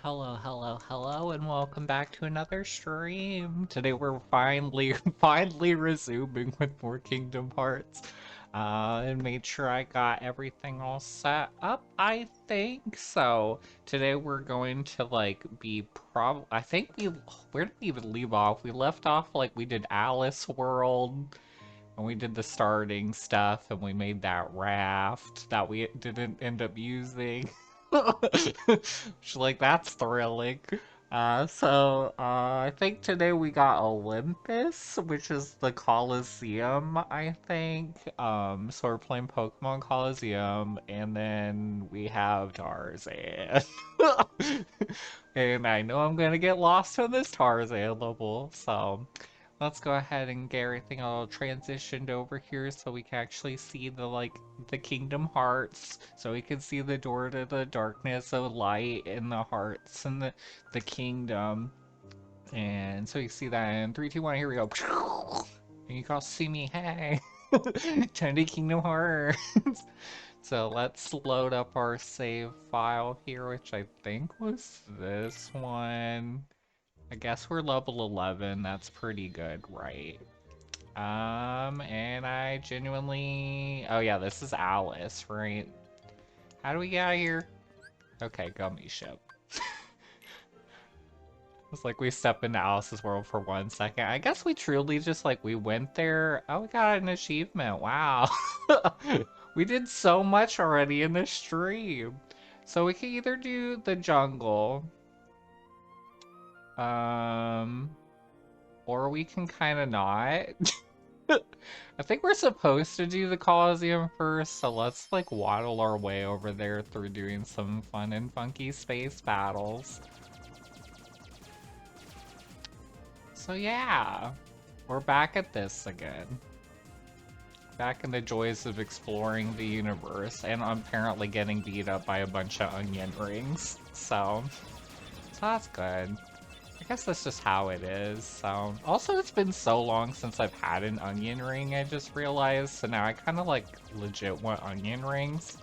Hello, hello, hello, and welcome back to another stream. Today we're finally, finally resuming with more Kingdom Hearts. And made sure I got everything all set up, I think. So today we're going to be I think where did we even leave off? We left off like we did Alice World, and we did the starting stuff, and we made that raft that we didn't end up using. Which, like, that's thrilling. I think today we got Olympus, which is the Coliseum, I think. So we're playing Pokemon Coliseum, and then we have Tarzan. And I know I'm gonna get lost on this Tarzan level, so let's go ahead and get everything all transitioned over here so we can actually see the Kingdom Hearts, so we can see the door to the darkness of light and the hearts and the kingdom. And so you see that in 3, 2, 1, here we go. And you can see me, hey. Time to Kingdom Hearts. So let's load up our save file here, which I think was this one. I guess we're level 11. That's pretty good, right? And I genuinely... Oh yeah, this is Alice, right? How do we get out of here? Okay, gummy ship. It's like we step into Alice's world for 1 second. I guess we truly just, we went there. Oh, we got an achievement. Wow. We did so much already in this stream. So we can either do the jungle, um, or we can kind of not. I think we're supposed to do the Coliseum first, so let's waddle our way over there through doing some fun and funky space battles. So yeah, we're back at this again. Back in the joys of exploring the universe, and apparently getting beat up by a bunch of onion rings. So that's good. I guess that's just how it is. So also, it's been so long since I've had an onion ring, I just realized. So now I kind of legit want onion rings.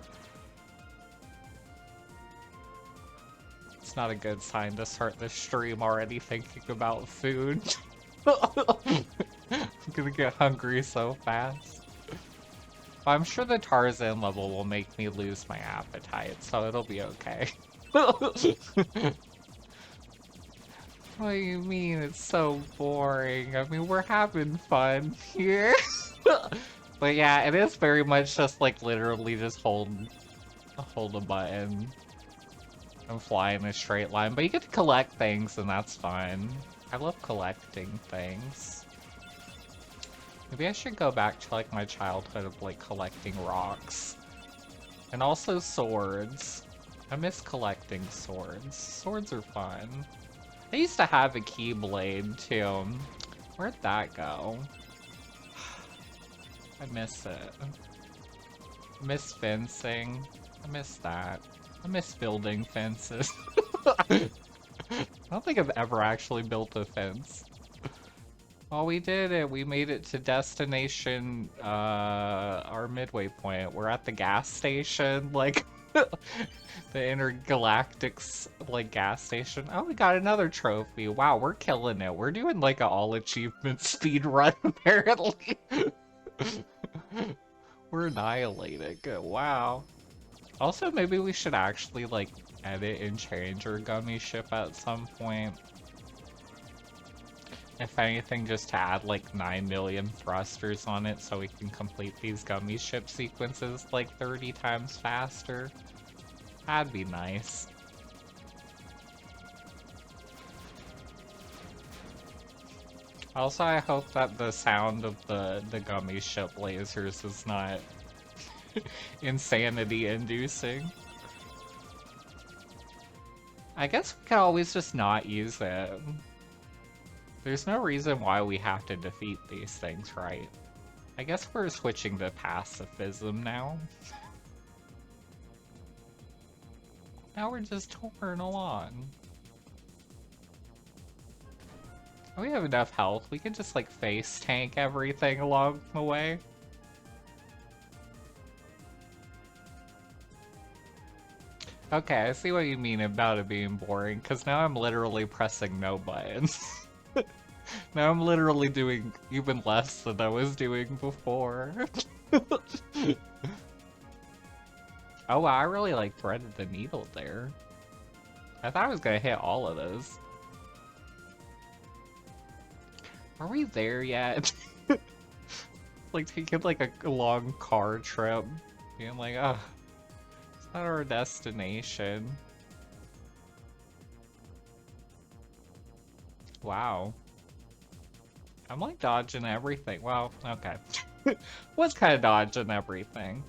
It's not a good sign to start the stream already thinking about food. I'm gonna get hungry so fast. But I'm sure the Tarzan level will make me lose my appetite, so it'll be okay. What do you mean it's so boring? I mean, we're having fun here. But yeah, it is very much just literally just hold a button and fly in a straight line. But you get to collect things, and that's fun. I love collecting things. Maybe I should go back to my childhood of collecting rocks. And also swords. I miss collecting swords. Swords are fun. I used to have a Keyblade too. Where'd that go? I miss it. I miss fencing. I miss that. I miss building fences. I don't think I've ever actually built a fence. Well, we did it. We made it to destination, our midway point. We're at the gas station, the intergalactic, gas station. Oh, we got another trophy. Wow, we're killing it. We're doing, a all-achievement speed run, apparently. We're annihilating it. Wow. Also, maybe we should actually, edit and change our gummy ship at some point. If anything, just to add 9 million thrusters on it so we can complete these gummy ship sequences 30 times faster. That'd be nice. Also, I hope that the sound of the gummy ship lasers is not insanity inducing. I guess we can always just not use it. There's no reason why we have to defeat these things, right? I guess we're switching to pacifism now. Now we're just touring along. We have enough health. We can just face tank everything along the way. Okay, I see what you mean about it being boring, because now I'm literally pressing no buttons. Now I'm literally doing even less than I was doing before. Oh wow, I really like threaded the needle there. I thought I was gonna hit all of those. Are we there yet? Like taking like a long car trip. Being like, oh, it's not our destination. Wow. I'm like dodging everything. Well, okay. Was kind of dodging everything.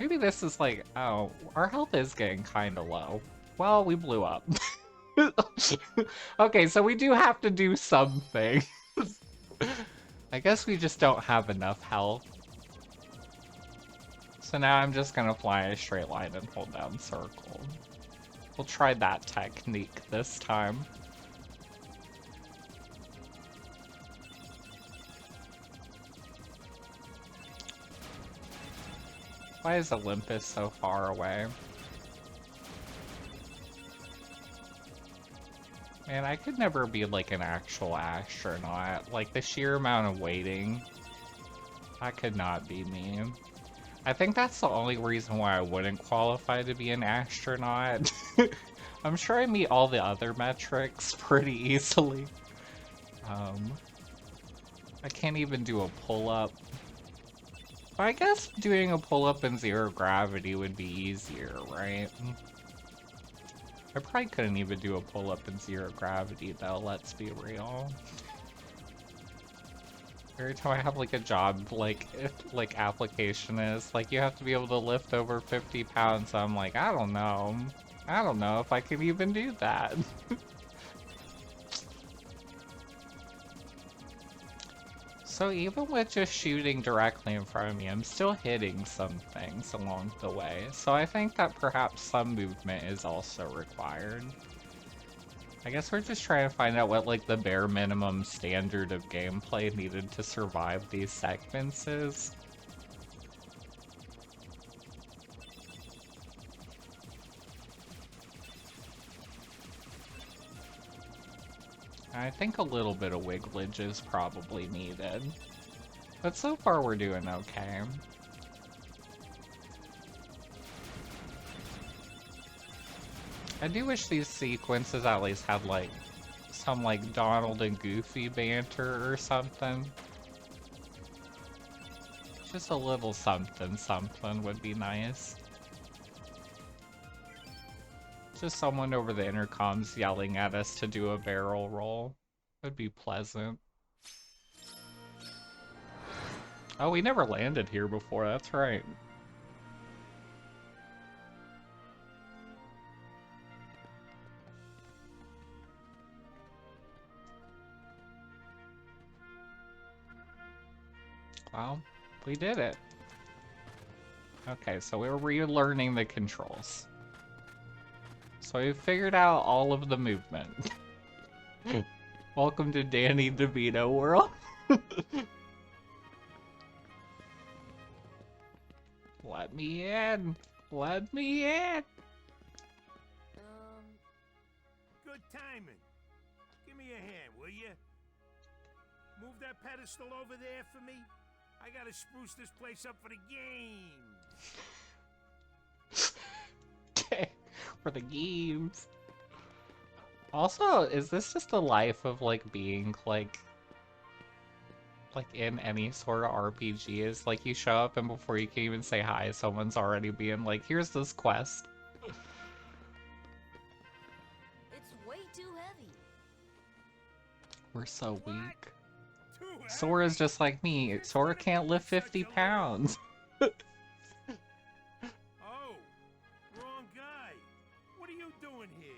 Maybe this is like, oh, our health is getting kind of low. Well, we blew up. Okay, so we do have to do something. I guess we just don't have enough health. So now I'm just gonna fly a straight line and hold down circle. We'll try that technique this time. Why is Olympus so far away? Man, I could never be like an actual astronaut. Like the sheer amount of waiting, that could not be me. I think that's the only reason why I wouldn't qualify to be an astronaut. I'm sure I meet all the other metrics pretty easily. I can't even do a pull-up. But I guess doing a pull-up in zero gravity would be easier, right? I probably couldn't even do a pull-up in zero gravity though, let's be real. Every time I have like a job, like application is, like you have to be able to lift over 50 pounds, I'm like, I don't know. I don't know if I can even do that. So even with just shooting directly in front of me, I'm still hitting some things along the way. So I think that perhaps some movement is also required. I guess we're just trying to find out what like the bare minimum standard of gameplay needed to survive these segments is. I think a little bit of wigglage is probably needed. But so far we're doing okay. I do wish these sequences at least had like some like Donald and Goofy banter or something. Just a little something something would be nice. Just someone over the intercoms yelling at us to do a barrel roll. Would be pleasant. Oh, we never landed here before, that's right. Well, we did it. Okay, so we're relearning the controls. So we figured out all of the movement. Welcome to Danny DeVito world. Let me in. Let me in. Good timing. Give me a hand, will you? Move that pedestal over there for me. I gotta spruce this place up for the games. For the games. Also, is this just the life of like being like in any sort of RPG? Is like you show up and before you can even say hi, someone's already being like, here's this quest. It's way too heavy. We're so weak. Too Sora's just like me. Sora can't lift 50 pounds. Oh, wrong guy. What are you doing here?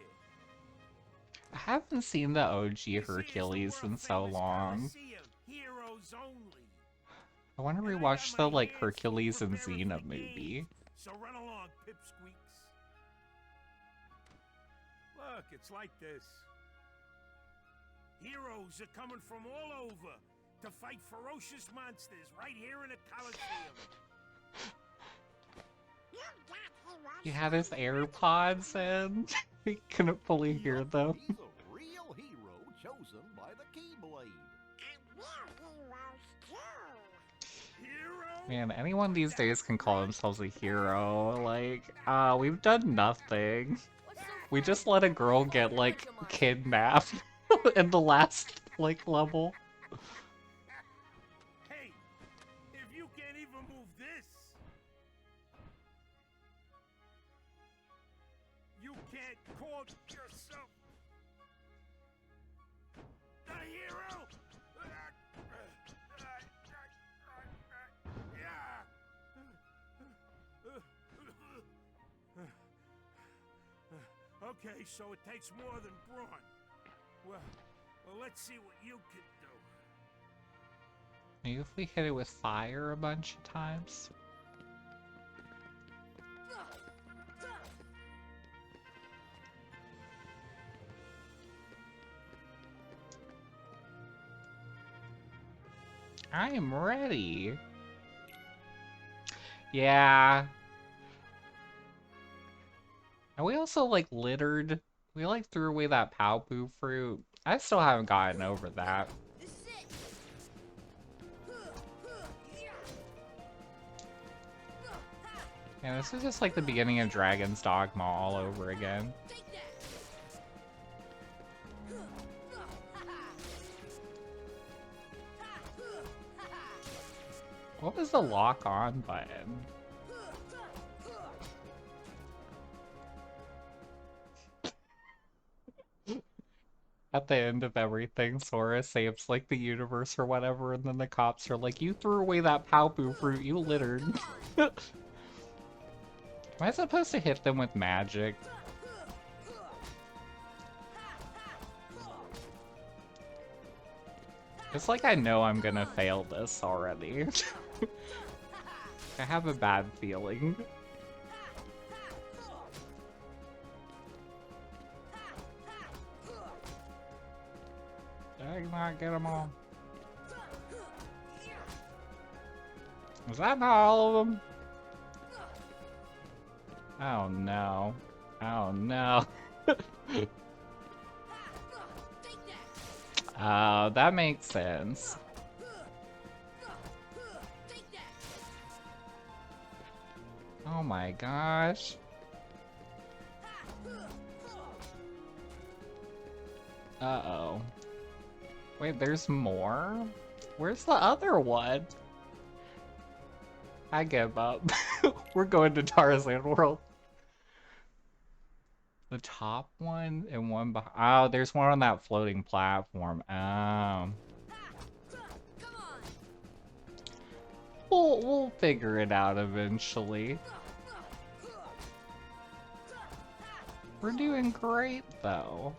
I haven't seen the OG Hercules in so long. Coliseum, heroes only. I want to rewatch the like Hercules and Xena movie. So run along, pipsqueaks. Look, it's like this. Heroes are coming from all over to fight ferocious monsters right here in the Coliseum. You got him He had his AirPods in. He couldn't fully hear Yup, them. he's a real hero chosen by the Keyblade. Hero? Man, anyone these days can call themselves a hero. Like, we've done nothing. What's so We funny? just let a girl get, like, kidnapped in the last, like, level. Hey, if you can't even move this, you can't call yourself a hero? Okay, so it takes more than brawn. Well, let's see what you can do. Maybe if we hit it with fire a bunch of times. I am ready. Yeah. And we also, like, littered. We, like, threw away that Paopu fruit. I still haven't gotten over that. This is it. Yeah, this is just like the beginning of Dragon's Dogma all over again. Take What was the lock-on button? At the end of everything, Sora saves, like, the universe or whatever, and then the cops are like, you threw away that Paopu fruit, you littered. Am I supposed to hit them with magic? It's like I know I'm gonna fail this already. I have a bad feeling. Did I not get them all? Was that not all of them? Oh no. Oh no. Oh, that makes sense. Oh my gosh. Uh-oh. Wait, there's more? Where's the other one? I give up. We're going to Tarzan World. The top one and one behind. Oh, there's one on that floating platform. Oh. We'll figure it out eventually. We're doing great, though.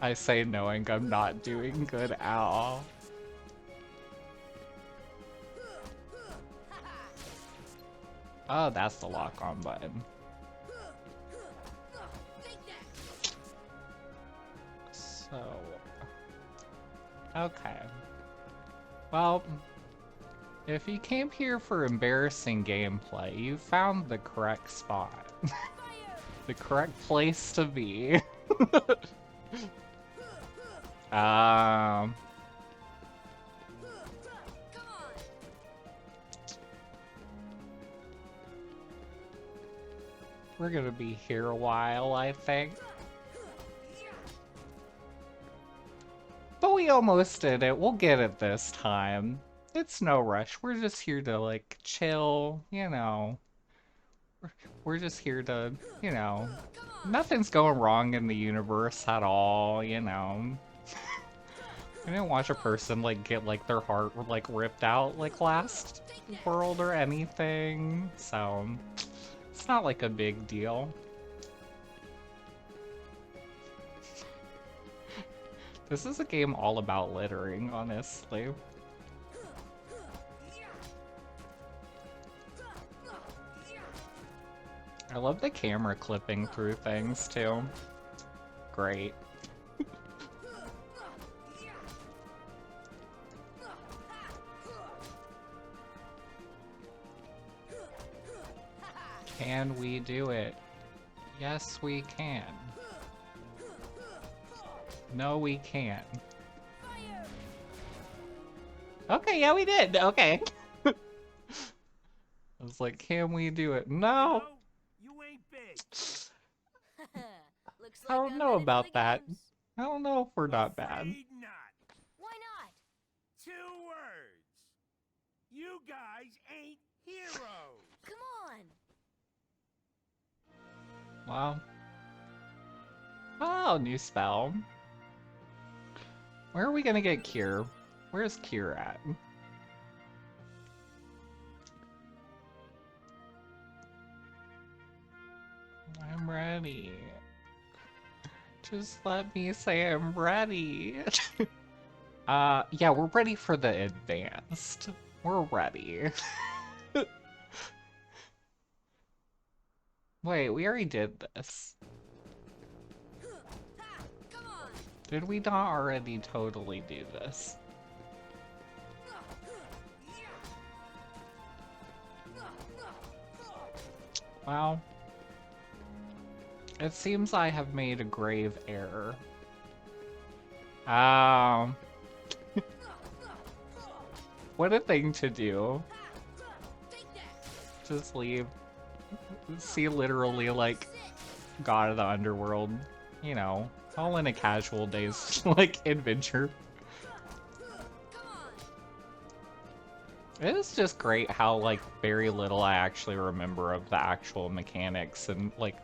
I say knowing I'm not doing good at all. Oh, that's the lock-on button. So... Okay. Well, if you came here for embarrassing gameplay, you found the correct spot. The correct place to be. We're gonna be here a while, I think. But we almost did it. We'll get it this time. It's no rush. We're just here to, like, chill, you know. We're just here to, you know, nothing's going wrong in the universe at all, you know. I didn't watch a person, like, get, like, their heart, like, ripped out, like, last world or anything, so it's not, like, a big deal. This is a game all about littering, honestly. I love the camera clipping through things, too. Great. Can we do it? Yes, we can. No, we can't. Okay, yeah, we did. Okay. I was like, can we do it? You No. know, you ain't big. Looks I like don't I'm know ready for about the that. games. I don't know if we're not bad. Afraid not. Why not? 2 words. You guys ain't heroes. Come on. Wow. Oh, new spell. Where are we gonna get Cure? Where's Cure at? I'm ready. Just let me say I'm ready. Yeah, we're ready for the advanced. We're ready. Wait, we already did this. Come on. Did we not already totally do this? Well, it seems I have made a grave error. What a thing to do. Just leave. See literally like God of the Underworld. You know, all in a casual day's like adventure. It is just great how like very little I actually remember of the actual mechanics and like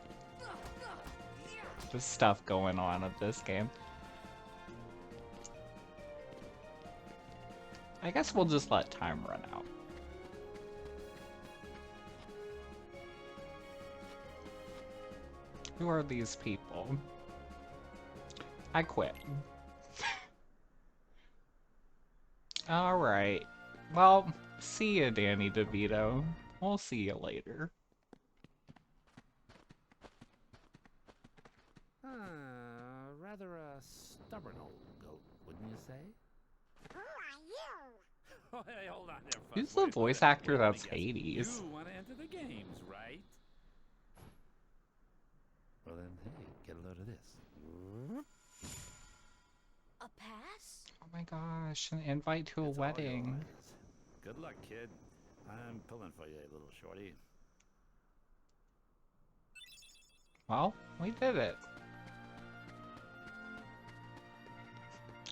the stuff going on of this game. I guess we'll just let time run out. Who are these people? I quit. Alright. Well, see ya, Danny DeVito. We'll see you later. Rather a stubborn old goat, wouldn't you say? Who are you? Oh, hey, hold on there, Who's Fuzz. the voice actor that's Hades? You want to enter the games, right? Well then, hey, get a load of this. A pass? Oh my gosh, an invite to a It's all wedding. yours. Good luck, kid. I'm pulling for you, little shorty. Well, we did it.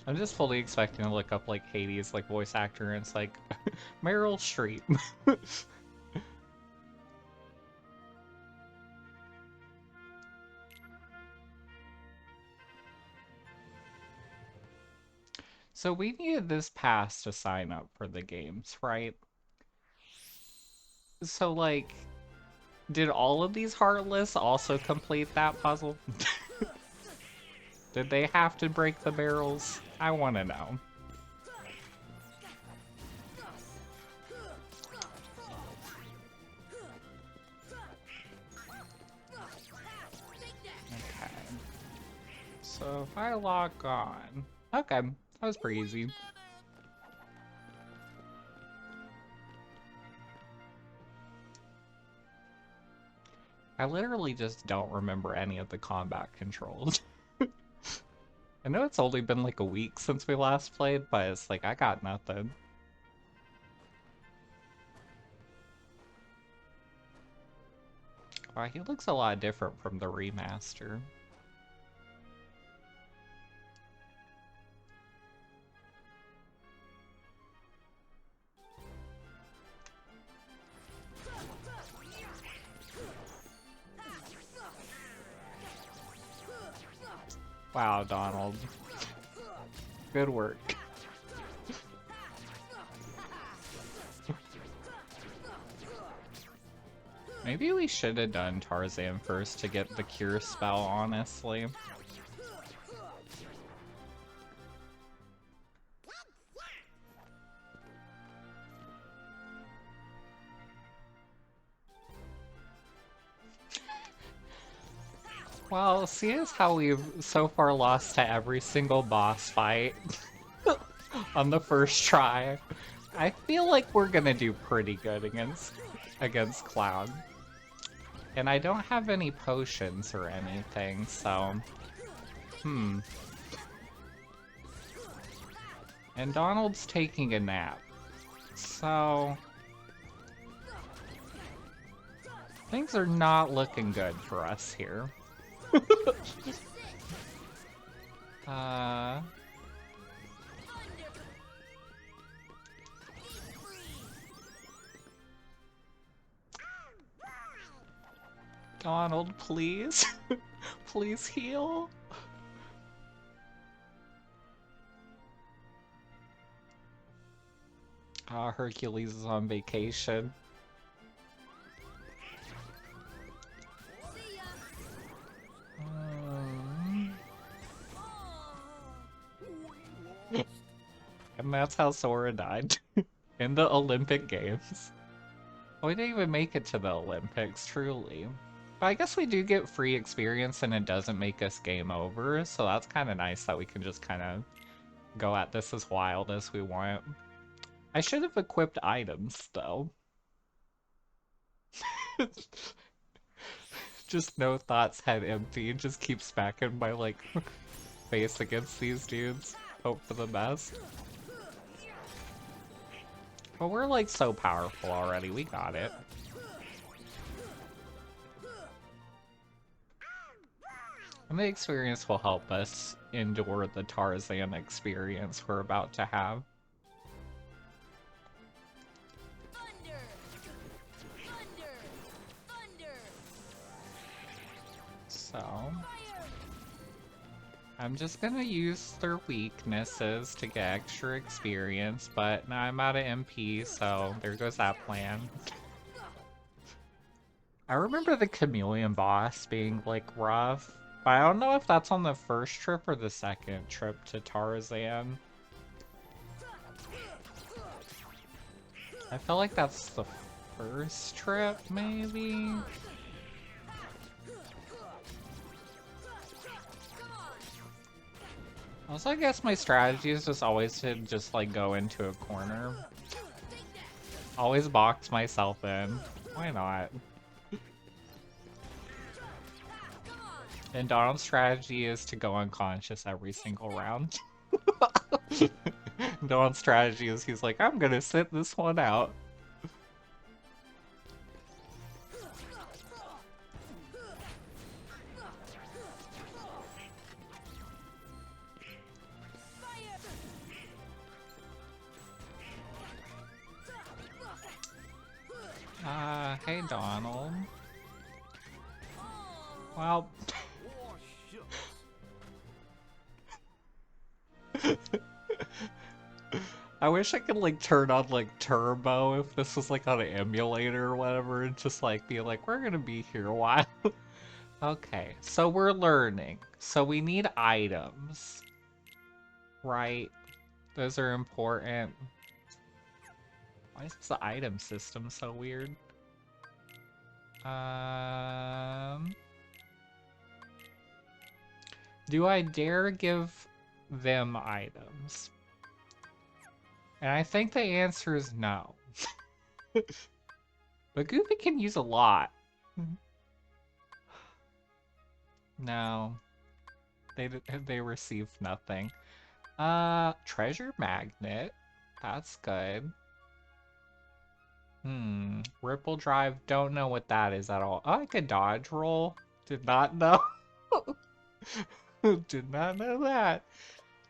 I'm just fully expecting to look up like Hades, like voice actor, and it's like Meryl Streep. So we needed this pass to sign up for the games, right? So like, did all of these Heartless also complete that puzzle? Did they have to break the barrels? I want to know. Okay. So if I log on... Okay, that was pretty easy. I literally just don't remember any of the combat controls. I know it's only been like a week since we last played, but it's like, I got nothing. Wow, he looks a lot different from the remaster. Wow, Donald. Good work. Maybe we should have done Tarzan first to get the cure spell, honestly. Well, seeing as how we've so far lost to every single boss fight on the first try, I feel like we're gonna do pretty good against Cloud. And I don't have any potions or anything, so... And Donald's taking a nap. So... things are not looking good for us here. Donald, please. Please heal. Hercules is on vacation. See ya. And that's how Sora died. In the Olympic Games. We didn't even make it to the Olympics, truly. But I guess we do get free experience and it doesn't make us game over, so that's kind of nice that we can just kind of go at this as wild as we want. I should have equipped items, though. Just no thoughts, head empty, just keep smacking my, like, face against these dudes. Hope for the best. But we're, like, so powerful already, we got it. And the experience will help us endure the Tarzan experience we're about to have. Thunder! Thunder! Thunder! So... Fire! I'm just gonna use their weaknesses to get extra experience, but now I'm out of MP, so there goes that plan. I remember the chameleon boss being, like, rough, but I don't know if that's on the first trip or the second trip to Tarzan. I feel like that's the first trip, maybe? Also, I guess my strategy is just always to just, like, go into a corner. Always box myself in. Why not? And Donald's strategy is to go unconscious every single round. Donald's strategy is he's like, I'm gonna sit this one out. Hey Donald. Well... I wish I could, like, turn on, like, turbo if this was, like, on an emulator or whatever, and just, like, be like, we're gonna be here a while. Okay, so we're learning. So we need items. Right? Those are important. Why is the item system so weird? Do I dare give them items? And I think the answer is no. But Goofy can use a lot. No. They received nothing. Treasure magnet. That's good. Ripple drive, don't know what that is at all. Oh, I could dodge roll. Did not know. Did not know that.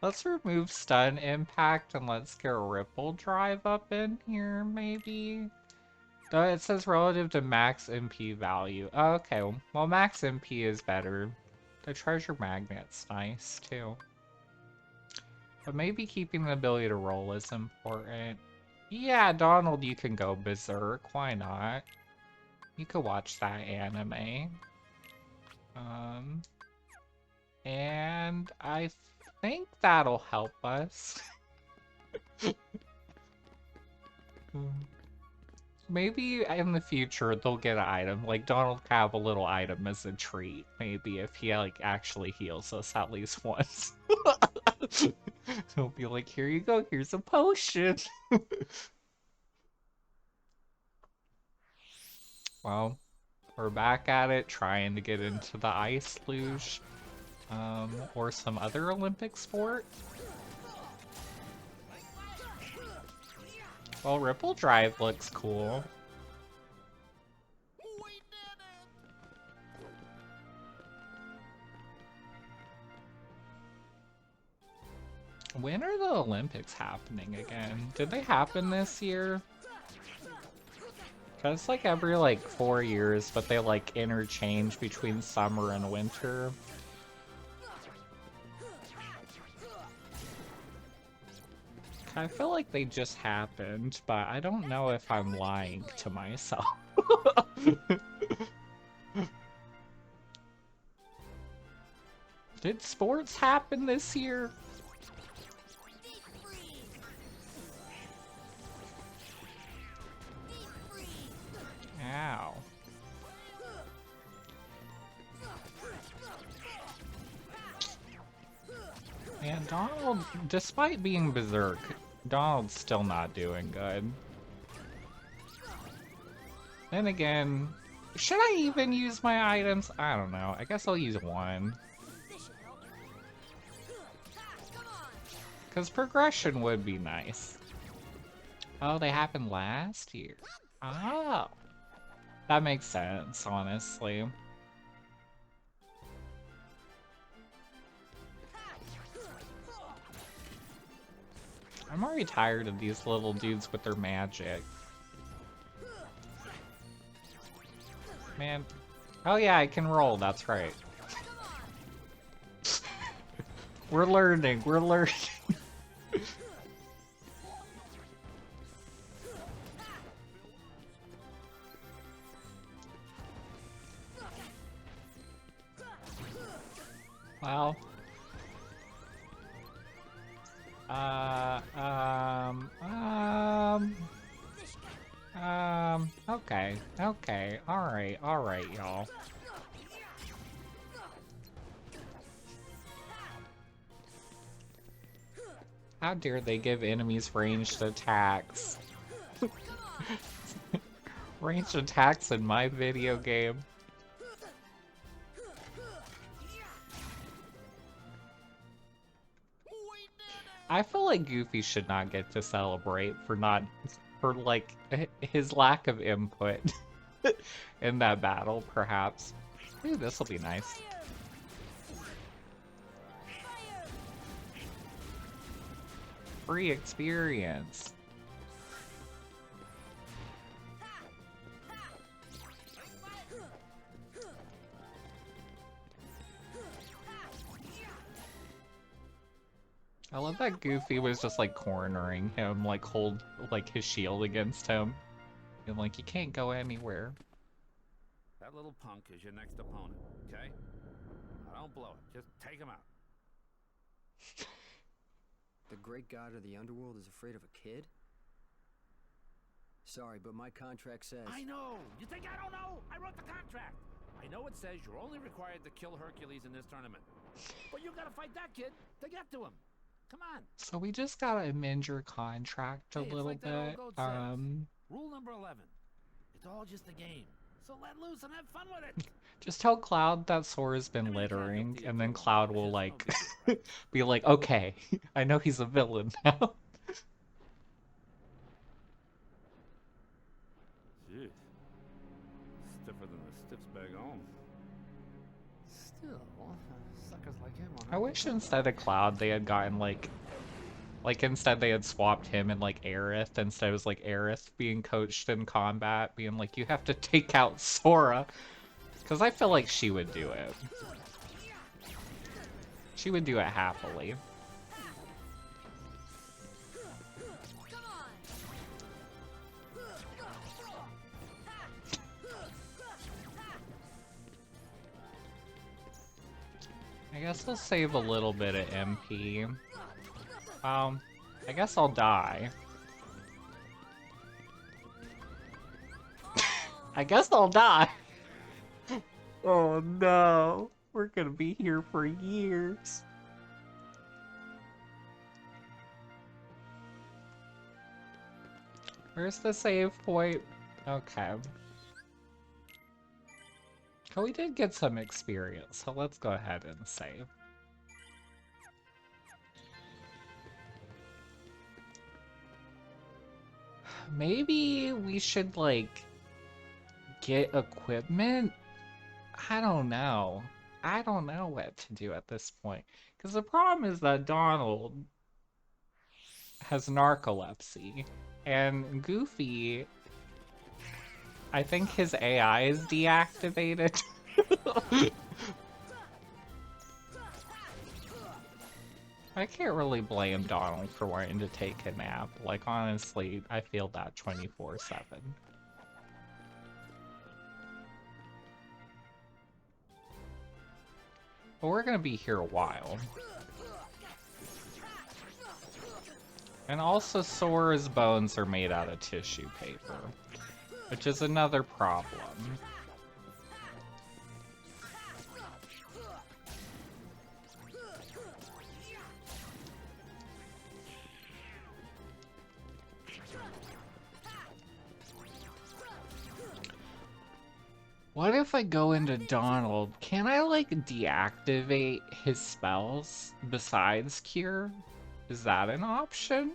Let's remove stun impact and let's get a ripple drive up in here, maybe? Though it says relative to max MP value. Oh, okay, well max MP is better. The treasure magnet's nice too. But maybe keeping the ability to roll is important. Yeah, Donald, you can go berserk. Why not? You could watch that anime. And I think that'll help us. Maybe in the future they'll get an item. Like, Donald can have a little item as a treat. Maybe if he, like, actually heals us at least once. He'll be like, here you go, here's a potion. Well, We're back at it, trying to get into the ice luge, or some other Olympic sport. Well, Ripple Drive looks cool. When are the Olympics happening again? Did they happen this year? Cause it's like every like 4 years, but they like interchange between summer and winter. I feel like they just happened, but I don't know if I'm lying to myself. Did sports happen this year? Ow. And Donald, despite being berserk, Donald's still not doing good. Then again, should I even use my items? I don't know. I guess I'll use one. Because progression would be nice. Oh, they happened last year. Oh. That makes sense, honestly. I'm already tired of these little dudes with their magic. Man. Oh yeah, I can roll, that's right. We're learning, we're learning. Well. Okay, okay, alright, y'all. How dare they give enemies ranged attacks? Ranged attacks in my video game. I feel like Goofy should not get to celebrate for like his lack of input in that battle, perhaps. Ooh, this'll be nice. Free experience. I love that Goofy was just like cornering him, like hold like his shield against him. And like, you can't go anywhere. That little punk is your next opponent, okay? Now don't blow it. Just take him out. The great god of the underworld is afraid of a kid? Sorry, but my contract says... I know! You think I don't know? I wrote the contract! I know it says you're only required to kill Hercules in this tournament. But you gotta fight that kid to get to him. Come on. So we just gotta amend your contract a Hey, little like that bit. old goat says. Rule number 11. It's all just a game. So let loose and have fun with it. Just tell Cloud that Sora's been littering, and then Cloud will like be like, okay, I know he's a villain now. Jeez. Stiffer than the stiffs back home. Still, suckers like him I wish instead of Cloud they had gotten like instead they had swapped him and like Aerith, instead it was like Aerith being coached in combat, being like, you have to take out Sora. Because I feel like she would do it. She would do it happily. I guess I'll save a little bit of MP. I guess I'll die. I guess I'll die. Oh no, we're gonna be here for years. Where's the save point? Okay. But we did get some experience, so let's go ahead and save. Maybe we should, like, get equipment? I don't know. I don't know what to do at this point. Because the problem is that Donald has narcolepsy, and Goofy, I think his AI is deactivated. I can't really blame Donald for wanting to take a nap. Like, honestly, I feel that 24/7. But we're gonna be here a while. And also, Sora's bones are made out of tissue paper, which is another problem. What if I go into Donald? Can I, like, deactivate his spells besides Cure? Is that an option?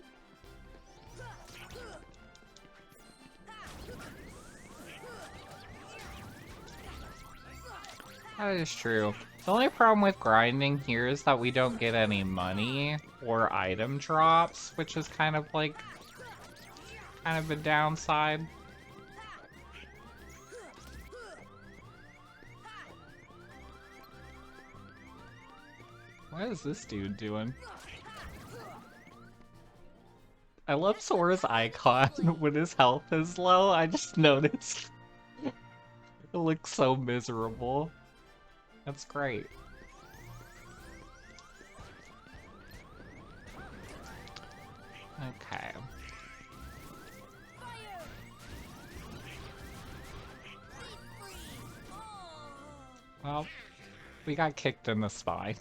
That is true. The only problem with grinding here is that we don't get any money or item drops, which is kind of like a downside. What is this dude doing? I love Sora's icon when his health is low. I just noticed. It looks so miserable. That's great. Okay. Well, we got kicked in the spine.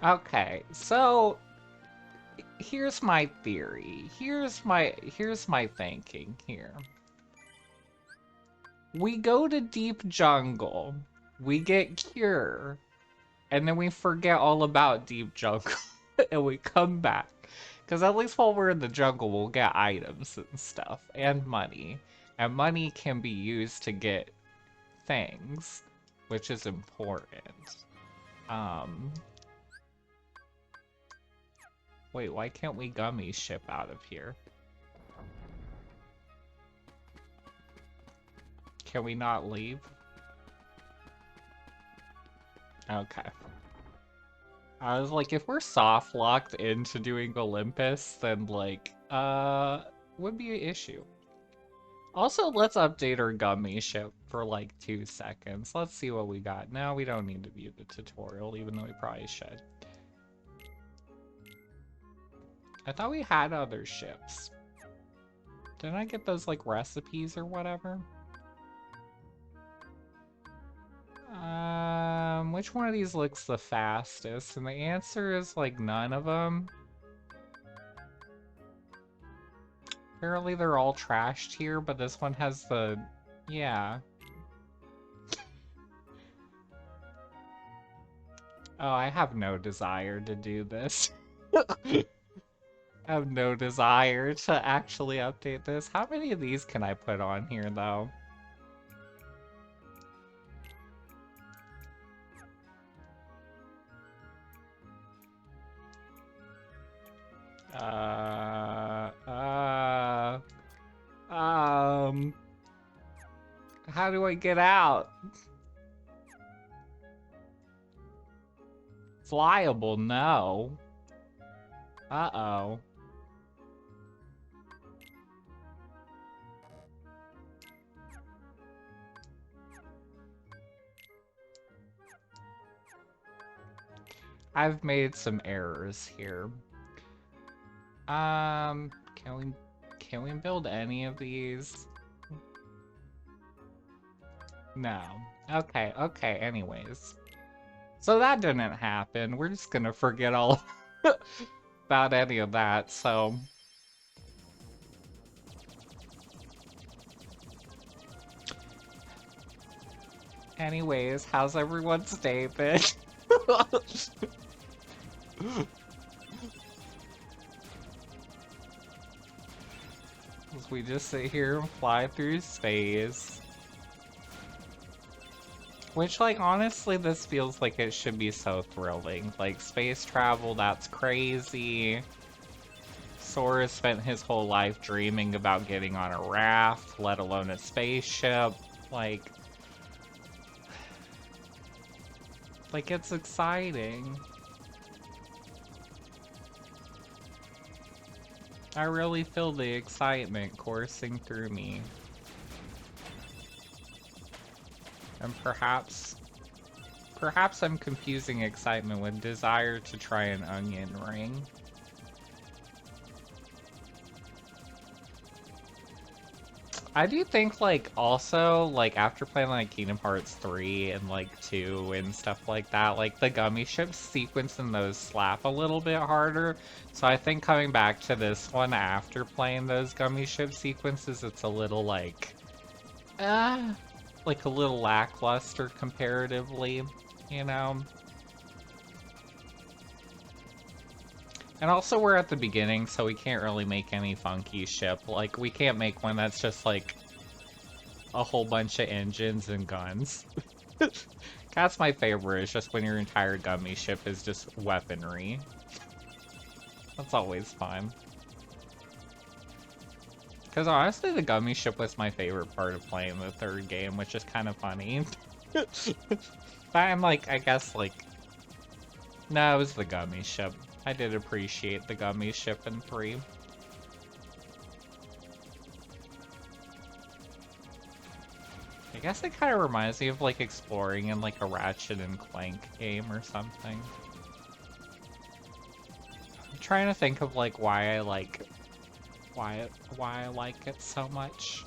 Okay, so here's my theory. Here's my thinking here. We go to Deep Jungle, we get Cure, and then we forget all about Deep Jungle, and we come back. Because at least while we're in the jungle, we'll get items and stuff, and money. And money can be used to get things, which is important. Wait, why can't we gummy ship out of here? Can we not leave? Okay. I was like, if we're soft locked into doing Olympus, then like, would be an issue. Also, let's update our gummy ship for like 2 seconds. Let's see what we got. No, we don't need to view the tutorial, even though we probably should. I thought we had other ships. Didn't I get those like recipes or whatever? Which one of these looks the fastest? And the answer is like none of them. Apparently they're all trashed here, but this one has the... yeah. Oh, I have no desire to do this. I have no desire to actually update this. How many of these can I put on here, though? How do I get out? Flyable, no. Uh-oh. I've made some errors here. Can we build any of these? No. Okay, anyways. So that didn't happen. We're just gonna forget all about any of that, so... Anyways, how's everyone's day been? As we just sit here and fly through space. Which, like, honestly, this feels like it should be so thrilling. Like, space travel, that's crazy. Sora spent his whole life dreaming about getting on a raft, let alone a spaceship. Like, it's exciting. I really feel the excitement coursing through me. And perhaps I'm confusing excitement with desire to try an onion ring. I do think, like, also, like, after playing, like, Kingdom Hearts 3 and, like, 2 and stuff like that, like, the gummy ship sequence in those slap a little bit harder. So I think coming back to this one after playing those gummy ship sequences, it's a little, like a little lackluster comparatively, you know? And also we're at the beginning, so we can't really make any funky ship. Like, we can't make one that's just, like, a whole bunch of engines and guns. That's my favorite, it's just when your entire gummy ship is just weaponry. That's always fun. Because honestly, the gummy ship was my favorite part of playing the third game, which is kind of funny. But I'm like, I guess, like... No, it was the gummy ship. I did appreciate the gummy ship in 3. I guess it kind of reminds me of, like, exploring in, like, a Ratchet and Clank game or something. I'm trying to think of, like, why I like it so much.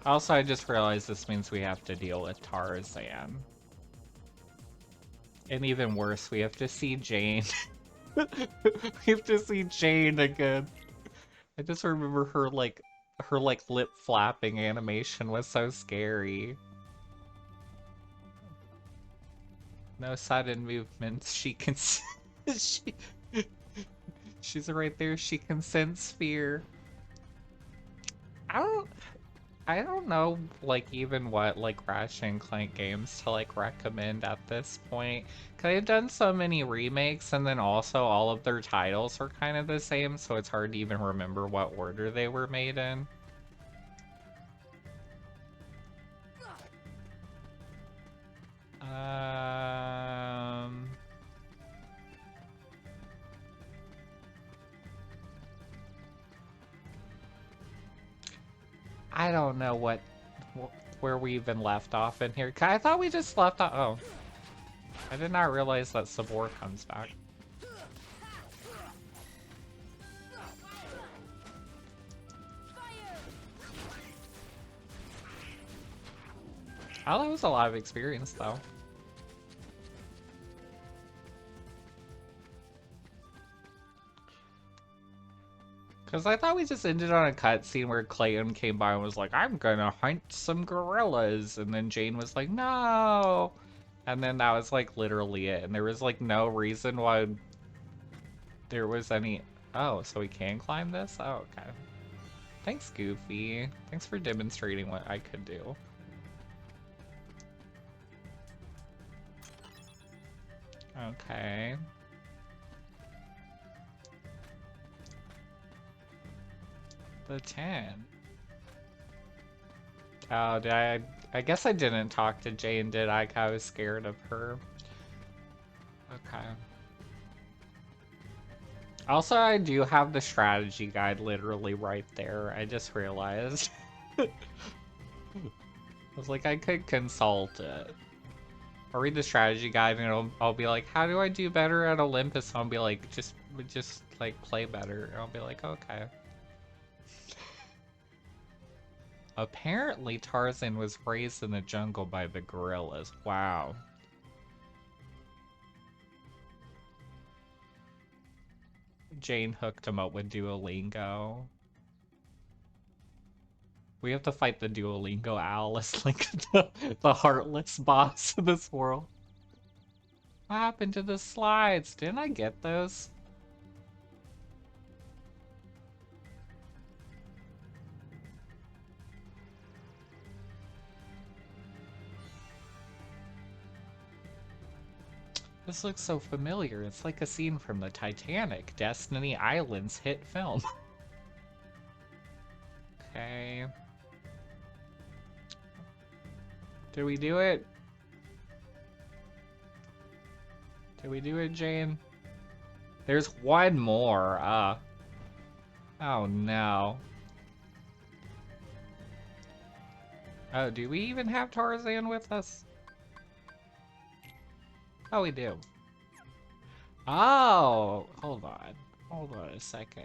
Also, I just realized this means we have to deal with Tarzan. And even worse, we have to see Jane. We have to see Jane again. I just remember her lip flapping animation was so scary. No sudden movements. She can. She's right there. She can sense fear. I don't know, like, even what, like, Ratchet and Clank games to, like, recommend at this point. Cause they've done so many remakes, and then also all of their titles are kind of the same, so it's hard to even remember what order they were made in. I don't know where we even left off in here. I thought we just left off. Oh. I did not realize that Sabor comes back. Oh, that was a lot of experience, though. Because I thought we just ended on a cutscene where Clayton came by and was like, I'm gonna hunt some gorillas. And then Jane was like, no. And then that was like literally it. And there was like no reason why there was any... Oh, so we can climb this? Oh, okay. Thanks, Goofy. Thanks for demonstrating what I could do. Okay. The 10. Oh, did I guess I didn't talk to Jane, did I? I was scared of her. Okay. Also, I do have the strategy guide literally right there. I just realized. I was like, I could consult it. I'll read the strategy guide and I'll be like, how do I do better at Olympus? And I'll be like, just like play better. And I'll be like, okay. Apparently Tarzan was raised in the jungle by the gorillas. Wow. Jane hooked him up with Duolingo. We have to fight the Duolingo Alice, like the heartless boss of this world. What happened to the slides? Didn't I get those? This looks so familiar. It's like a scene from the Titanic, Destiny Island's hit film. Okay. Did we do it? Did we do it, Jane? There's one more. Oh no. Oh, do we even have Tarzan with us? Oh, we do. Oh, hold on. Hold on a second.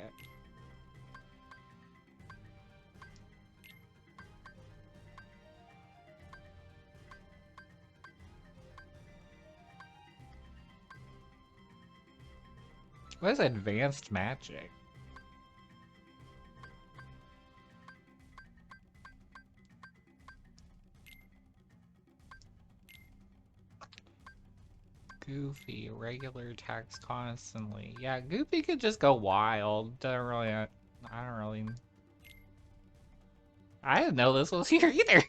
What is advanced magic? Goofy, regular attacks constantly. Yeah, Goofy could just go wild. Don't really, I don't really. I didn't know this was here either.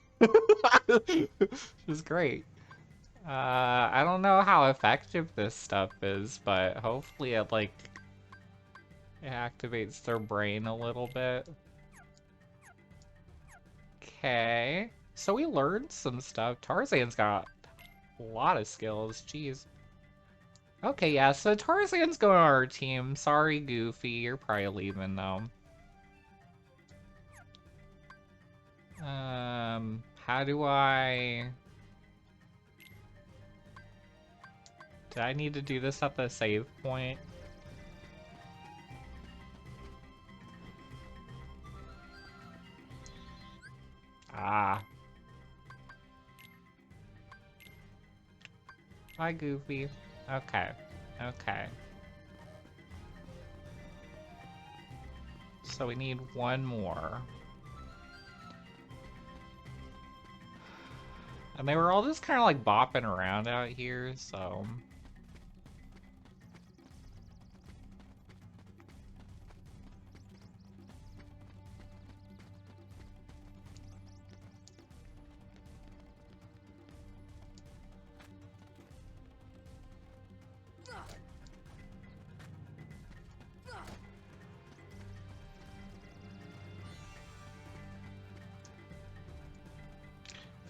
This is great. I don't know how effective this stuff is, but hopefully it like it activates their brain a little bit. Okay, so we learned some stuff. Tarzan's got a lot of skills. Jeez. Okay, yeah, so Tarzan's going on our team. Sorry, Goofy, you're probably leaving though. How do I... Did I need to do this at the save point? Ah. Bye, Goofy. Okay. Okay. So we need one more. And they were all just kind of like bopping around out here, so...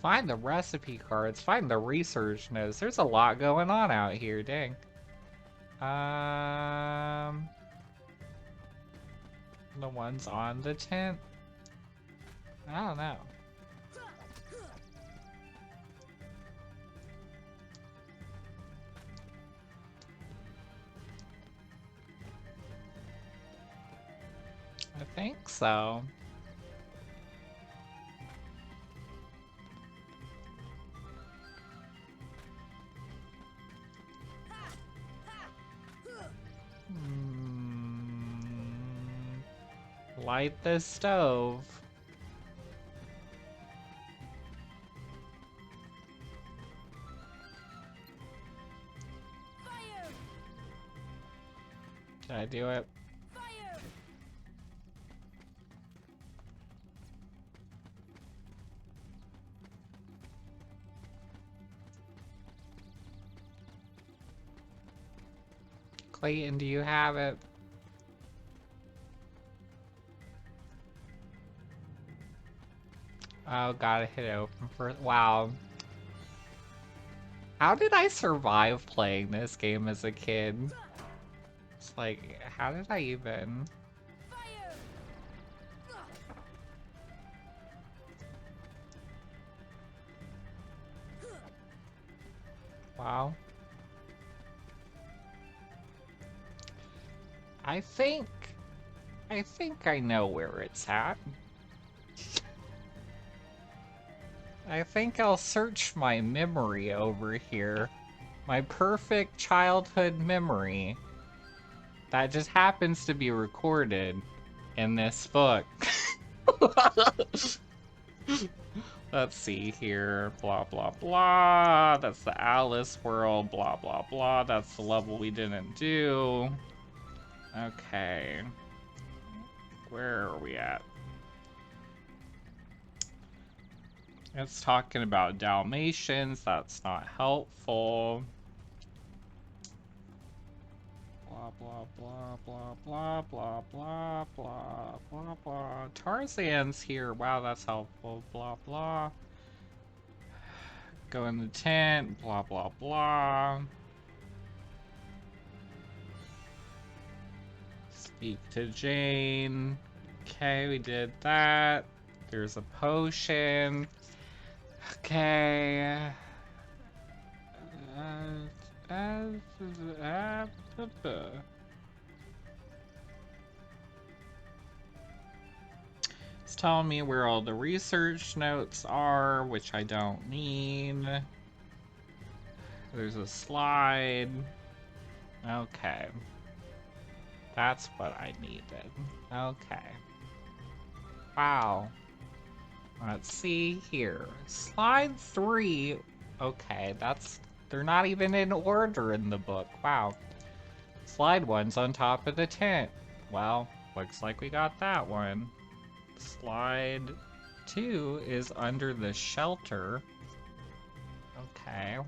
Find the recipe cards, find the research notes. There's a lot going on out here, dang. The ones on the tent? I don't know. I think so. Light the stove. Fire! Did I do it? Fire! Clayton, do you have it? Oh, gotta hit it open first. Wow. How did I survive playing this game as a kid? It's like, how did I even... Fire! Wow. I think I know where it's at. I think I'll search my memory over here. My perfect childhood memory. That just happens to be recorded in this book. Let's see here. Blah, blah, blah. That's the Alice world. Blah, blah, blah. That's the level we didn't do. Okay. Where are we at? It's talking about Dalmatians. That's not helpful. Blah, blah, blah, blah, blah, blah, blah, blah, blah, blah. Tarzan's here. Wow, that's helpful. Blah, blah. Go in the tent. Blah, blah, blah. Speak to Jane. Okay, we did that. There's a potion. Okay. It's telling me where all the research notes are, which I don't need. There's a slide. Okay. That's what I needed. Okay. Wow. Let's see here. Slide 3. Okay, they're not even in order in the book. Wow. Slide 1's on top of the tent. Well, looks like we got that one. Slide 2 is under the shelter. Okay.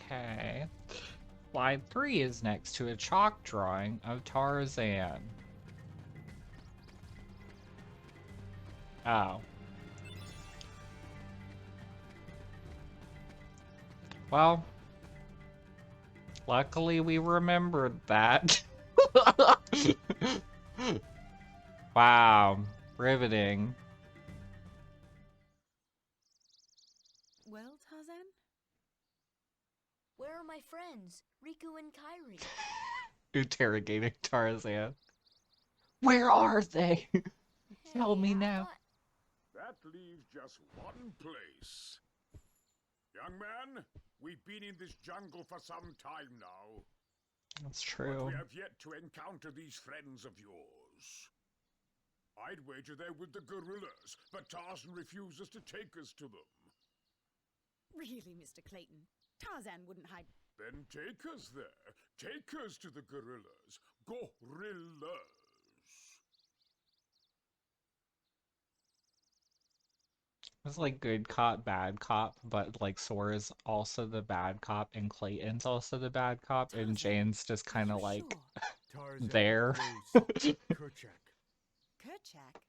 Okay. Slide 3 is next to a chalk drawing of Tarzan. Oh. Well, luckily we remembered that. Wow, riveting. Well, Tarzan? Where are my friends, Riku and Kairi? Interrogating Tarzan. Where are they? Tell me Hey, I now. That leaves just one place. Young man, we've been in this jungle for some time now. That's But true. we have yet to encounter these friends of yours. I'd wager they're with the gorillas, but Tarzan refuses to take us to them. Really, Mr. Clayton? Tarzan wouldn't hide. Then take us there. Take us to the gorillas. Gorillas. It's like good cop, bad cop, but like Sora's also the bad cop and Clayton's also the bad cop, and Jane's just kind of like there. Kerchak. Kerchak?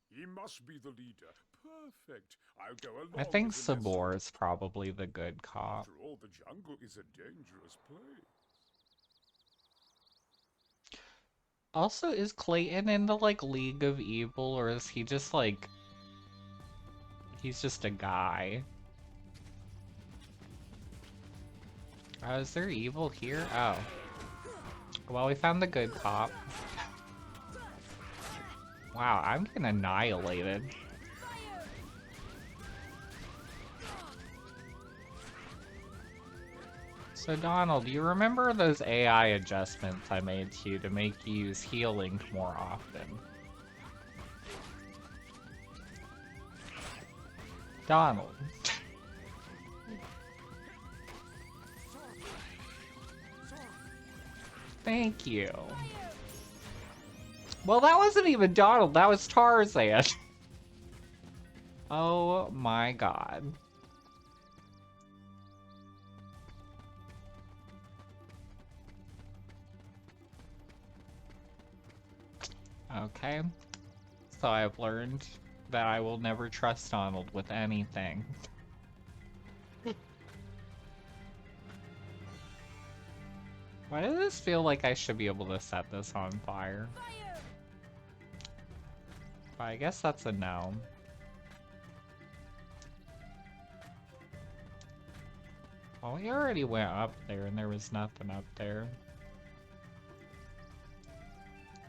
He must be the leader. Perfect. I'll go along I think with him as- Sabor is probably the good cop. After all, the jungle is a dangerous place. Also, is Clayton in the like League of Evil, or is he just like he's just a guy? Is there evil here? Oh. Well, we found the good cop. Wow, I'm getting annihilated. So Donald, you remember those AI adjustments I made to you to make you use healing more often? Donald. Thank you. Well, that wasn't even Donald, that was Tarzan. Oh my god. Okay. So I've learned that I will never trust Donald with anything. Why does this feel like I should be able to set this on fire? But I guess that's a no. Well, we already went up there and there was nothing up there.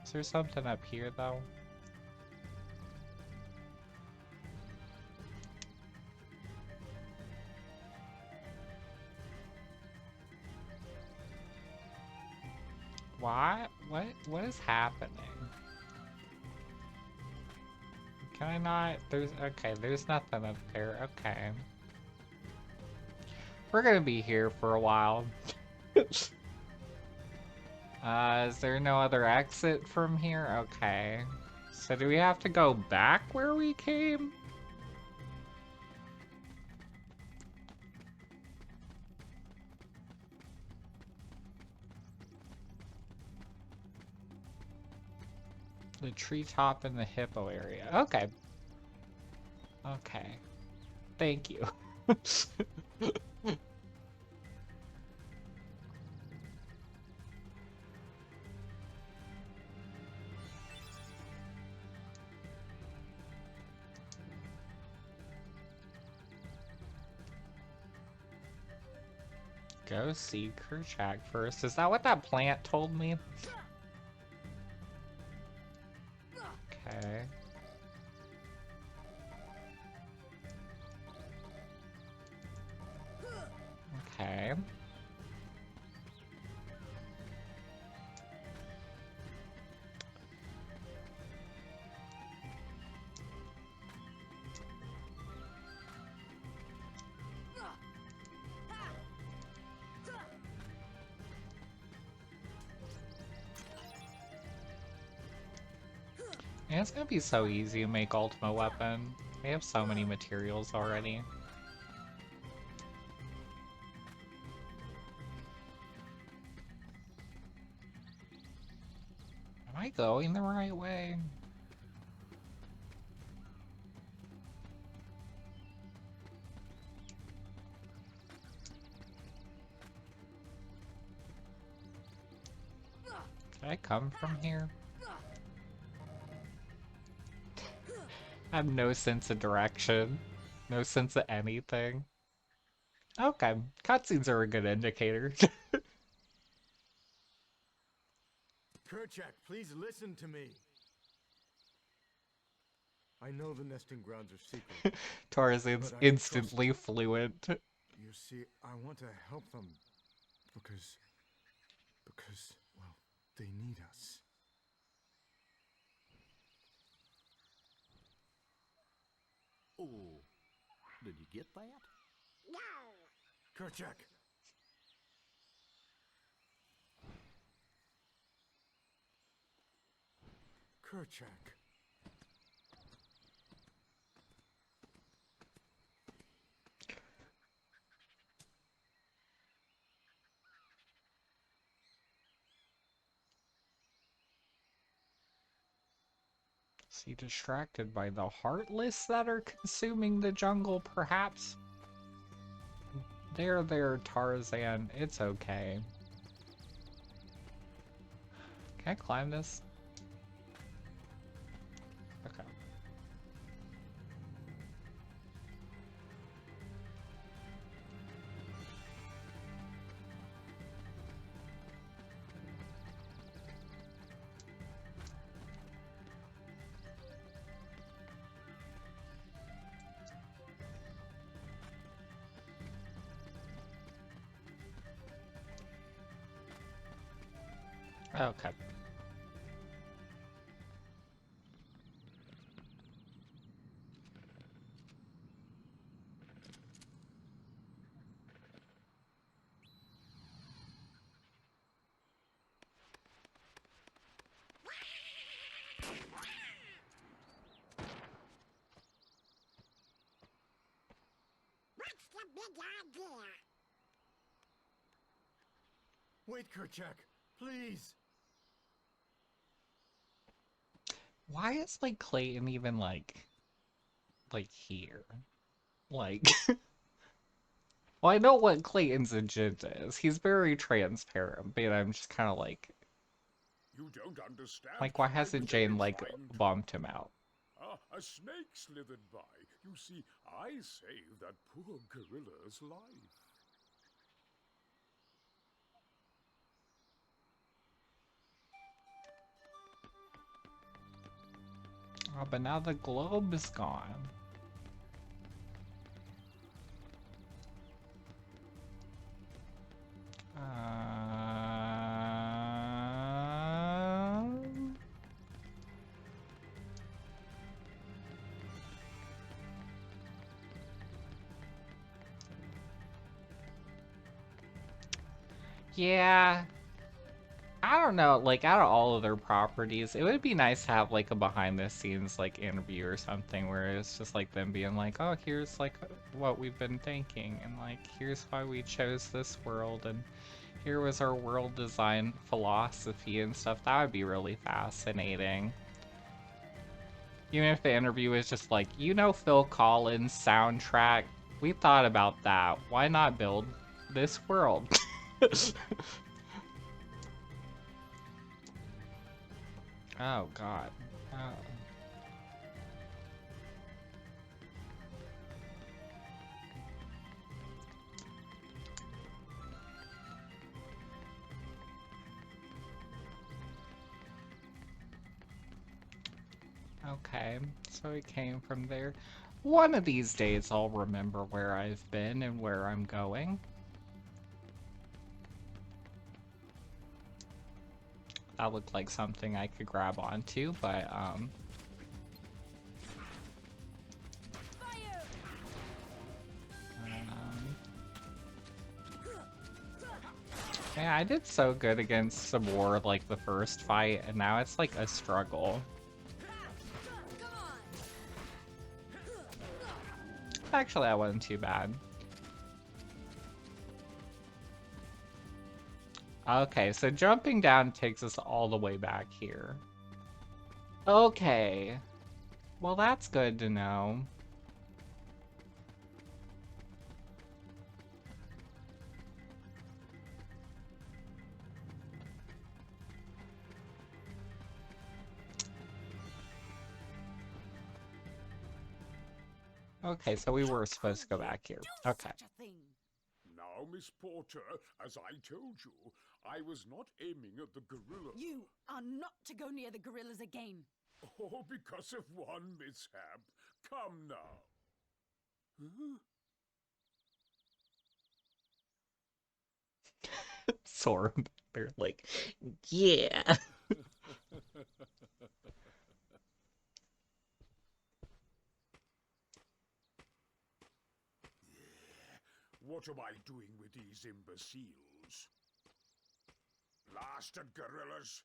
Is there something up here though? Why? What is happening? Can I not? Okay, there's nothing up there. Okay. We're gonna be here for a while. Is there no other exit from here? Okay. So do we have to go back where we came? The treetop and the hippo area. Okay. Okay. Thank you. Go see Kerchak first. Is that what that plant told me? Okay. Okay. And it's gonna be so easy to make Ultima Weapon. We have so many materials already. Am I going the right way? Did I come from here? I have no sense of direction. No sense of anything. Okay, cutscenes are a good indicator. Kerchak, please listen to me. I know the nesting grounds are secret. Tarzan's But I instantly fluent. You see, I want to help them because, well, they need us. Oh, did you get that? No. Kerchak! Kerchak. Is he distracted by the Heartless that are consuming the jungle, perhaps? There, Tarzan. It's okay. Can I climb this? Okay. Okay. What's the big idea? Wait, Kerchak, please. Why is, like, Clayton even, like here? Like... Well, I know what Clayton's agenda is. He's very transparent, but I'm just kind of like... You don't understand. Like, why I hasn't was Jane, only like, trying to- bumped him out? Ah, a snake slithered by. You see, I saved that poor gorilla's life. Oh, but now the globe is gone. Yeah. I don't know, like out of all of their properties, it would be nice to have like a behind the scenes like interview or something where it's just like them being like, oh, here's like what we've been thinking and like here's why we chose this world and here was our world design philosophy and stuff. That would be really fascinating. Even if the interview is just like, you know, Phil Collins soundtrack, we thought about that. Why not build this world? Oh god. Oh. Okay, so it came from there. One of these days I'll remember where I've been and where I'm going. That looked like something I could grab onto, but yeah, I did so good against Sabor like the first fight, and now it's like a struggle. Actually, that wasn't too bad. Okay, so jumping down takes us all the way back here. Okay. Well, that's good to know. Okay, so we were supposed to go back here. Okay. Such a thing. Now, Miss Porter, as I told you, I was not aiming at the gorilla. You are not to go near the gorillas again. Oh, because of one mishap. Come now. Huh? Sorb, they're like, yeah. What am I doing with these imbeciles? Blasted gorillas!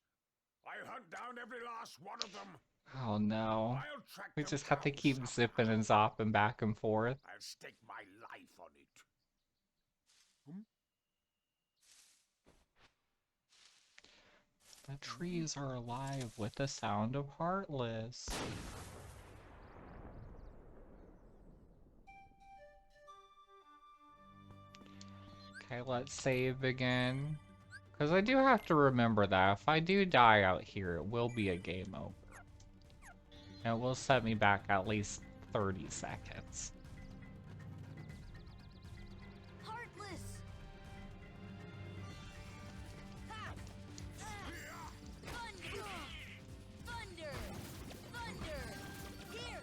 I'll hunt down every last one of them. Oh no. I'll track We them just have to down keep zipping and zopping back and forth. I'll stake my life on it. The trees are alive with the sound of Heartless. Okay, let's save again. Because I do have to remember that if I do die out here, it will be a game over. And it will set me back at least 30 seconds. Heartless! Ha! Thunder! Thunder! Thunder! Here!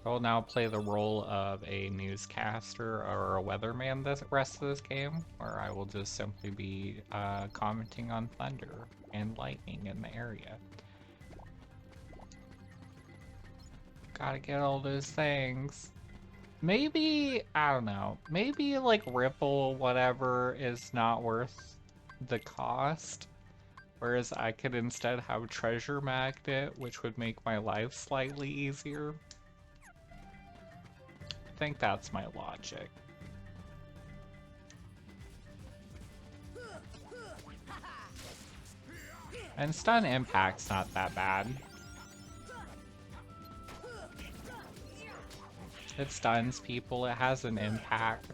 I'll now play the role of a newscaster or a weatherman the rest of this game, where I will just simply be commenting on thunder and lightning in the area. Gotta get all those things. Maybe, I don't know, maybe like Ripple, whatever, is not worth the cost. Whereas I could instead have Treasure Magnet, which would make my life slightly easier. I think that's my logic. And stun impact's not that bad. It stuns people, it has an impact.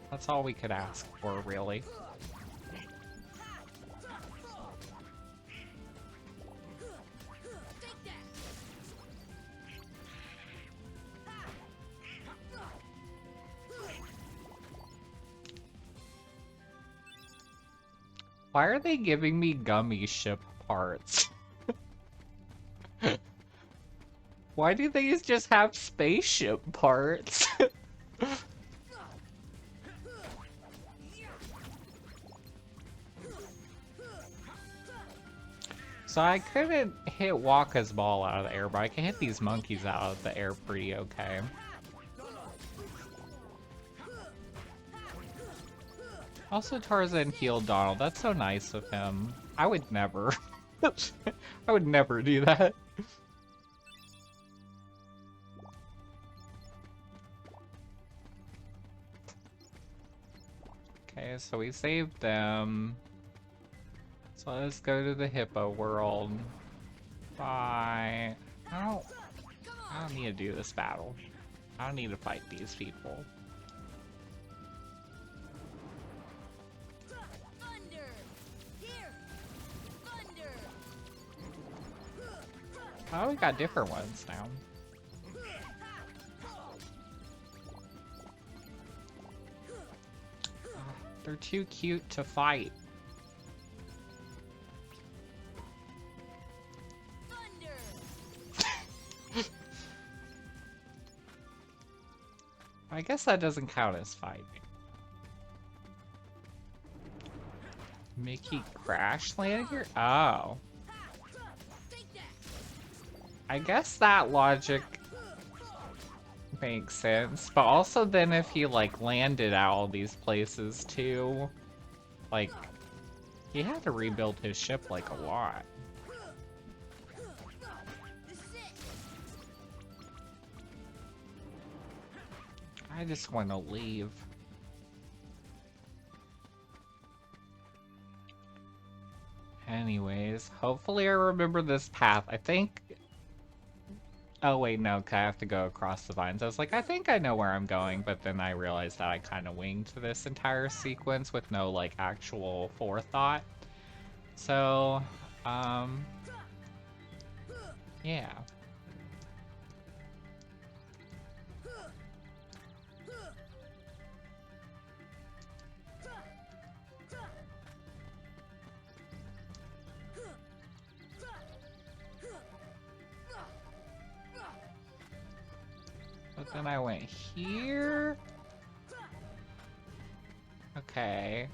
That's all we could ask for, really. Why are they giving me gummy ship parts? Why do they just have spaceship parts? So I couldn't hit Waka's ball out of the air, but I can hit these monkeys out of the air pretty okay. Also, Tarzan healed Donald. That's so nice of him. I would never. I would never do that. Okay, so we saved them. So let's go to the hippo world. Bye. I don't need to do this battle. I don't need to fight these people. Thunder! Here! Thunder! Oh, we got different ones now. They're too cute to fight. Thunder! I guess that doesn't count as fighting. Mickey crash landed here? Oh. Take that! I guess that logic makes sense, but also then if he like landed at all these places too, like he had to rebuild his ship like a lot. This is it! I just want to leave. Anyways, hopefully I remember this path. I think... Oh wait, no, 'cause I have to go across the vines. I was like, I think I know where I'm going, but then I realized that I kind of winged this entire sequence with no, like, actual forethought. So, yeah. But then I went here. Okay.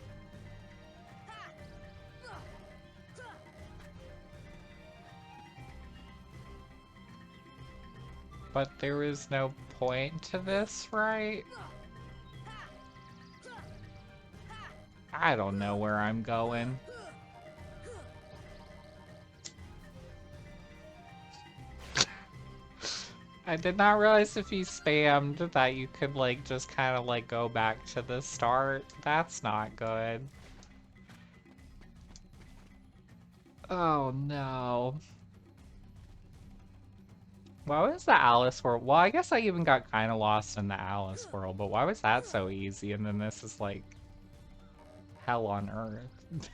But there is no point to this, right? I don't know where I'm going. I did not realize if you spammed that you could like just kind of like go back to the start. That's not good. Oh no. Why was the Alice world? Well, I guess I even got kind of lost in the Alice world, but why was that so easy? And then this is like hell on earth.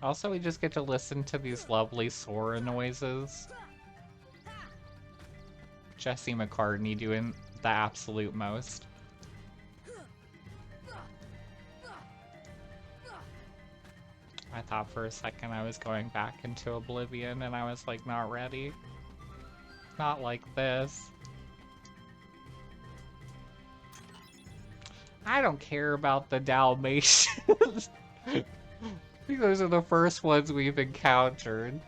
Also, we just get to listen to these lovely Sora noises. Jesse McCartney doing the absolute most. I thought for a second I was going back into Oblivion and I was like, not ready. Not like this. I don't care about the Dalmatians. I think those are the first ones we've encountered.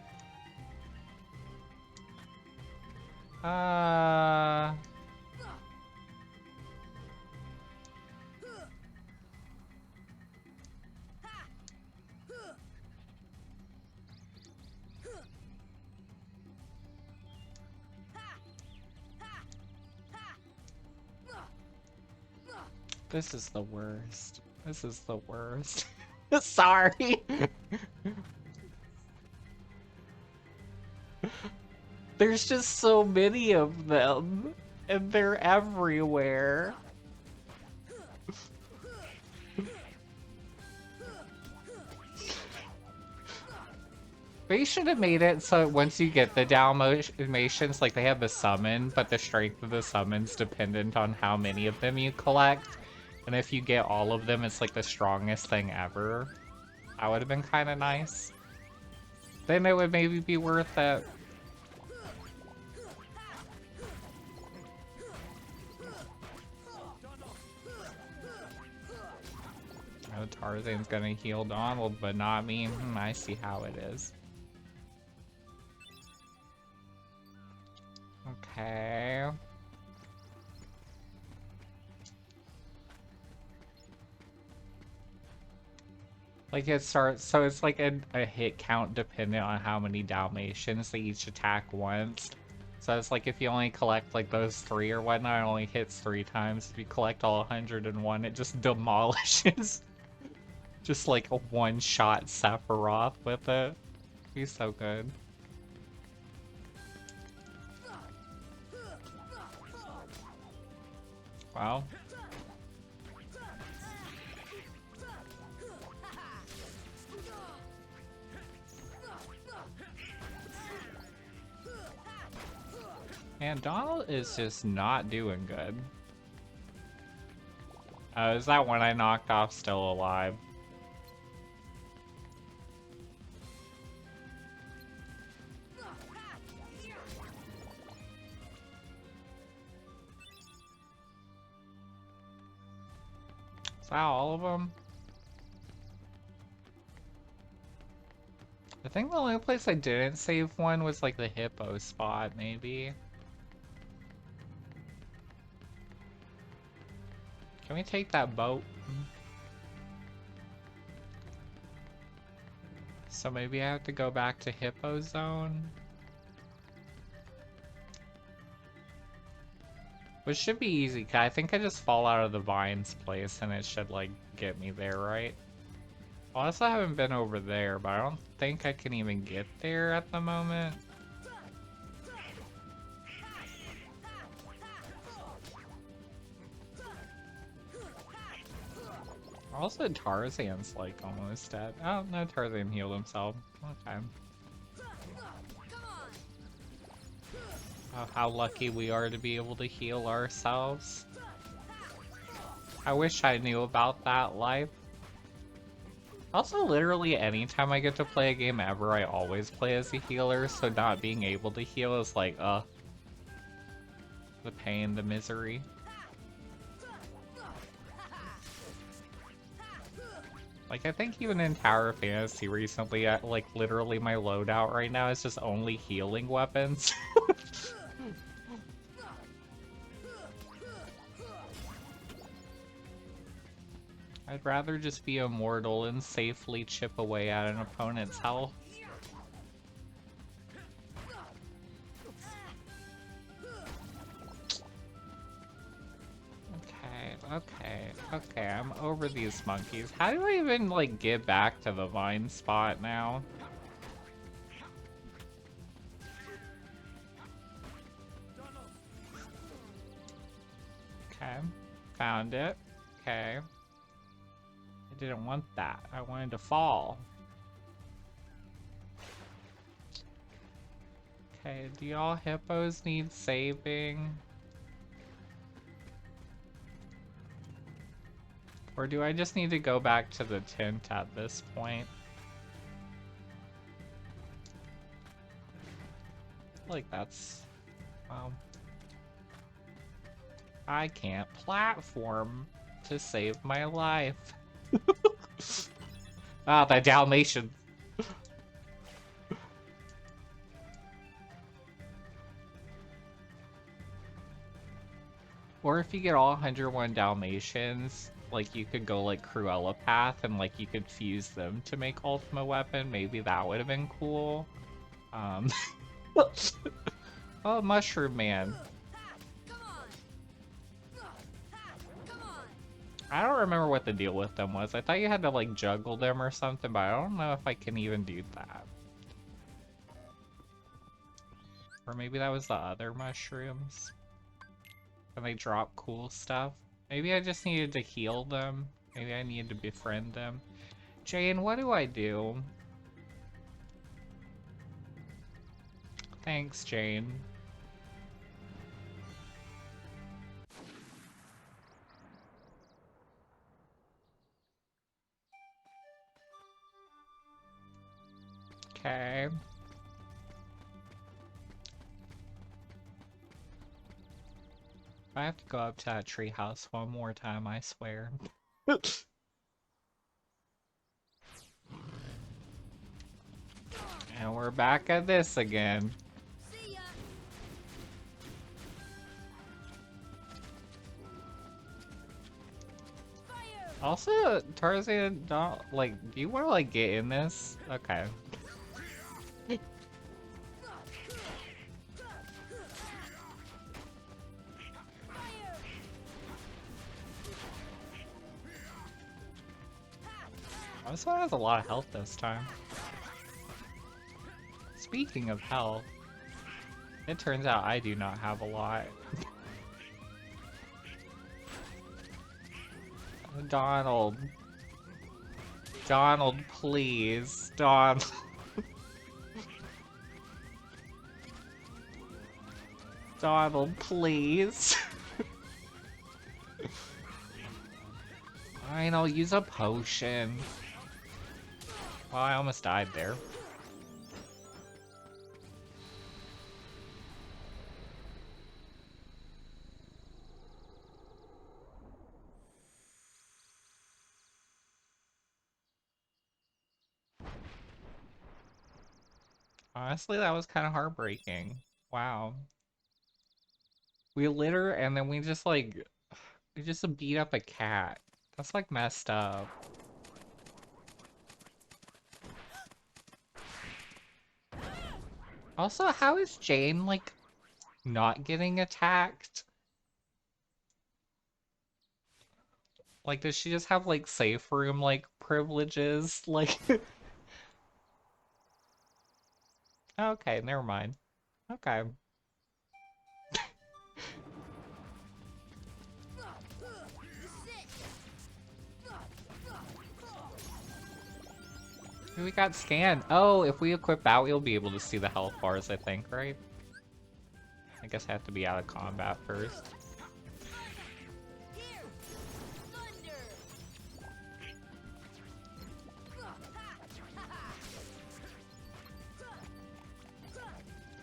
This is the worst. This is the worst. Sorry. There's just so many of them, and they're everywhere. They should have made it so once you get the Dalmatians, like they have the summon, but the strength of the summon's dependent on how many of them you collect. And if you get all of them, it's like the strongest thing ever. That would have been kind of nice. Then it would maybe be worth it. Oh, Tarzan's gonna heal Donald, but not me. I see how it is. Okay. Like it starts, so it's like a hit count dependent on how many Dalmatians they each attack once. So it's like if you only collect like those 3 or whatnot, it only hits 3 times. If you collect all 101, it just demolishes. Just like a one-shot Sephiroth with it. He's so good. Wow. And Donald is just not doing good. Is that one I knocked off still alive? Is that all of them? I think the only place I didn't save one was like the hippo spot, maybe. Can we take that boat? So maybe I have to go back to Hippo Zone? Which should be easy, 'cause I think I just fall out of the vines place and it should like get me there, right? Honestly, I haven't been over there, but I don't think I can even get there at the moment. Also, Tarzan's like almost dead. Oh, no, Tarzan healed himself. Okay. Oh, how lucky we are to be able to heal ourselves. I wish I knew about that life. Also, literally anytime I get to play a game ever, I always play as a healer, so not being able to heal is like, the pain, the misery. Like, I think even in Tower Fantasy recently, like, literally my loadout right now is just only healing weapons. I'd rather just be immortal and safely chip away at an opponent's health. Okay, I'm over these monkeys. How do I even, like, get back to the vine spot now? Okay, found it. Okay. I didn't want that. I wanted to fall. Okay, do y'all hippos need saving? Or do I just need to go back to the tent at this point? Like that's... well... I can't platform to save my life. Ah, the Dalmatian. Or if you get all 101 Dalmatians, like you could go like Cruella path and like you could fuse them to make Ultimate Weapon. Maybe that would have been cool. Oh, Mushroom Man. I don't remember what the deal with them was. I thought you had to like juggle them or something, but I don't know if I can even do that. Or maybe that was the other mushrooms. And they drop cool stuff. Maybe I just needed to heal them. Maybe I needed to befriend them. Jane, what do I do? Thanks, Jane. Okay. I have to go up to that treehouse one more time, I swear. And we're back at this again. See ya. Fire. Also, Tarzan, don't, like, do you want to, like, get in this? Okay. Fire. Also has a lot of health this time. Speaking of health, it turns out I do not have a lot. Donald. Donald, please. Donald. Donald, please. Fine, I'll use a potion. Well, I almost died there. Honestly, that was kind of heartbreaking. Wow. We litter and then we just like, we just beat up a cat. That's like messed up. Also, how is Jane like not getting attacked? Like, does she just have like safe room like privileges? Like, okay, never mind. Okay. We got scanned. Oh, if we equip that, we'll be able to see the health bars, I think, right? I guess I have to be out of combat first. Here. Thunder.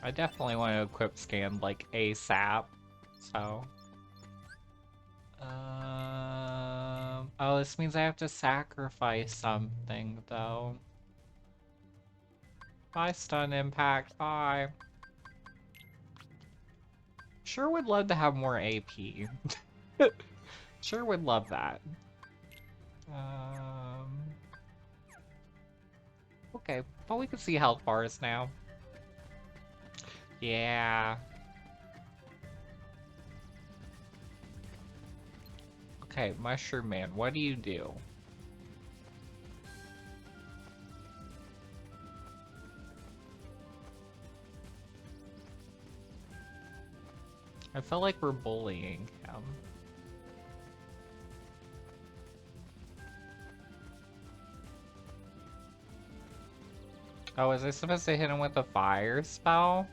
I definitely want to equip scan like ASAP, so. Oh, this means I have to sacrifice something, though. Bye, stun impact, bye. Sure would love to have more AP. Sure would love that. Okay, well we can see health bars now. Yeah. Okay, Mushroom Man, what do you do? I feel like we're bullying him. Oh, is I supposed to hit him with a fire spell?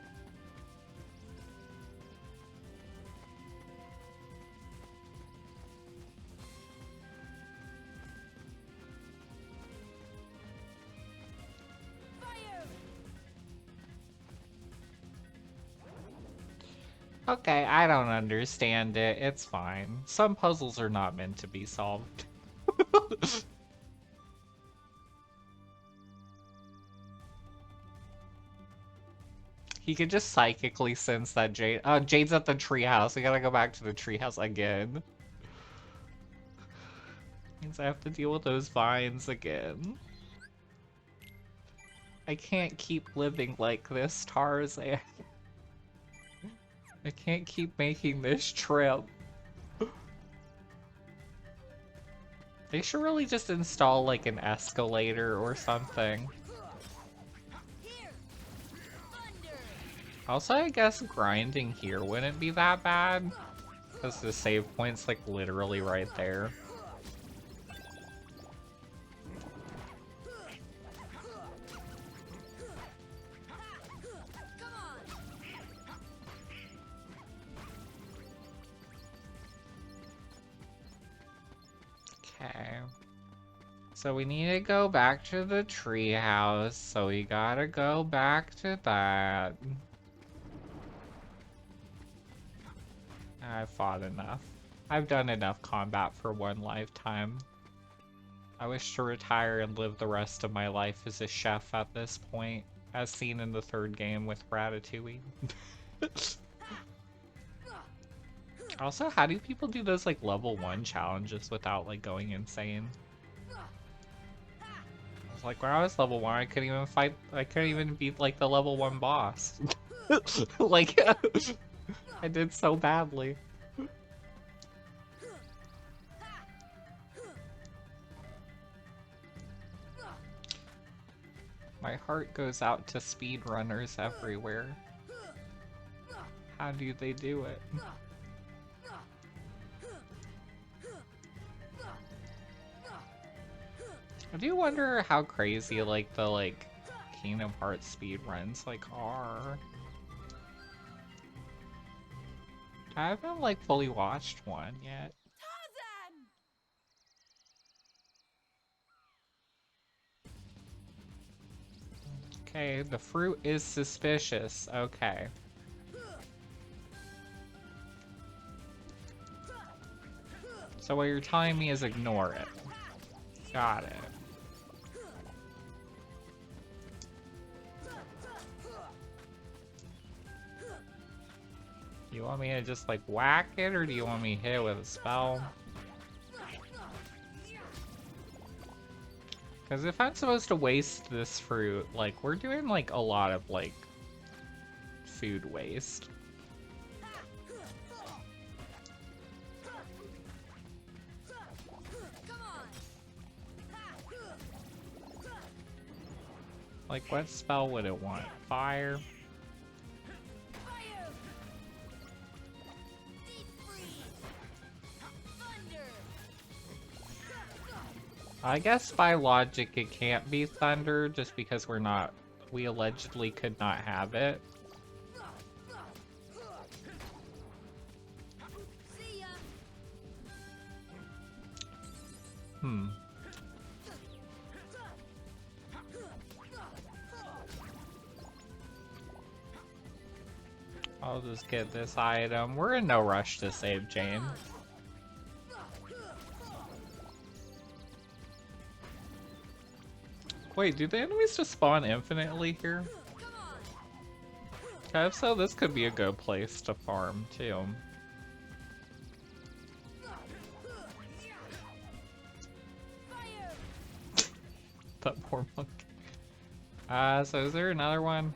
Okay, I don't understand it. It's fine. Some puzzles are not meant to be solved. He could just psychically sense that Jade. Oh, Jade's at the treehouse. We gotta go back to the treehouse again. Means I have to deal with those vines again. I can't keep living like this, Tarzan. I can't keep making this trip. They should really just install like an escalator or something. Also, I guess grinding here wouldn't be that bad, because the save point's like literally right there. Okay. So we need to go back to the treehouse, so we gotta go back to that. I've fought enough. I've done enough combat for one lifetime. I wish to retire and live the rest of my life as a chef at this point. as seen in the third game with Ratatouille. Also, how do people do those like level 1 challenges without like going insane? I was like, when I was level 1, I couldn't even fight, I couldn't even beat like the level 1 boss. Like, I did so badly. My heart goes out to speedrunners everywhere. How do they do it? I do wonder how crazy like the like Kingdom Hearts speedruns like are. I haven't like fully watched one yet. Tarzan! Okay, the fruit is suspicious. Okay. So what you're telling me is ignore it. Got it. You want me to just like whack it, or do you want me to hit it with a spell? Because if I'm supposed to waste this fruit, like we're doing like a lot of like food waste. Like what spell would it want? Fire? Fire! Deep freeze! Thunder! I guess by logic it can't be thunder just because we allegedly could not have it. See ya! Hmm. I'll just get this item. We're in no rush to save Jane. Wait, do the enemies just spawn infinitely here? Okay, if so, this could be a good place to farm, too. That poor monkey. So is there another one?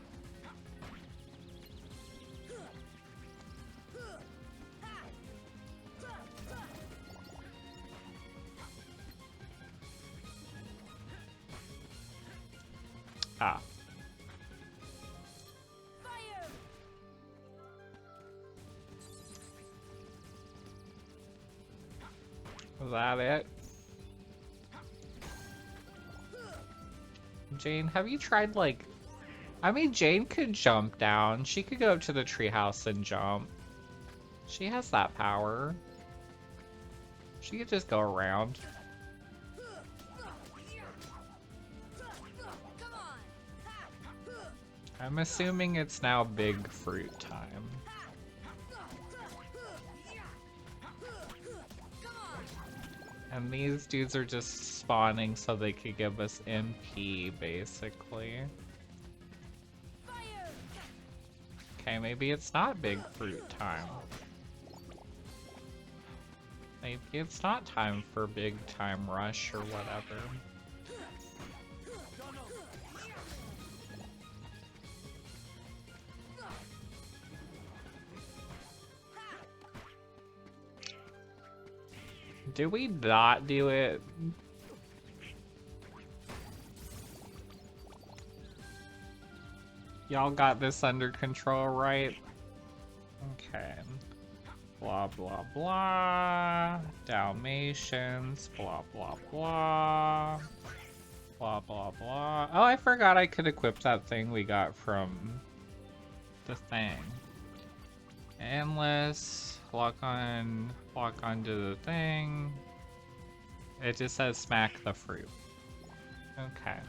Ah. Was that it? Jane, have you tried like... I mean, Jane could jump down. She could go up to the treehouse and jump. She has that power. She could just go around. I'm assuming it's now big fruit time. And these dudes are just spawning so they could give us MP, basically. Okay, maybe it's not big fruit time. Maybe it's not time for big time rush or whatever. Did we not do it? Y'all got this under control, right? Okay. Blah, blah, blah. Dalmatians. Blah, blah, blah. Blah, blah, blah. Oh, I forgot I could equip that thing we got from the thing. Endless. Lock onto the thing. It just says smack the fruit. Okay.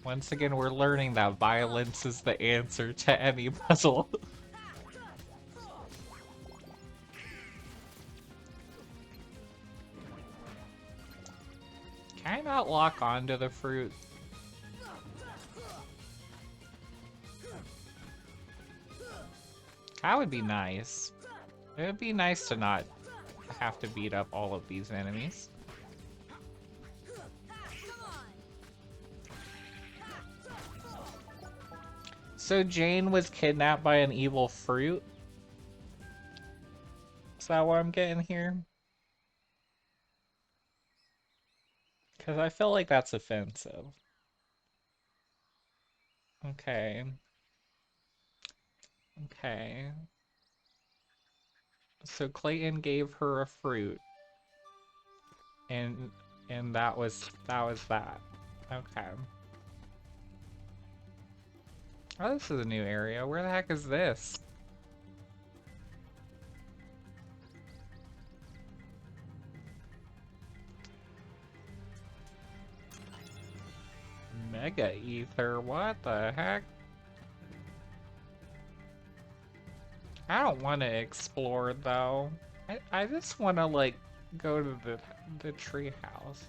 Once again, we're learning that violence is the answer to any puzzle. not lock onto the fruit? That would be nice. It would be nice to not have to beat up all of these enemies. So Jane was kidnapped by an evil fruit? Is that what I'm getting here? Because I feel like that's offensive. Okay. Okay. So Clayton gave her a fruit. And that was that. Okay. Oh, this is a new area. Where the heck is this? Mega Ether, what the heck? I don't want to explore though. I just want to like go to the tree house.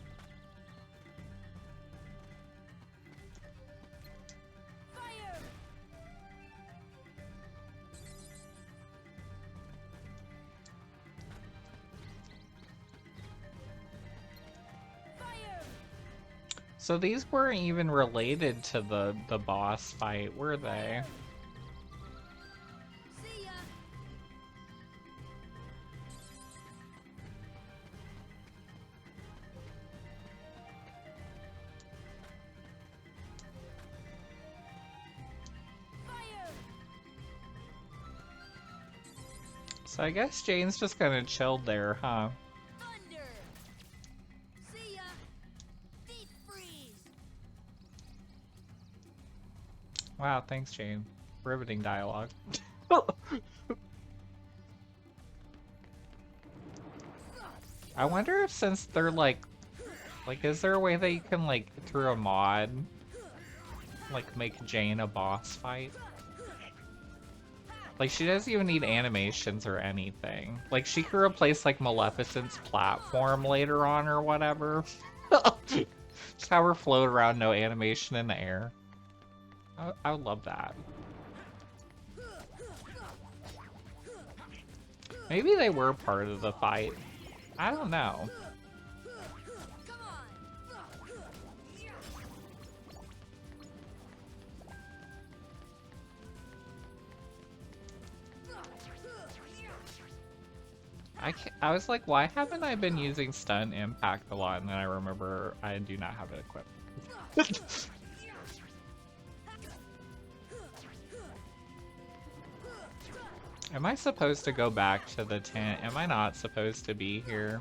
So these weren't even related to the boss fight, were they? See ya. Fire. So I guess Jane's just gonna chill there, huh? Thunder. See ya. Deep freeze. Wow, thanks, Jane. Riveting dialogue. I wonder if since they're like, is there a way that you can like through a mod, like make Jane a boss fight? Like she doesn't even need animations or anything. Like she could replace like Maleficent's platform later on or whatever. Just have her float around, no animation in the air. I would love that. Maybe they were part of the fight. I don't know. Come on. I was like, why haven't I been using stun impact a lot? And then I remember I do not have it equipped. Am I supposed to go back to the tent? Am I not supposed to be here?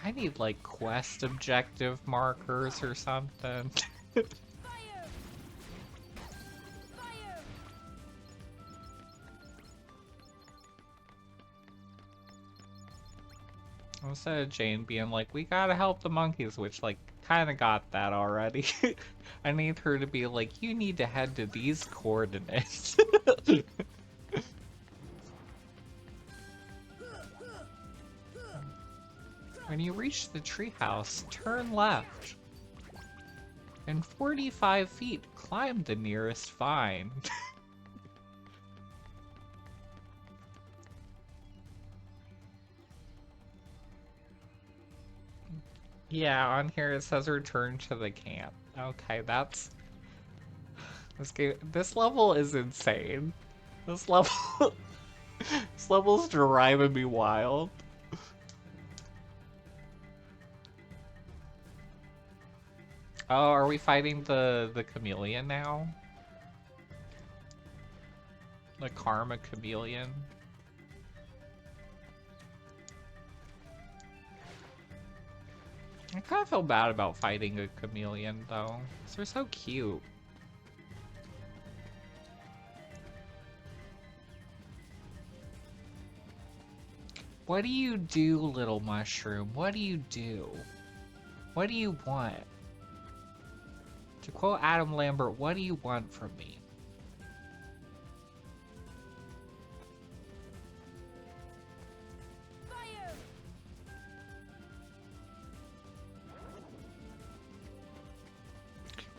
I need like quest objective markers or something. Instead of Jane being like, we gotta help the monkeys, which like kinda got that already. I need her to be like, you need to head to these coordinates. When you reach the treehouse, turn left. In 45 feet, climb the nearest vine. Yeah, on here it says return to the camp. Okay, that's... This level is insane. This level... This level's driving me wild. Oh, are we fighting the chameleon now? The karma chameleon? I kind of feel bad about fighting a chameleon, though. 'Cause they're so cute. What do you do, little mushroom? What do you do? What do you want? To quote Adam Lambert, what do you want from me? Fire!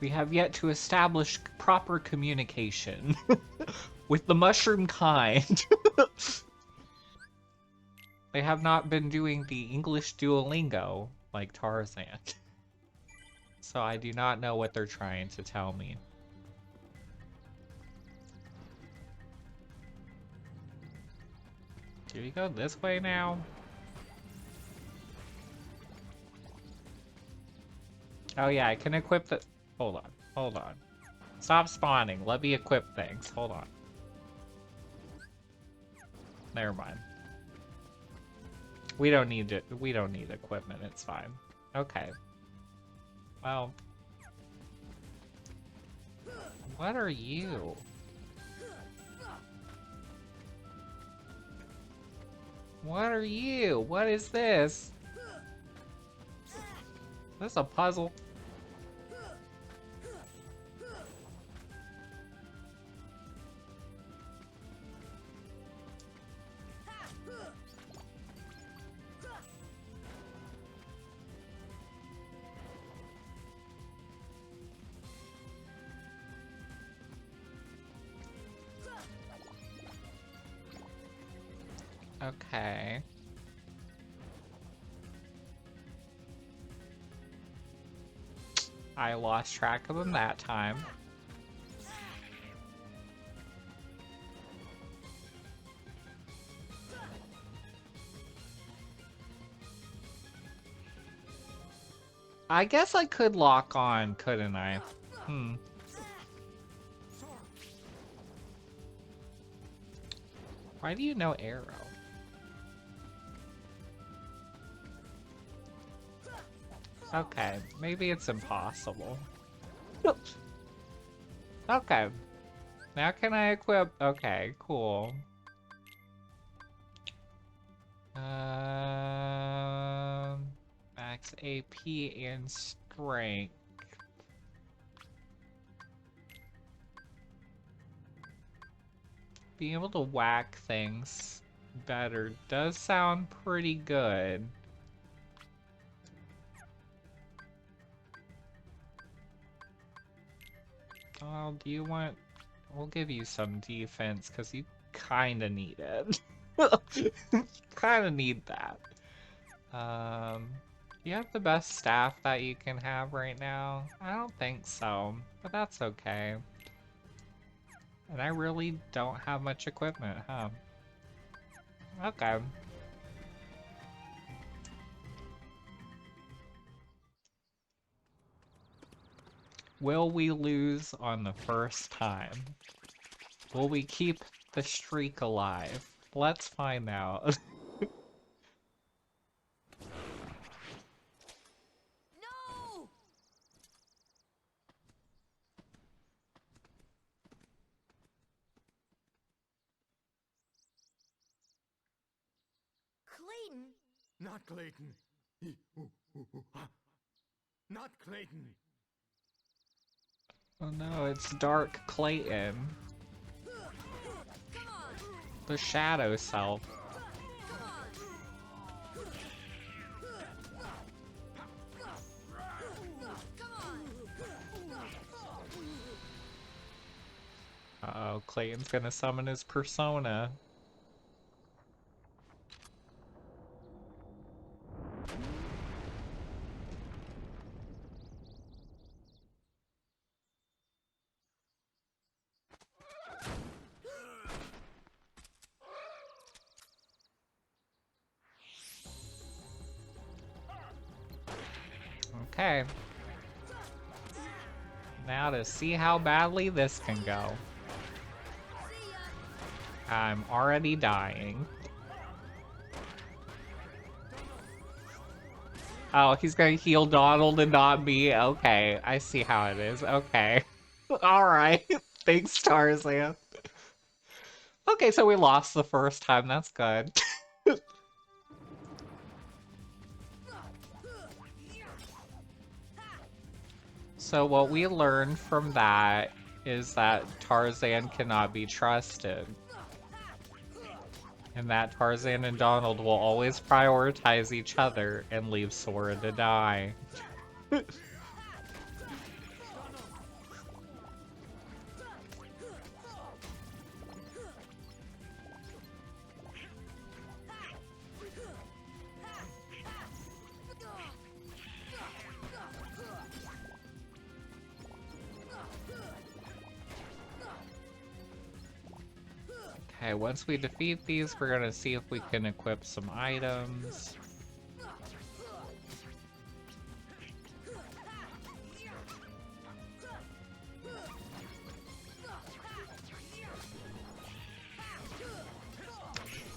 We have yet to establish proper communication with the mushroom kind. They have not been doing the English Duolingo like Tarzan. So I do not know what they're trying to tell me. Do we go this way now? Oh yeah, I can equip the... Hold on, hold on. Stop spawning, let me equip things. Hold on. Never mind. We don't need it. We don't need equipment, it's fine. Okay. Well... What are you? What are you? What is this? Is this a puzzle? Okay. I lost track of them that time. I guess I could lock on, couldn't I? Why do you know arrow? Okay, maybe it's impossible. Okay. Now can I equip? Okay, cool. Max AP and strength. Being able to whack things better does sound pretty good. Oh, do you want... We'll give you some defense, because you kinda need it. Kinda need that. You have the best staff that you can have right now? I don't think so, but that's okay. And I really don't have much equipment, huh? Okay. Will we lose on the first time? Will we keep the streak alive? Let's find out. No! Clayton? Not Clayton. Not Clayton. Oh no, it's Dark Clayton. Come on! The shadow self. Come on! Come on! Uh-oh, Clayton's gonna summon his persona. Okay. Now to see how badly this can go. See ya! I'm already dying. Oh, he's gonna heal Donald and not me? Okay, I see how it is. Okay. Alright. Thanks, Tarzan. Okay, so we lost the first time. That's good. So what we learned from that is that Tarzan cannot be trusted. And that Tarzan and Donald will always prioritize each other and leave Sora to die. Okay, once we defeat these, we're gonna see if we can equip some items.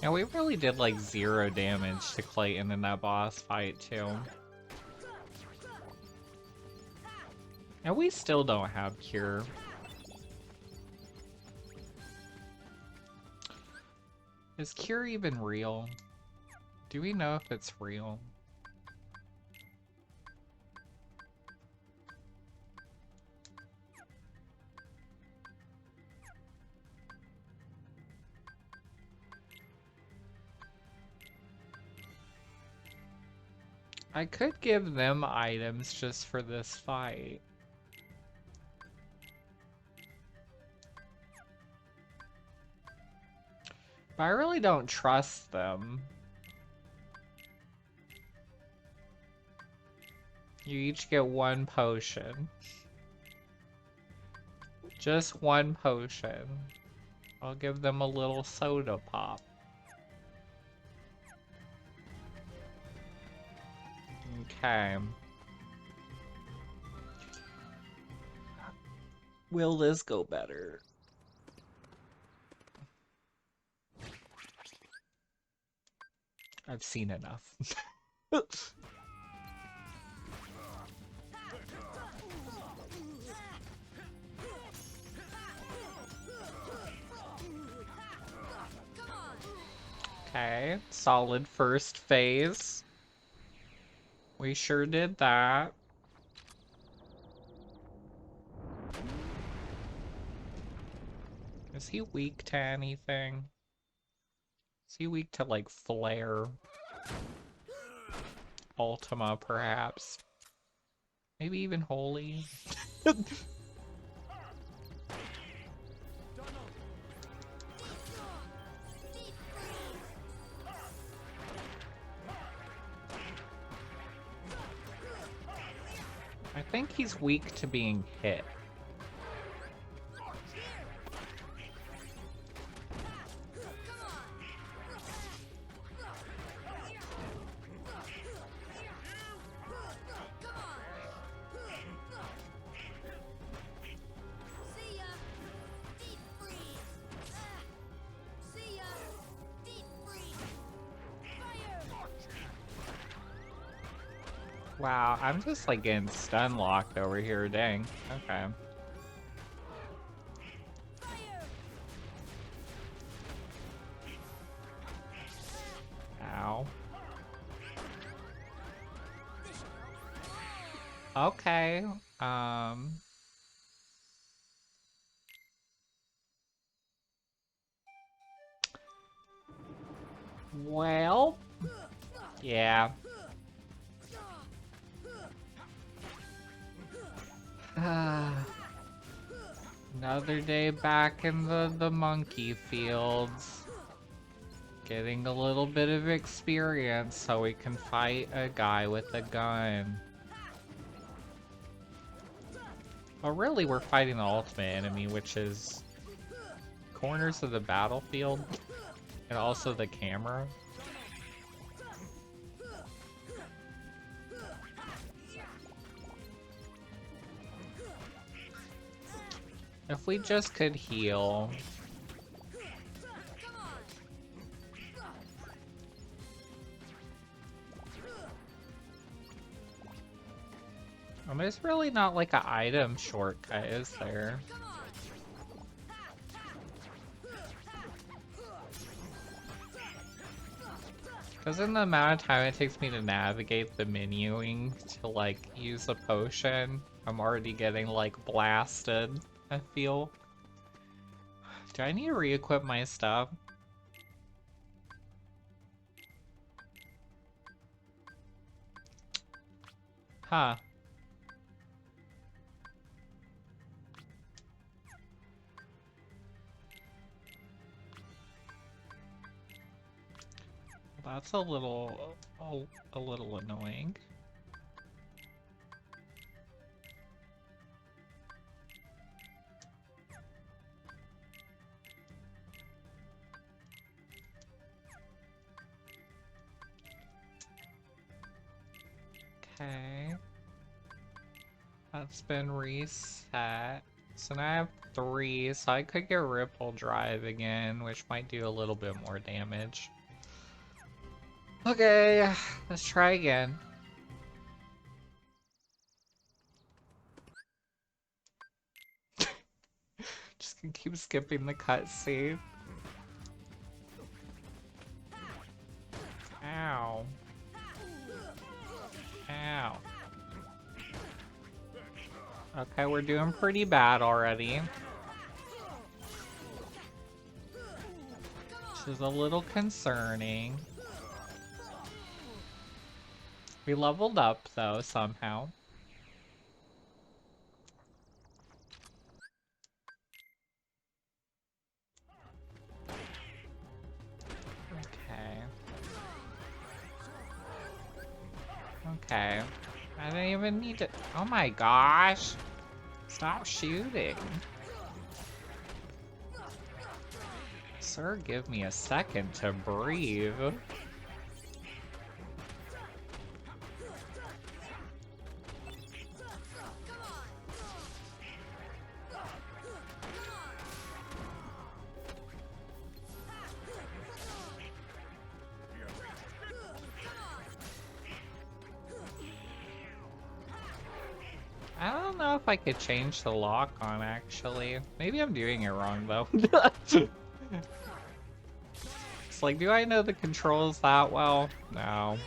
Yeah, we really did like 0 damage to Clayton in that boss fight too. And we still don't have Cure. Is Cure even real? Do we know if it's real? I could give them items just for this fight. But I really don't trust them. You each get 1 potion. Just 1 potion. I'll give them a little soda pop. Okay. Will this go better? I've seen enough. Okay, solid first phase. We sure did that. Is he weak to anything? Is he weak to, like, Flare? Ultima, perhaps? Maybe even Holy? I think he's weak to being hit. Wow, I'm just like getting stun locked over here, dang. Okay. Ow. Okay, well, yeah. Another day back in the monkey fields. Getting a little bit of experience so we can fight a guy with a gun. Well, really, we're fighting the ultimate enemy, which is corners of the battlefield and also the camera. If we just could heal. There's really not like an item shortcut, is there? Because in the amount of time it takes me to navigate the menuing to like use a potion, I'm already getting, like, blasted, I feel. Do I need to re-equip my stuff? Huh. That's a little annoying. Okay. That's been reset. So now I have 3, so I could get Ripple Drive again, which might do a little bit more damage. Okay, let's try again. Just gonna keep skipping the cutscene. Ow. Ow. Okay, we're doing pretty bad already. Which is a little concerning. We leveled up, though, somehow. Okay. Okay. I didn't even need to... Oh my gosh! Stop shooting. Sir, give me a second to breathe. I don't know if I could change the lock on, actually. Maybe I'm doing it wrong, though. It's like, do I know the controls that well? No.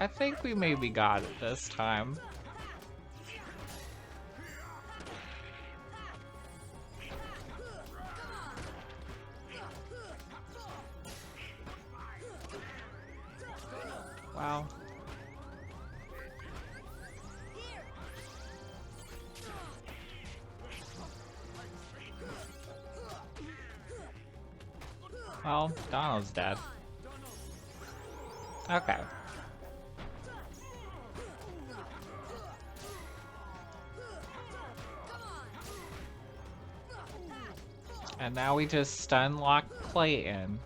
I think we maybe got it this time. Wow. Well, Donald's dead. Okay. And now we just stun lock Clayton.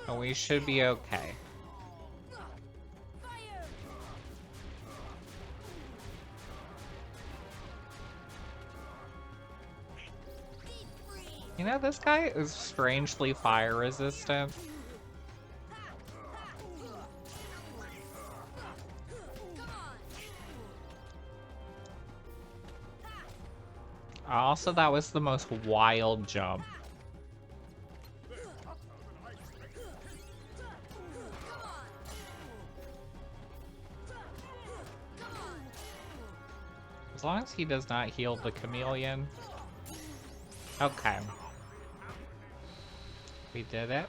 And we should be okay. You know, this guy is strangely fire resistant. Also, that was the most wild jump. As long as he does not heal the chameleon. Okay. We did it.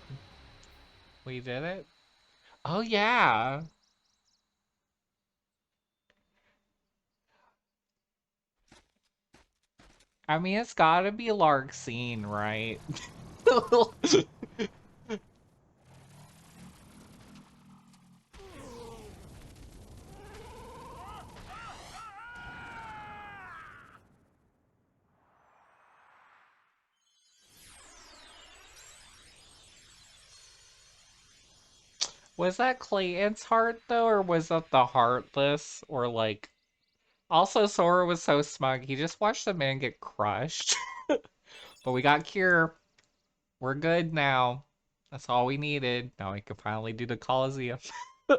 We did it. Oh, yeah. I mean, it's gotta be Larxene, right? Was that Clayton's heart, though, or was that the Heartless? Or, like... Also, Sora was so smug, he just watched the man get crushed. But we got Cure. We're good now. That's all we needed. Now we can finally do the Coliseum. Huh?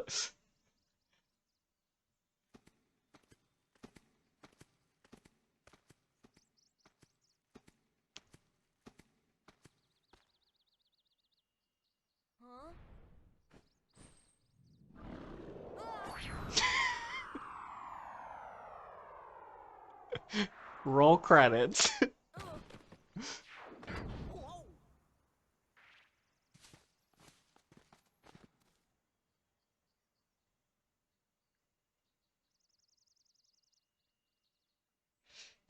Roll credits. Whoa.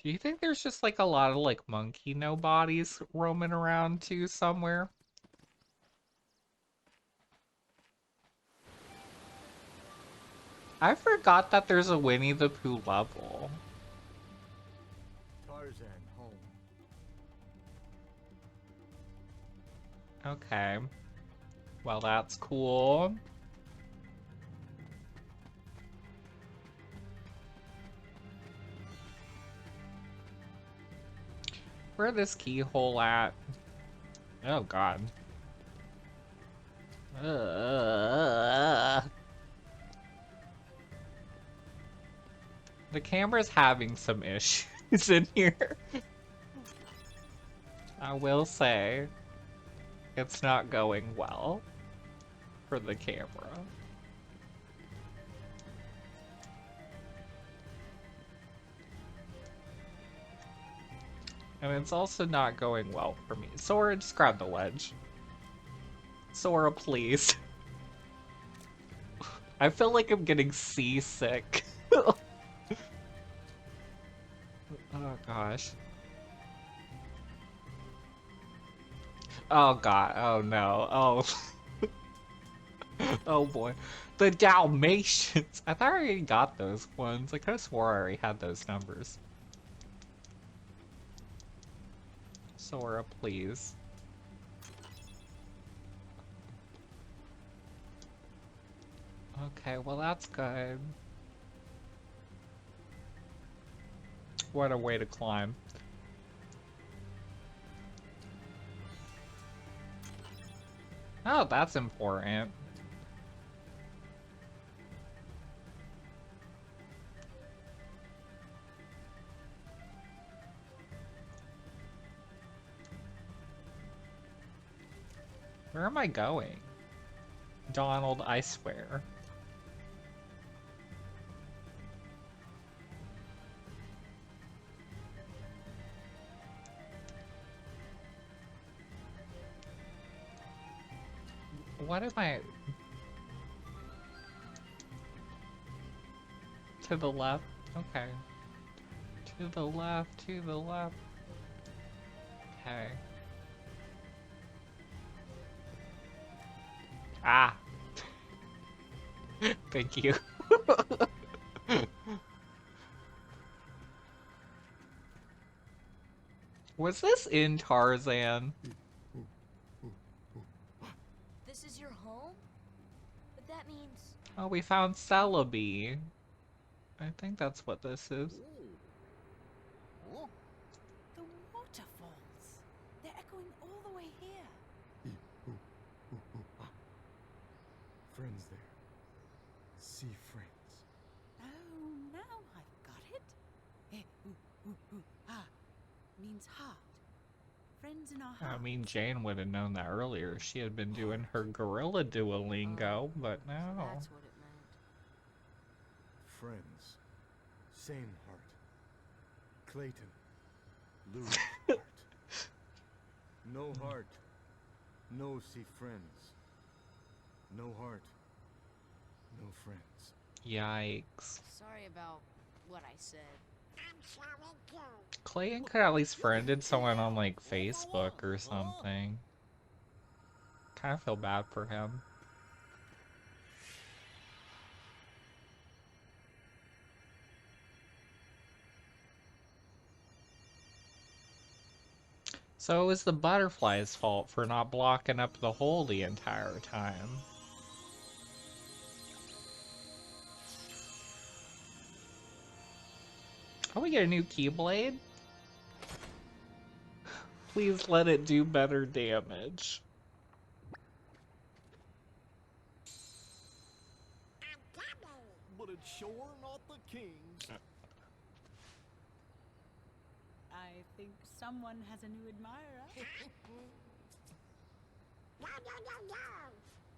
Do you think there's just like a lot of like monkey nobodies roaming around too somewhere? I forgot that there's a Winnie the Pooh level. Tarzan home. Okay. Well, that's cool. Where this keyhole at? Oh god. Ugh. The camera's having some issues in here. I will say, it's not going well for the camera. And it's also not going well for me. Sora, just grab the wedge. Sora, please. I feel like I'm getting seasick. Oh gosh. Oh god. Oh no. Oh. Oh boy. The Dalmatians. I thought I already got those ones. I could have swore I already had those numbers. Sora, please. Okay, well that's good. What a way to climb. Oh, that's important. Where am I going? Donald, I swear. What am I... To the left? Okay. To the left, to the left. Okay. Ah! Thank you. Was this in Tarzan? This is your home? But that means... Oh, we found Celebi. I think that's what this is. The waterfalls. They're echoing all the way here. Friends there. See friends. Oh, now I've got it. Ah means heart. Friends in our heart. I mean, Jane would have known that earlier. She had been doing her gorilla Duolingo, but So no. that's what it meant. Friends. Same heart. Clayton. Lose heart. No heart. No see friends. No heart. No friends. Yikes. Sorry about what I said. I'm sorry too. Clayton could at least friended someone on like Facebook or something. Kind of feel bad for him. So it was the butterfly's fault for not blocking up the hole the entire time. Oh, we get a new Keyblade? Please let it do better damage. but it's sure not the king's. I think someone has a new admirer. No, no, no, no.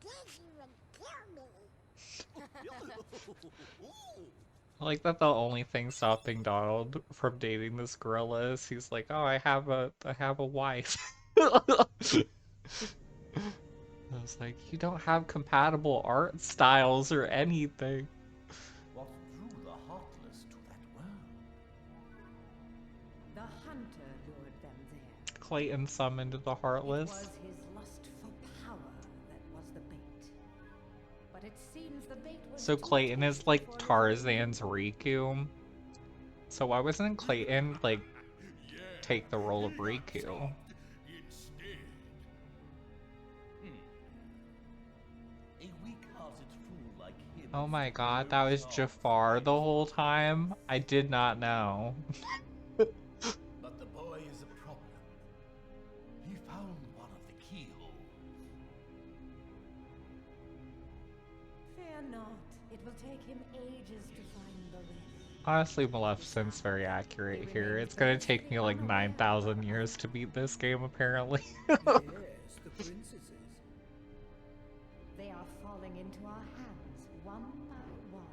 Dizzy would kill me. I like that the only thing stopping Donald from dating this gorilla is he's like, oh, I have a wife. I was like, you don't have compatible art styles or anything. What drew the heartless to that world? The hunter lured them there. Clayton summoned the It Heartless. was his lust for power that was the bait. But it seems the bait was So too Clayton is tasty like for his Tarzan's Riku. So why wasn't Clayton like take the role of Riku? A weak-hearted fool like him. Oh my god, that was Jafar the whole time? I did not know. But the boy is a problem. He found one of the keyholes. Fear not. It will take him ages to find the rest. Honestly, Maleficent's very accurate here. It's gonna take me like 9,000 years to beat this game, apparently. Yes, the princesses. They are falling into our hands one by one.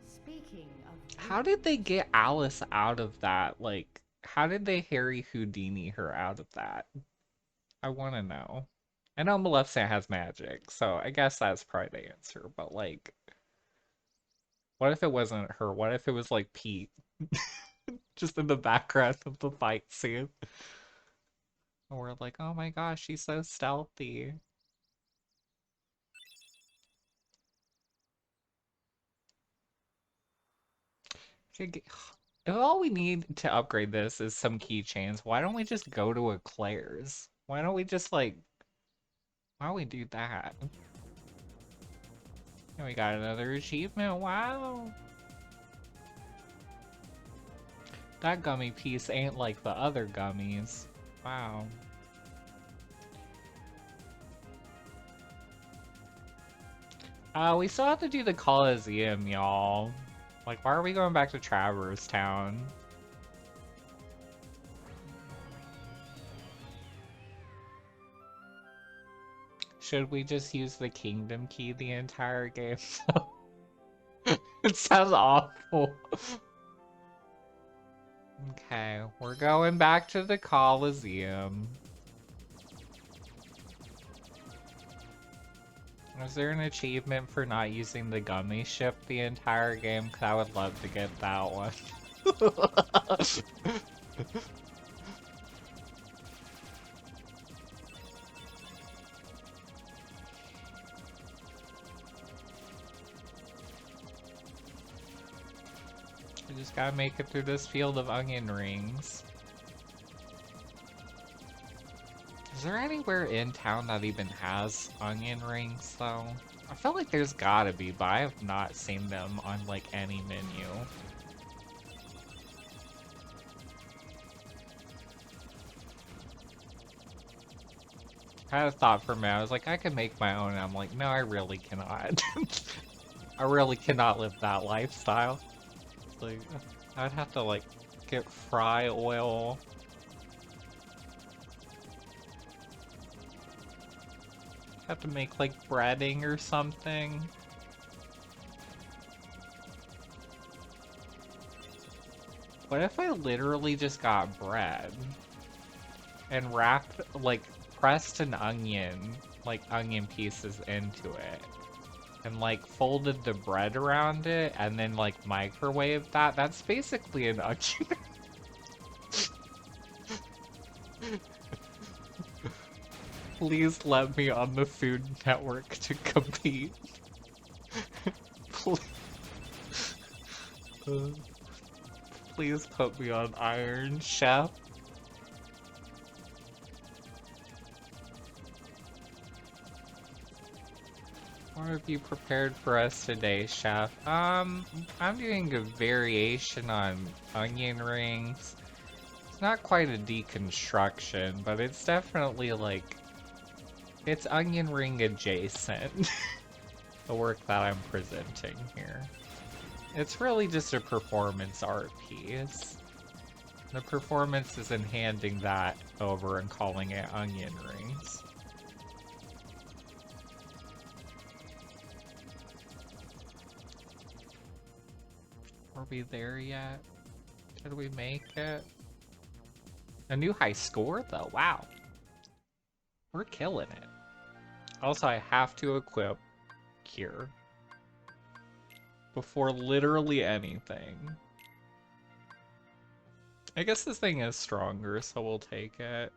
Speaking of How did they get Alice out of that? Like, how did they Harry Houdini her out of that? I want to know. I know Maleficent has magic, so I guess that's probably the answer, but like, what if it wasn't her? What if it was like Pete? Just in the background of the fight scene. And we're like, oh my gosh, she's so stealthy. If all we need to upgrade this is some keychains, why don't we just go to a Claire's? Why don't we just like, why don't we do that? And we got another achievement, wow! That gummy piece ain't like the other gummies. Wow. We still have to do the Coliseum, y'all. Like, why are we going back to Traverse Town? Should we just use the Kingdom Key the entire game? It sounds awful. Okay, we're going back to the Coliseum. Is there an achievement for not using the gummy ship the entire game? 'Cause I would love to get that one. I just gotta make it through this field of onion rings. Is there anywhere in town that even has onion rings, though? I feel like there's gotta be, but I have not seen them on, like, any menu. I had a thought for a minute. I was like, I could make my own, and I'm like, no, I really cannot. I really cannot live that lifestyle. Like, I'd have to, like, get fry oil. Have to make like breading or something. What if I literally just got bread and wrapped, like, pressed an onion, like onion pieces into it, and like folded the bread around it and then like microwaved that? That's basically an onion. Please let me on the Food Network to compete. Please put me on Iron Chef. What have you prepared for us today, Chef? I'm doing a variation on onion rings. It's not quite a deconstruction, but it's definitely like, it's onion ring adjacent. the work that I'm presenting here. It's really just a performance art piece. The performance is in handing that over and calling it onion rings. Are we there yet? Did we make it? A new high score though, wow. We're killing it. Also, I have to equip Cure before literally anything. I guess this thing is stronger, so we'll take it.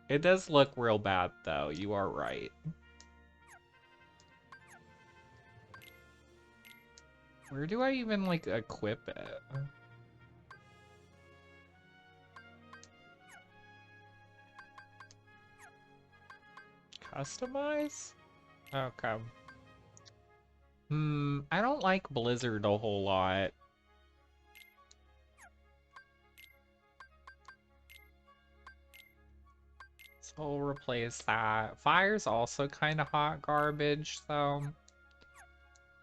It does look real bad though, you are right. Where do I even, like, equip it? Customize? Okay. I don't like Blizzard a whole lot. So we'll replace that. Fire's also kind of hot garbage, though.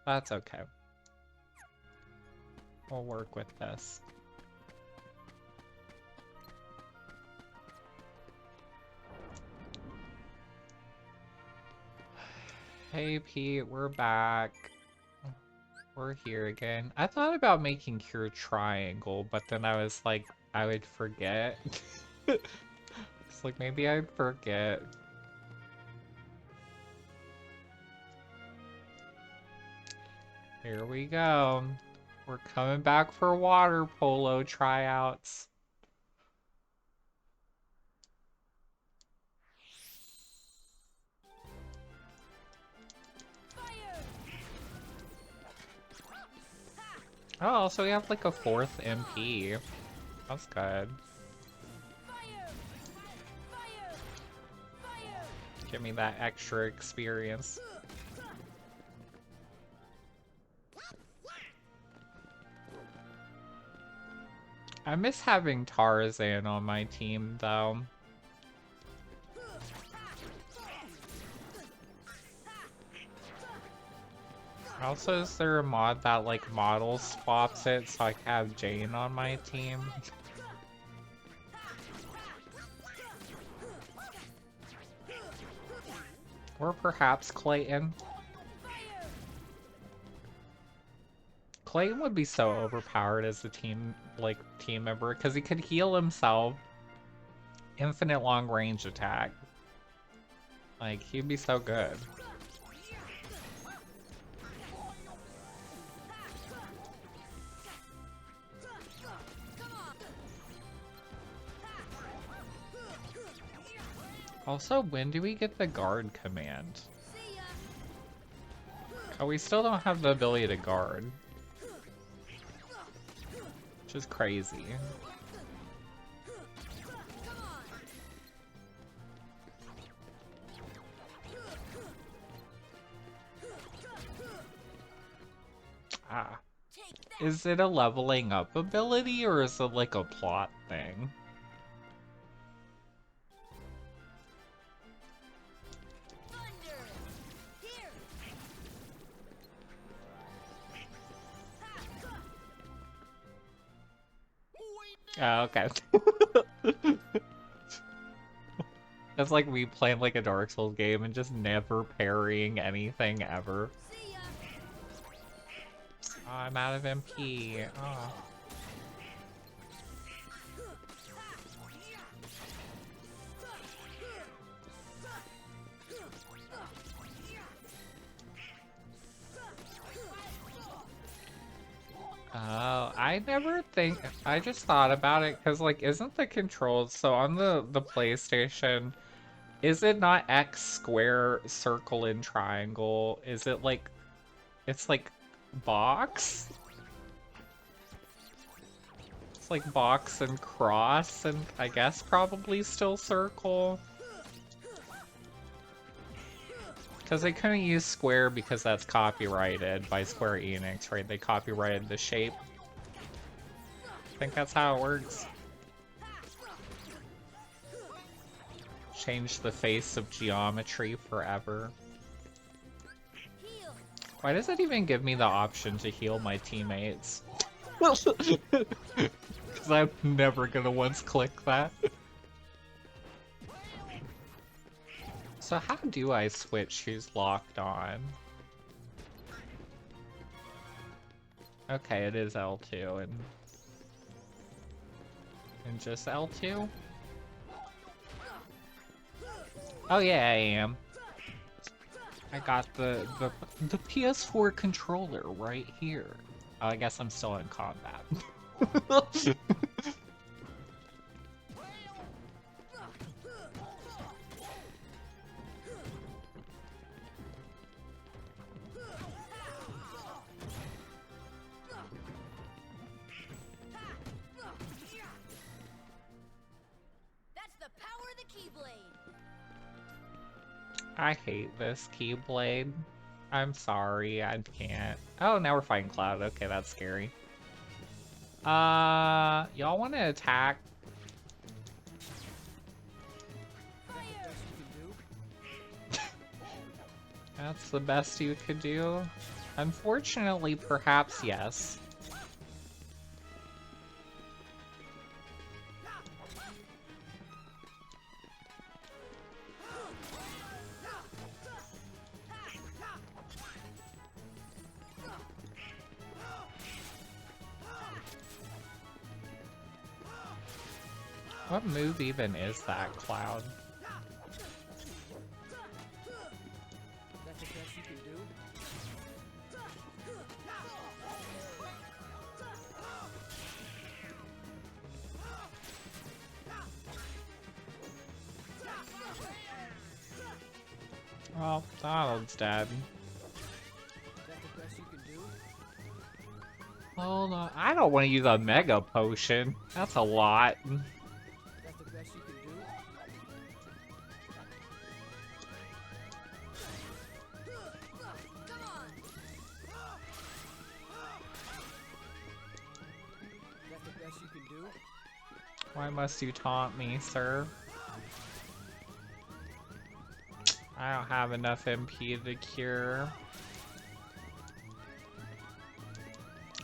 That's okay. We'll work with this. Hey Pete, we're back. We're here again. I thought about making Cure Triangle, but then I was like, I would forget. It's like, maybe I'd forget. Here we go. We're coming back for water polo tryouts. Oh, so we have like a 4th MP. That's good. Give me that extra experience. I miss having Tarzan on my team, though. Also, is there a mod that, like, model swaps it so I can have Jane on my team? Or perhaps Clayton? Clayton would be so overpowered as a team member because he could heal himself, infinite long range attack. Like, he'd be so good. Also, when do we get the guard command? Oh, we still don't have the ability to guard. Which is crazy. Ah. Is it a leveling up ability or is it like a plot thing? Oh, okay. It's like we playing like a Dark Souls game and just never parrying anything ever. Oh, I'm out of MP. Oh. Oh, I just thought about it because, like, isn't the controls, so on the PlayStation, is it not X, square, circle, and triangle? Is it like, it's like box? It's like box and cross, and I guess probably still circle. Because they couldn't use square because that's copyrighted by Square Enix, right? They copyrighted the shape. I think that's how it works. Change the face of geometry forever. Why does it even give me the option to heal my teammates? Because I'm never gonna once click that. So how do I switch who's locked on? Okay, it is L2 and just L2? Oh yeah, I am. I got the PS4 controller right here. Oh, I guess I'm still in combat. That's the power of the Keyblade. I hate this Keyblade. I'm sorry, I can't. Oh, now we're fighting Cloud. Okay, that's scary. Y'all want to attack? That's the best you could do? Unfortunately, perhaps yes. What move even is that, Cloud? That's the best you can do? Well, Donald's dead. That's the best you can do? Hold on. I don't want to use a Mega Potion. That's a lot. That's the best you can do? That's the best you can do? Why must you taunt me, sir? I don't have enough MP to cure.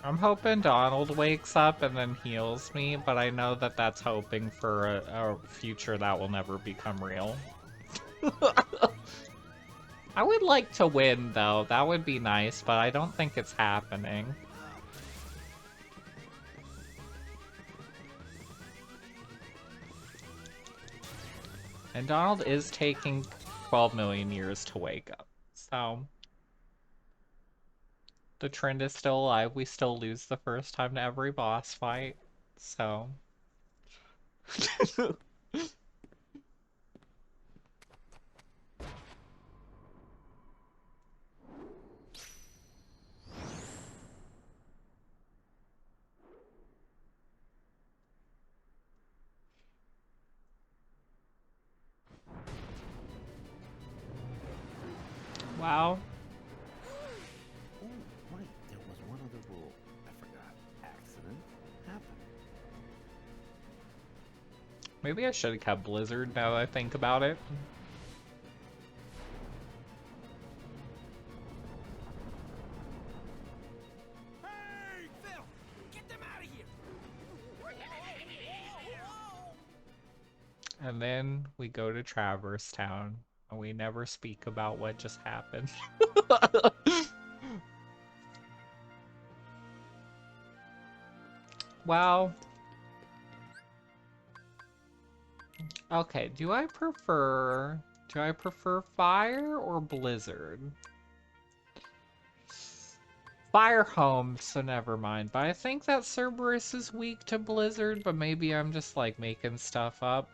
I'm hoping Donald wakes up and then heals me, but I know that that's hoping for a future that will never become real. I would like to win, though. That would be nice, but I don't think it's happening. And Donald is taking 12 million years to wake up, so the trend is still alive. We still lose the first time to every boss fight, so... Wow. Oh, right. There was one other rule. I forgot. Accident happened. Maybe I should have kept Blizzard now that I think about it. Hey, Phil! Get them out of here! And then we go to Traverse Town, and we never speak about what just happened. Wow. Okay, do I prefer fire or blizzard? Fire home, so never mind. But I think that Cerberus is weak to blizzard, but maybe I'm just like making stuff up.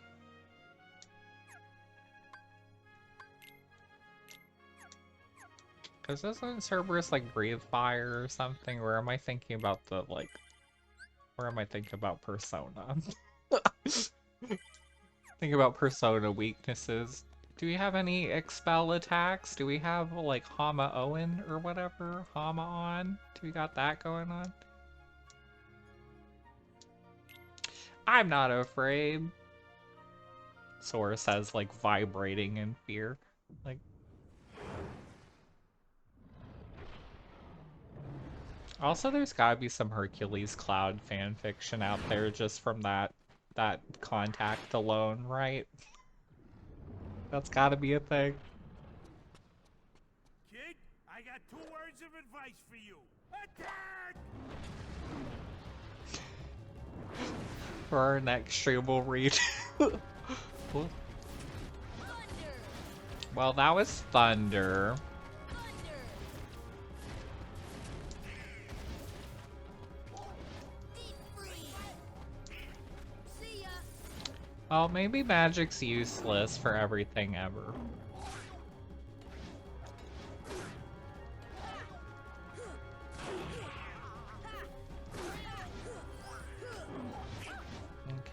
Cause doesn't Cerberus like breathe fire or something? Or am I thinking about the like or am I thinking about Persona? Think about Persona weaknesses. Do we have any expel attacks? Do we have like Hama Owen or whatever? Hama on? Do we got that going on? I'm not afraid. Sora says like vibrating in fear. Like Also, there's gotta be some Hercules Cloud fan fiction out there just from that contact alone, right? That's gotta be a thing. Kid, I got 2 words of advice for you. Attack! For our next stream, we'll read. Well, that was thunder. Oh, maybe magic's useless for everything ever.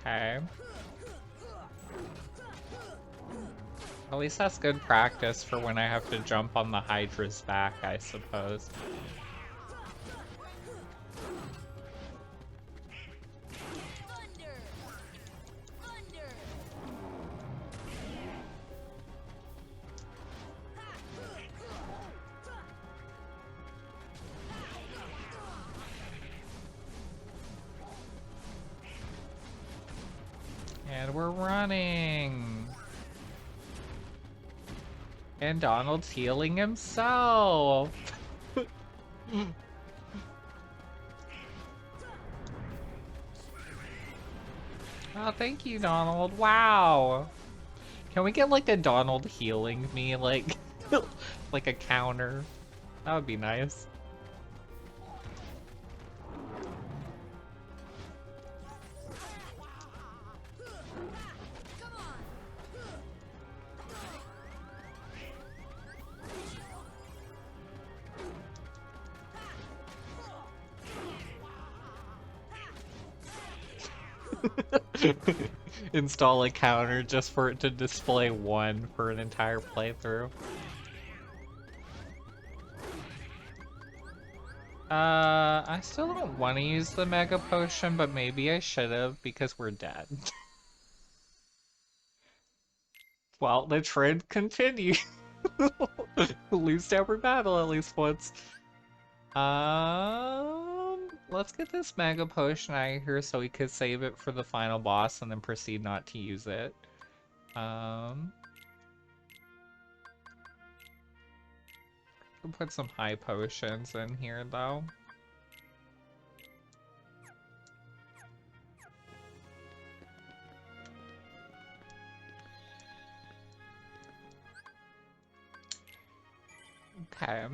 Okay. At least that's good practice for when I have to jump on the Hydra's back, I suppose. And we're running! And Donald's healing himself! Oh, thank you, Donald. Wow! Can we get like a Donald healing me, like, like a counter? That would be nice. Install a counter just for it to display 1 for an entire playthrough. I still don't want to use the Mega Potion, but maybe I should have because we're dead. Well, the trend continues. Lose to every battle at least once. Let's get this Mega Potion out of here so we could save it for the final boss and then proceed not to use it. We'll put some high potions in here though. Okay.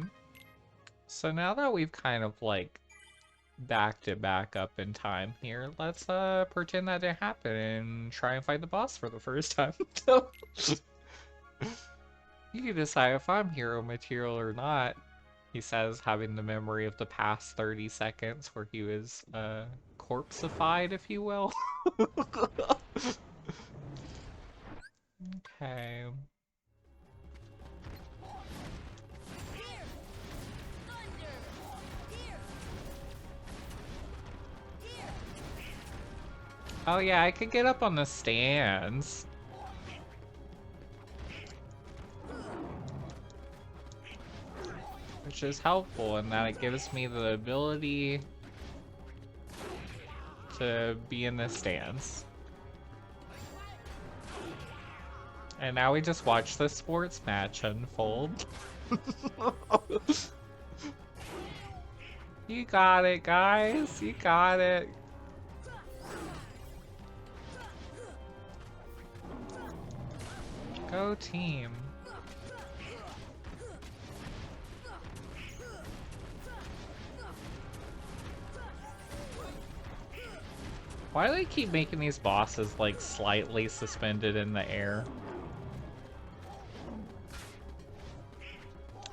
So now that we've kind of like backed it back up in time here, let's pretend that didn't happen and try and fight the boss for the first time. You can decide if I'm hero material or not, he says, having the memory of the past 30 seconds where he was corpseified, if you will. Okay. Oh yeah, I could get up on the stands. Which is helpful in that it gives me the ability to be in the stands. And now we just watch the sports match unfold. You got it, guys. You got it. Go team. Why do they keep making these bosses like slightly suspended in the air?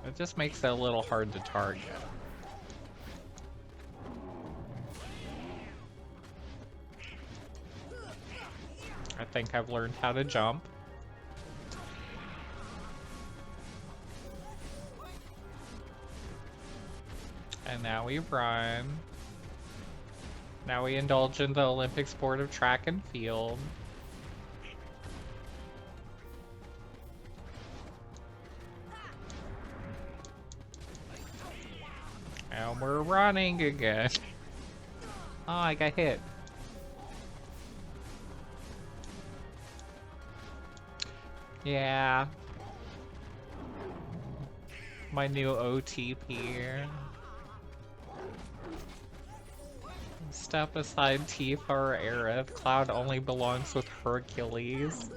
It just makes it a little hard to target. I think I've learned how to jump. And now we run. Now we indulge in the Olympic sport of track and field. Ow. And we're running again. Oh, I got hit. Yeah. My new OTP. Step aside, Tifa or Aerith. Cloud only belongs with Hercules.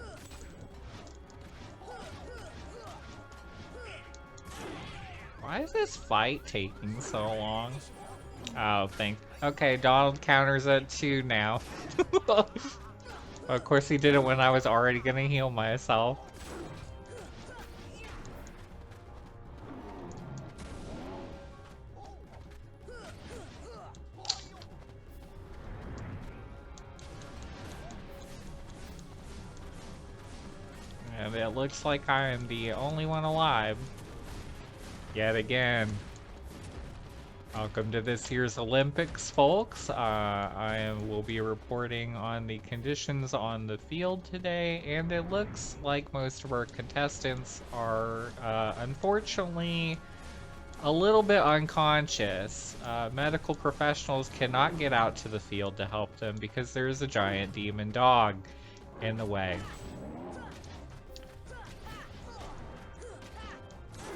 Why is this fight taking so long? Oh, okay, Donald counters it too now. Of course he did it when I was already gonna heal myself. And it looks like I am the only one alive. Yet again. Welcome to this year's Olympics, folks. Will be reporting on the conditions on the field today, and it looks like most of our contestants are, unfortunately, a little bit unconscious. Medical professionals cannot get out to the field to help them because there's a giant demon dog in the way.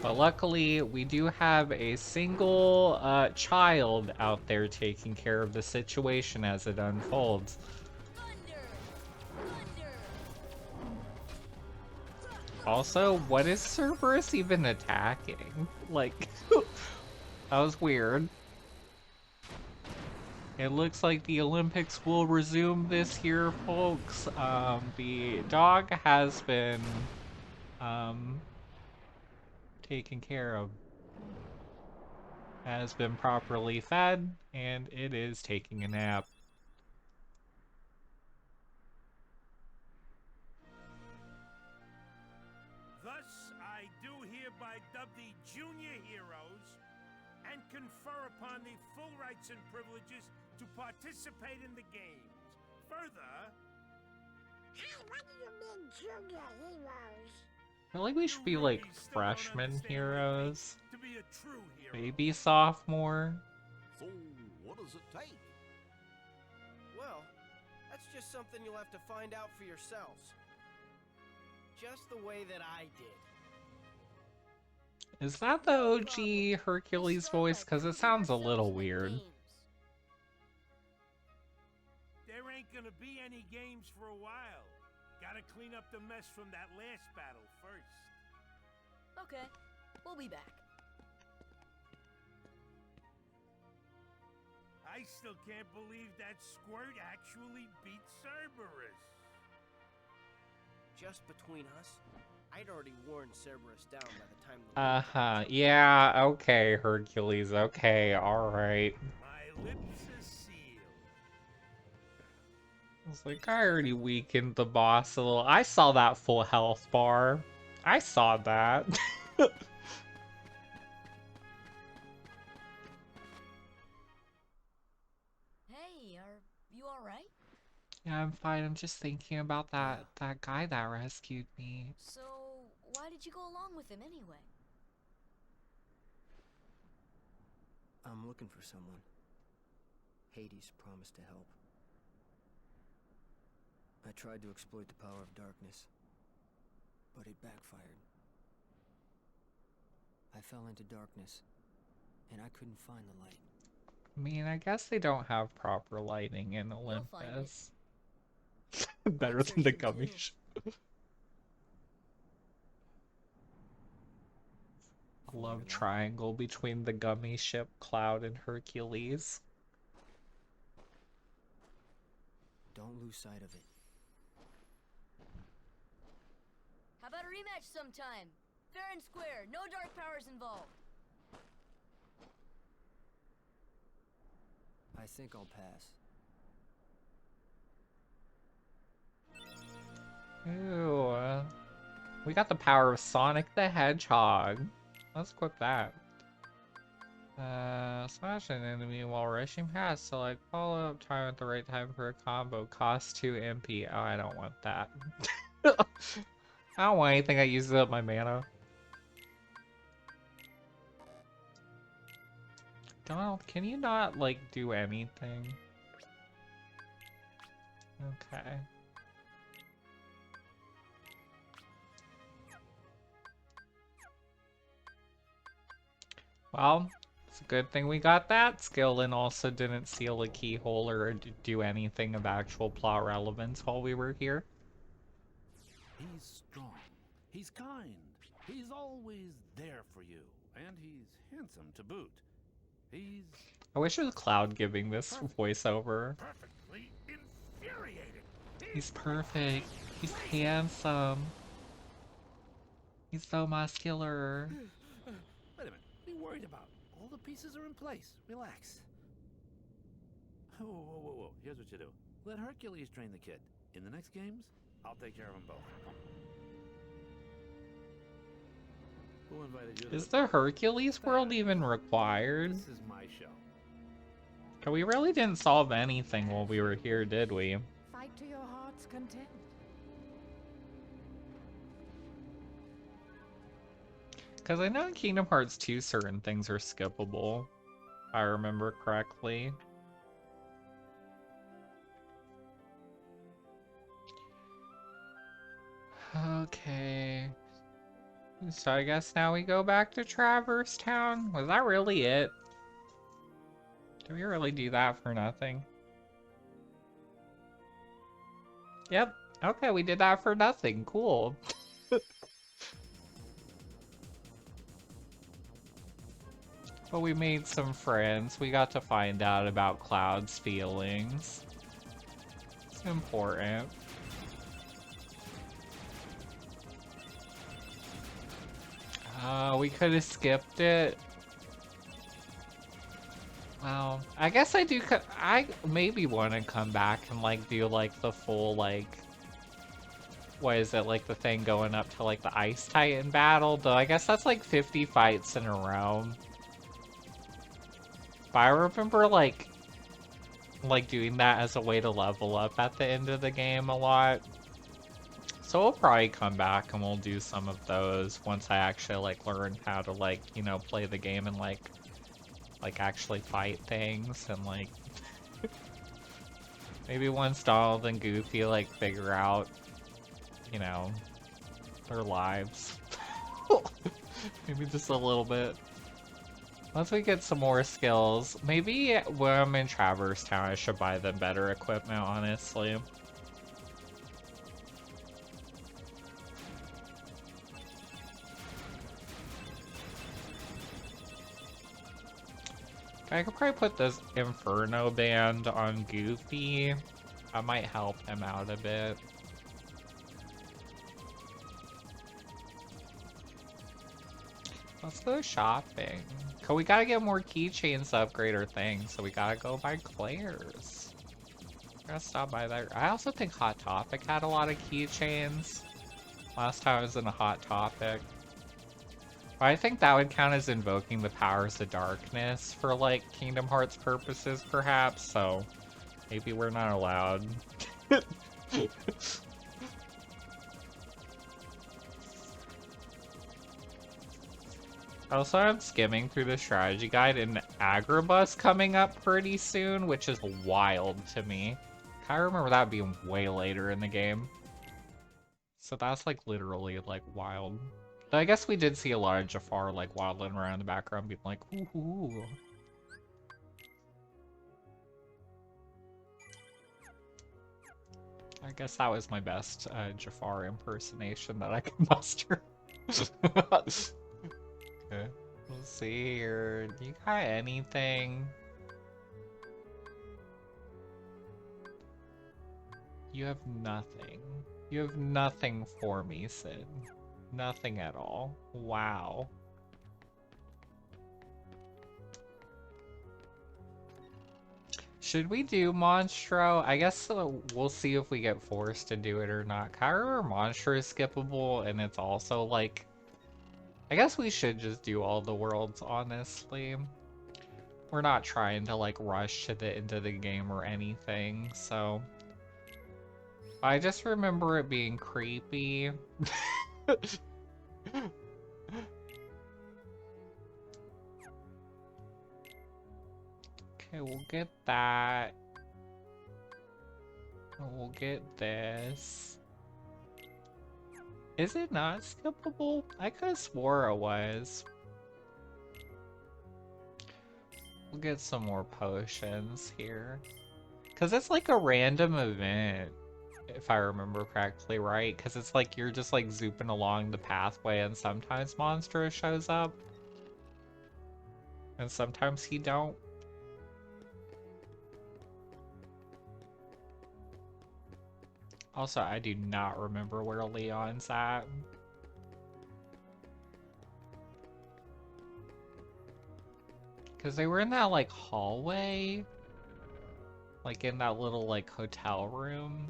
But luckily, we do have a single child out there taking care of the situation as it unfolds. Also, what is Cerberus even attacking? Like, that was weird. It looks like the Olympics will resume this year, folks. The dog has been, taken care of, has been properly fed, and it is taking a nap. Thus, I do hereby dub the junior heroes and confer upon the full rights and privileges to participate in the games. Further... Hey, what do you mean, junior heroes? I feel like we should be like freshman heroes. To be a true hero. Maybe sophomore. So, what does it take? Well, that's just something you'll have to find out for yourselves. Just the way that I did. Is that the OG Hercules voice? Because it sounds a little weird. There ain't gonna be any games for a while. Gotta clean up the mess from that last battle first. Okay, we'll be back. I still can't believe that Squirt actually beat Cerberus. Just between us, I'd already worn Cerberus down by the time the Yeah, okay, Hercules, okay, alright. My lips are sealed. I was like, I already weakened the boss a little. I saw that full health bar. I saw that. Hey, are you alright? Yeah, I'm fine. I'm just thinking about that guy that rescued me. So, why did you go along with him anyway? I'm looking for someone. Hades promised to help. I tried to exploit the power of darkness, but it backfired. I fell into darkness, and I couldn't find the light. I mean, I guess they don't have proper lighting in Olympus. Better than the gummy ship. Love triangle between the gummy ship, Cloud, and Hercules. Don't lose sight of it. How about a rematch sometime? Fair and square, no dark powers involved. I think I'll pass. Ooh, we got the power of Sonic the Hedgehog. Let's equip that. Smash an enemy while rushing past. So like follow up time at the right time for a combo. Cost 2 MP. Oh, I don't want that. I don't want anything that uses up my mana. Donald, can you not, like, do anything? Okay. Well, it's a good thing we got that skill and also didn't seal a keyhole or do anything of actual plot relevance while we were here. He's strong. He's kind. He's always there for you. And he's handsome to boot. He's... I wish it was Cloud giving this voiceover. Perfectly infuriating. He's perfect. He's handsome. He's so muscular. Wait a minute. What are you worried about? All the pieces are in place. Relax. Whoa, whoa, whoa, whoa. Here's what you do. Let Hercules train the kid. In the next games, I'll take care of them both. Who invited you to Is the Hercules world even required? This is my show. 'Cause we really didn't solve anything while we were here, did we? Fight to your heart's content. Because I know in Kingdom Hearts 2 certain things are skippable, if I remember correctly. Okay. So I guess now we go back to Traverse Town? Was that really it? Did we really do that for nothing? Yep. Okay, we did that for nothing. Cool. But we made some friends. We got to find out about Cloud's feelings. It's important. We could have skipped it. Well, I guess I maybe want to come back and like do like the full like, what is it, like the thing going up to like the Ice Titan battle, though I guess that's like 50 fights in a row. But I remember like doing that as a way to level up at the end of the game a lot. So we'll probably come back and we'll do some of those once I actually like learn how to like, you know, play the game and like actually fight things and like maybe once Donald and Goofy like figure out, you know, their lives. Maybe just a little bit. Once we get some more skills, maybe when I'm in Traverse Town I should buy them better equipment, honestly. I could probably put this Inferno band on Goofy. That might help him out a bit. Let's go shopping. Cause we gotta get more keychains to upgrade our things, so we gotta go buy Claire's. Gotta stop by there. I also think Hot Topic had a lot of keychains. Last time I was in a Hot Topic. But I think that would count as invoking the powers of darkness for, like, Kingdom Hearts purposes, perhaps, so maybe we're not allowed. Also, I'm skimming through the strategy guide, and Agrabah's coming up pretty soon, which is wild to me. I remember that being way later in the game. So that's, like, literally, like, wild. I guess we did see a lot of Jafar like waddling around in the background being like, ooh, ooh. I guess that was my best Jafar impersonation that I could muster. Okay, we'll see here. Do you got anything? You have nothing. You have nothing for me, Sid. Nothing at all. Wow. Should we do Monstro? I guess we'll see if we get forced to do it or not. I remember Monstro is skippable, and it's also like... I guess we should just do all the worlds, honestly. We're not trying to like rush to the end of the game or anything, so... I just remember it being creepy. Okay, we'll get that. And we'll get this. Is it not skippable? I could have swore it was. We'll get some more potions here. Because it's like a random event, if I remember correctly, right? Because it's like you're just like zooping along the pathway and sometimes Monstro shows up. And sometimes he don't. Also, I do not remember where Leon's at. Because they were in that, like, hallway? Like, in that little, like, hotel room?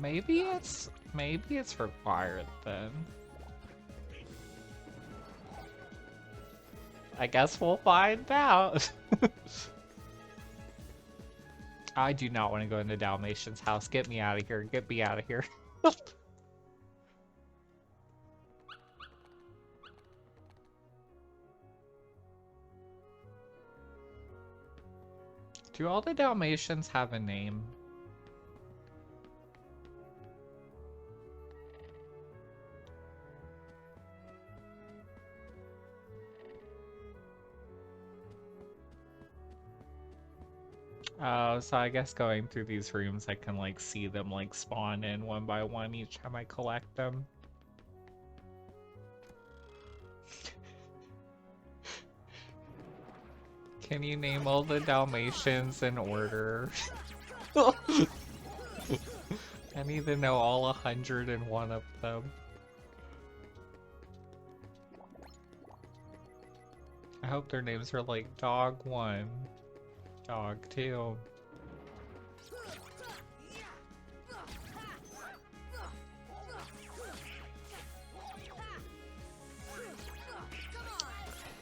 Maybe it's required then. I guess we'll find out. I do not want to go into Dalmatian's house. Get me out of here. Get me out of here. Do all the Dalmatians have a name? So I guess going through these rooms, I can like see them like spawn in one by one each time I collect them. Can you name all the Dalmatians in order? I need to know all 101 of them. I hope their names are like Dog 1, Dog 2.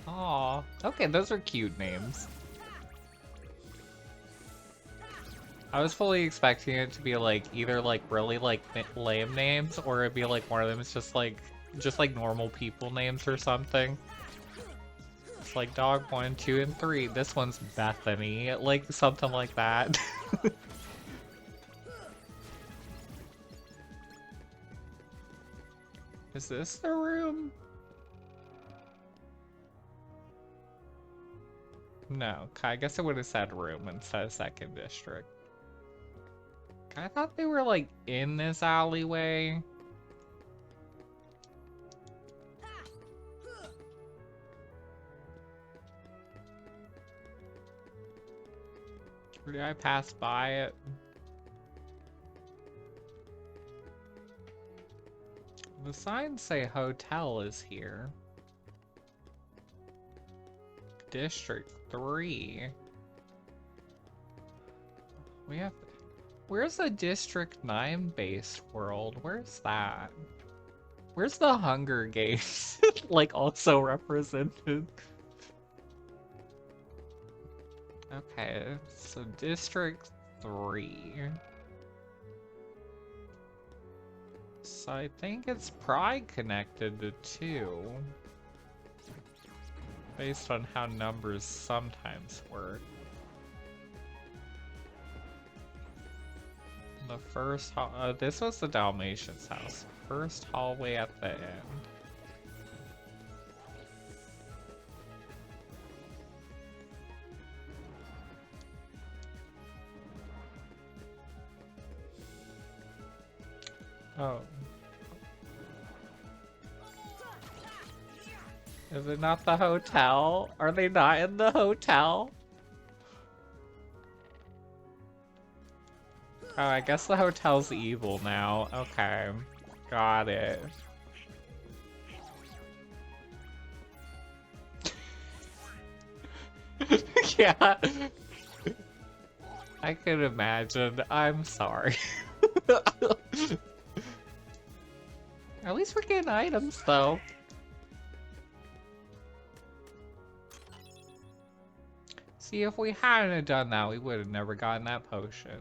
Aw, okay, those are cute names. I was fully expecting it to be like either like really like lame names, or it'd be like one of them is just like normal people names or something. It's like Dog 1, 2, and 3. This one's Bethany, like something like that. Is this the room? No, I guess it would have said room instead of second district. I thought they were like in this alleyway. Or did I pass by it? The signs say hotel is here. District 3. We have... Where's the District 9 based world? Where's that? Where's the Hunger Games? Like, also represented. Okay, so District 3. So I think it's probably connected to 2. Based on how numbers sometimes work. The first this was the Dalmatian's house. First hallway at the end. Oh. Is it not the hotel? Are they not in the hotel? Oh, I guess the hotel's evil now. Okay. Got it. Yeah. I could imagine. I'm sorry. At least we're getting items, though. See, if we hadn't have done that, we would have never gotten that potion.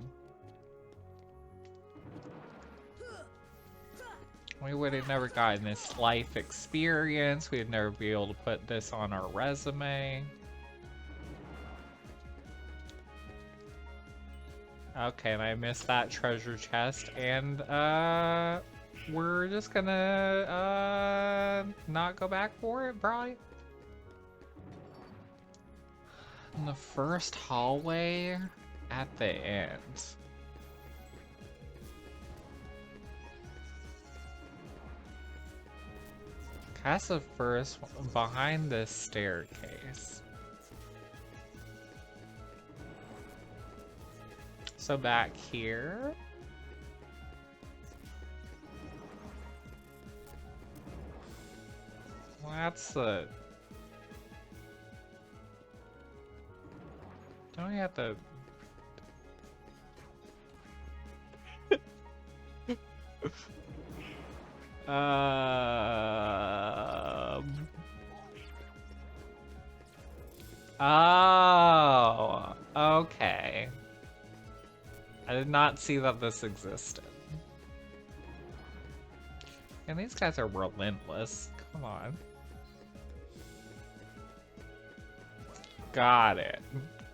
We would have never gotten this life experience. We'd never be able to put this on our resume. Okay, and I missed that treasure chest, and we're just gonna not go back for it, probably. In the first hallway at the end. That's the first one, behind this staircase. So back here. Well, that's the... Don't we have to... Oh, okay. I did not see that this existed. And these guys are relentless. Come on. Got it.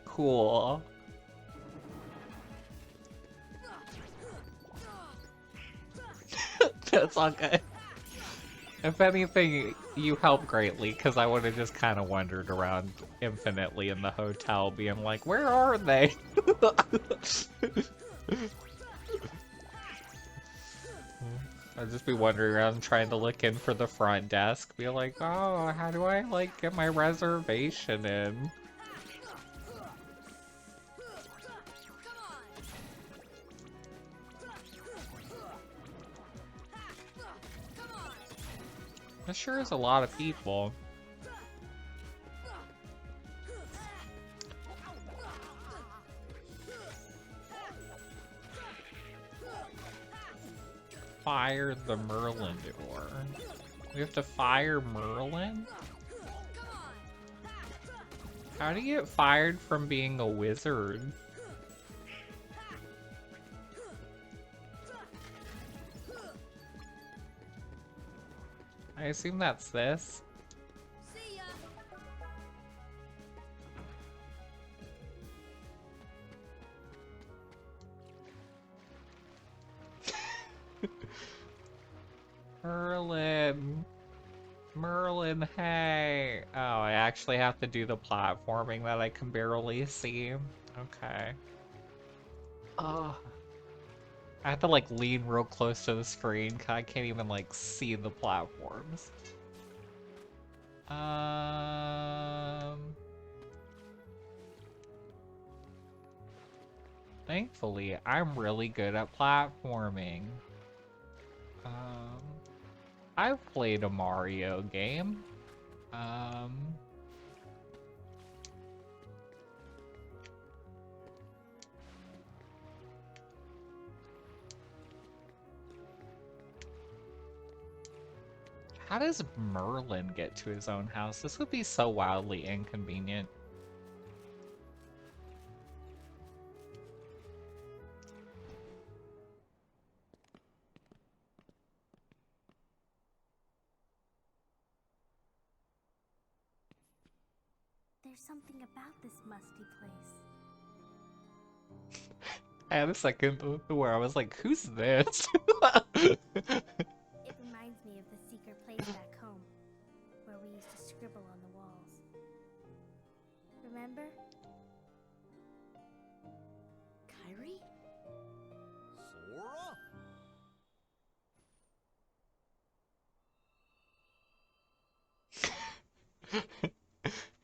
Cool. That's all good. If anything, you help greatly, because I would have just kind of wandered around infinitely in the hotel, being like, where are they? I'd just be wandering around trying to look in for the front desk, be like, oh, how do I, like, get my reservation in? There sure is a lot of people. Fire the Merlin door. We have to fire Merlin? How do you get fired from being a wizard? I assume that's this. See ya. Merlin. Merlin, hey. Oh, I actually have to do the platforming that I can barely see. Okay. Oh. I have to like lean real close to the screen cause I can't even like see the platforms. Thankfully, I'm really good at platforming. I've played a Mario game. How does Merlin get to his own house? This would be so wildly inconvenient. There's something about this musty place. I had a second where I was like, who's this? It reminds me of the secret place back home, where we used to scribble on the walls. Remember? Kyrie? Sora?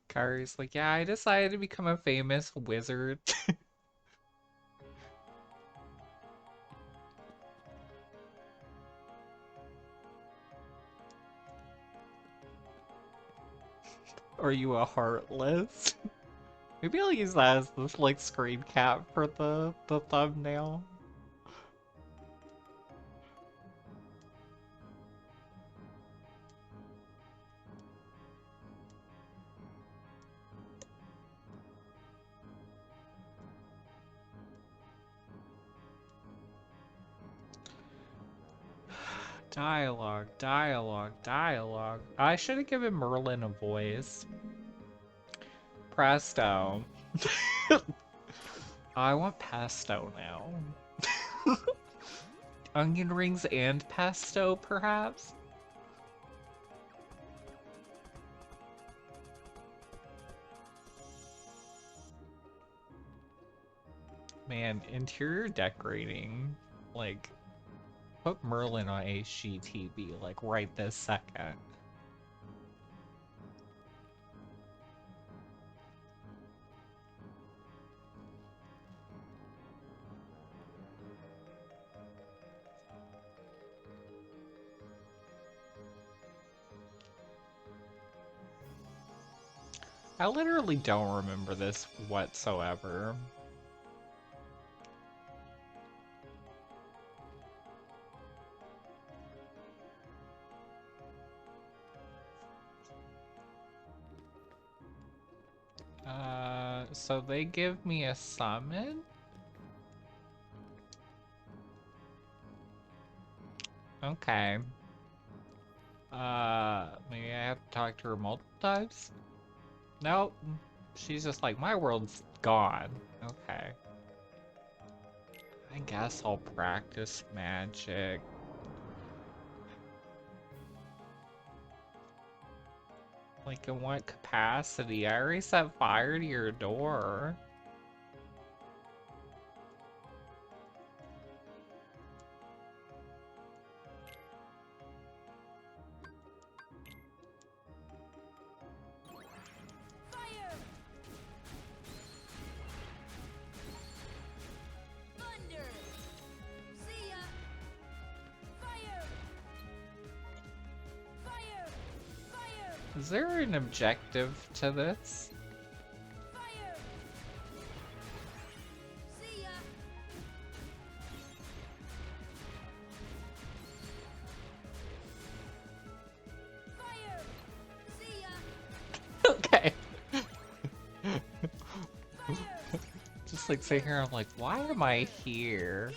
Kari's like, yeah, I decided to become a famous wizard. Are you a heartless? Maybe I'll use that as this like screen cap for the thumbnail. Dialogue, dialogue, dialogue. I should have given Merlin a voice. Presto. I want pesto now. Onion rings and pesto, perhaps? Man, interior decorating, like, put Merlin on HGTV, like, right this second. I literally don't remember this whatsoever. So they give me a summon? Okay. Maybe I have to talk to her multiple times? Nope. She's just like, my world's gone. Okay. I guess I'll practice magic. Like, in what capacity? I already set fire to your door. Is there an objective to this? Okay. Just like sitting here, I'm like, why am I here?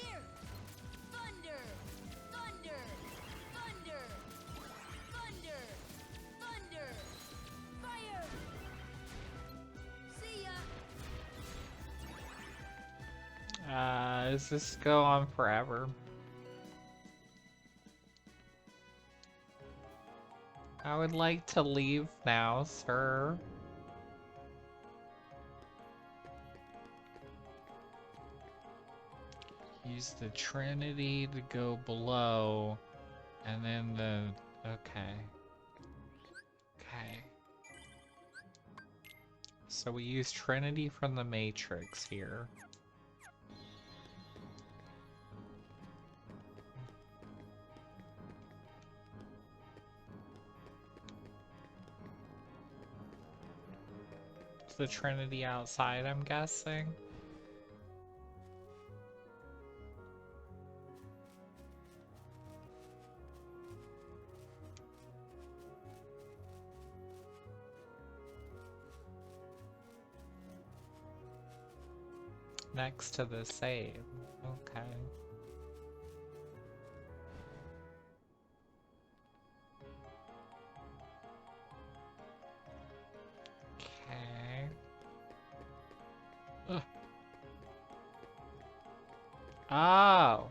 Does this go on forever? I would like to leave now, sir. Use the Trinity to go below, and then the... okay. Okay. So we use Trinity from the Matrix here. The Trinity outside, I'm guessing. Next to the save. Okay. Okay. Ugh. Oh.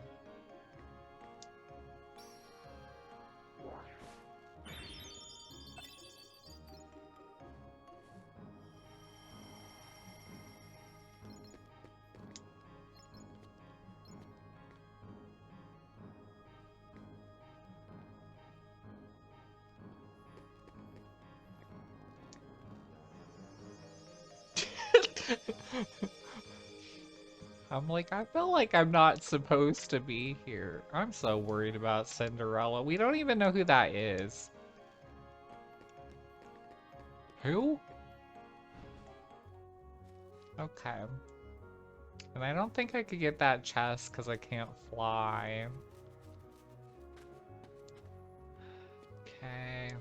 I'm like, I feel like I'm not supposed to be here. I'm so worried about Cinderella. We don't even know who that is. Who? Okay. And I don't think I could get that chest because I can't fly. Okay.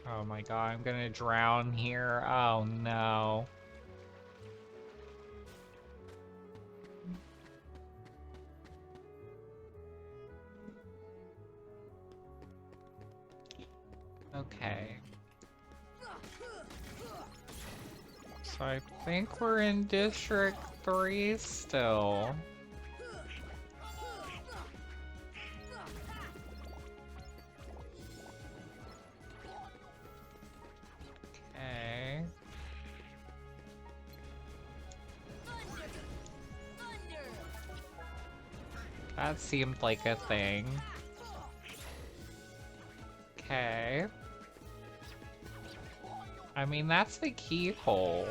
Oh my god, I'm gonna drown here. Oh no. Okay. So I think we're in District 3 still. Okay. That seemed like a thing. Okay. I mean, that's the keyhole.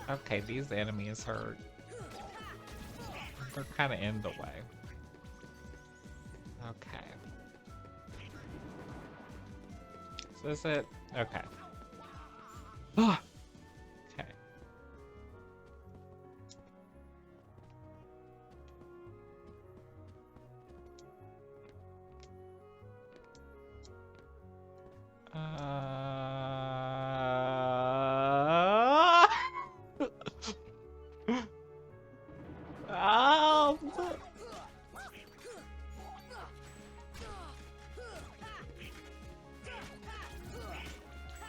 Okay, these enemies hurt. They're kind of in the way. Okay. Is this it? Okay. Okay. Oh.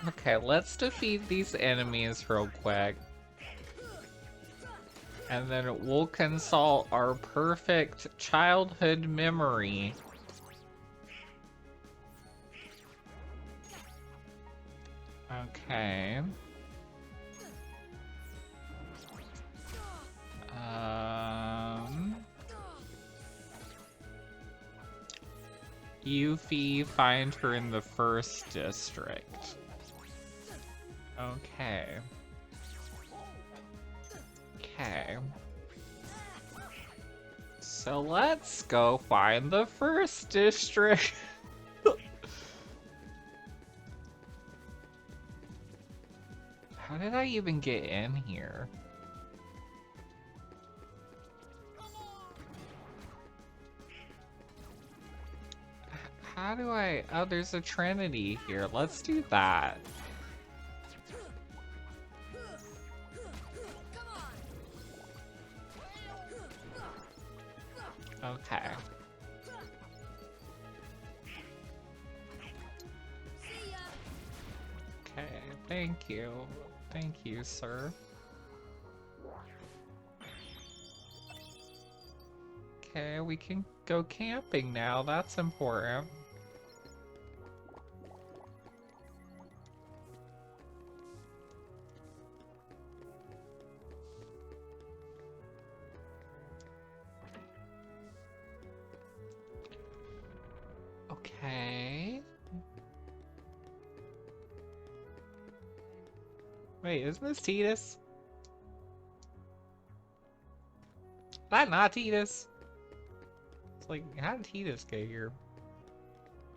Okay, let's defeat these enemies real quick. And then we'll consult our perfect childhood memory. Okay. Yuffie, find her in the first district. Okay. Okay. So let's go find the first district. How did I even get in here? How do I... Oh, there's a Trinity here. Let's do that. Okay. Okay, thank you. Thank you, sir. Okay, we can go camping now. That's important. Okay. Wait, isn't this Titus? Is that not Titus? It's like, how did Titus get here?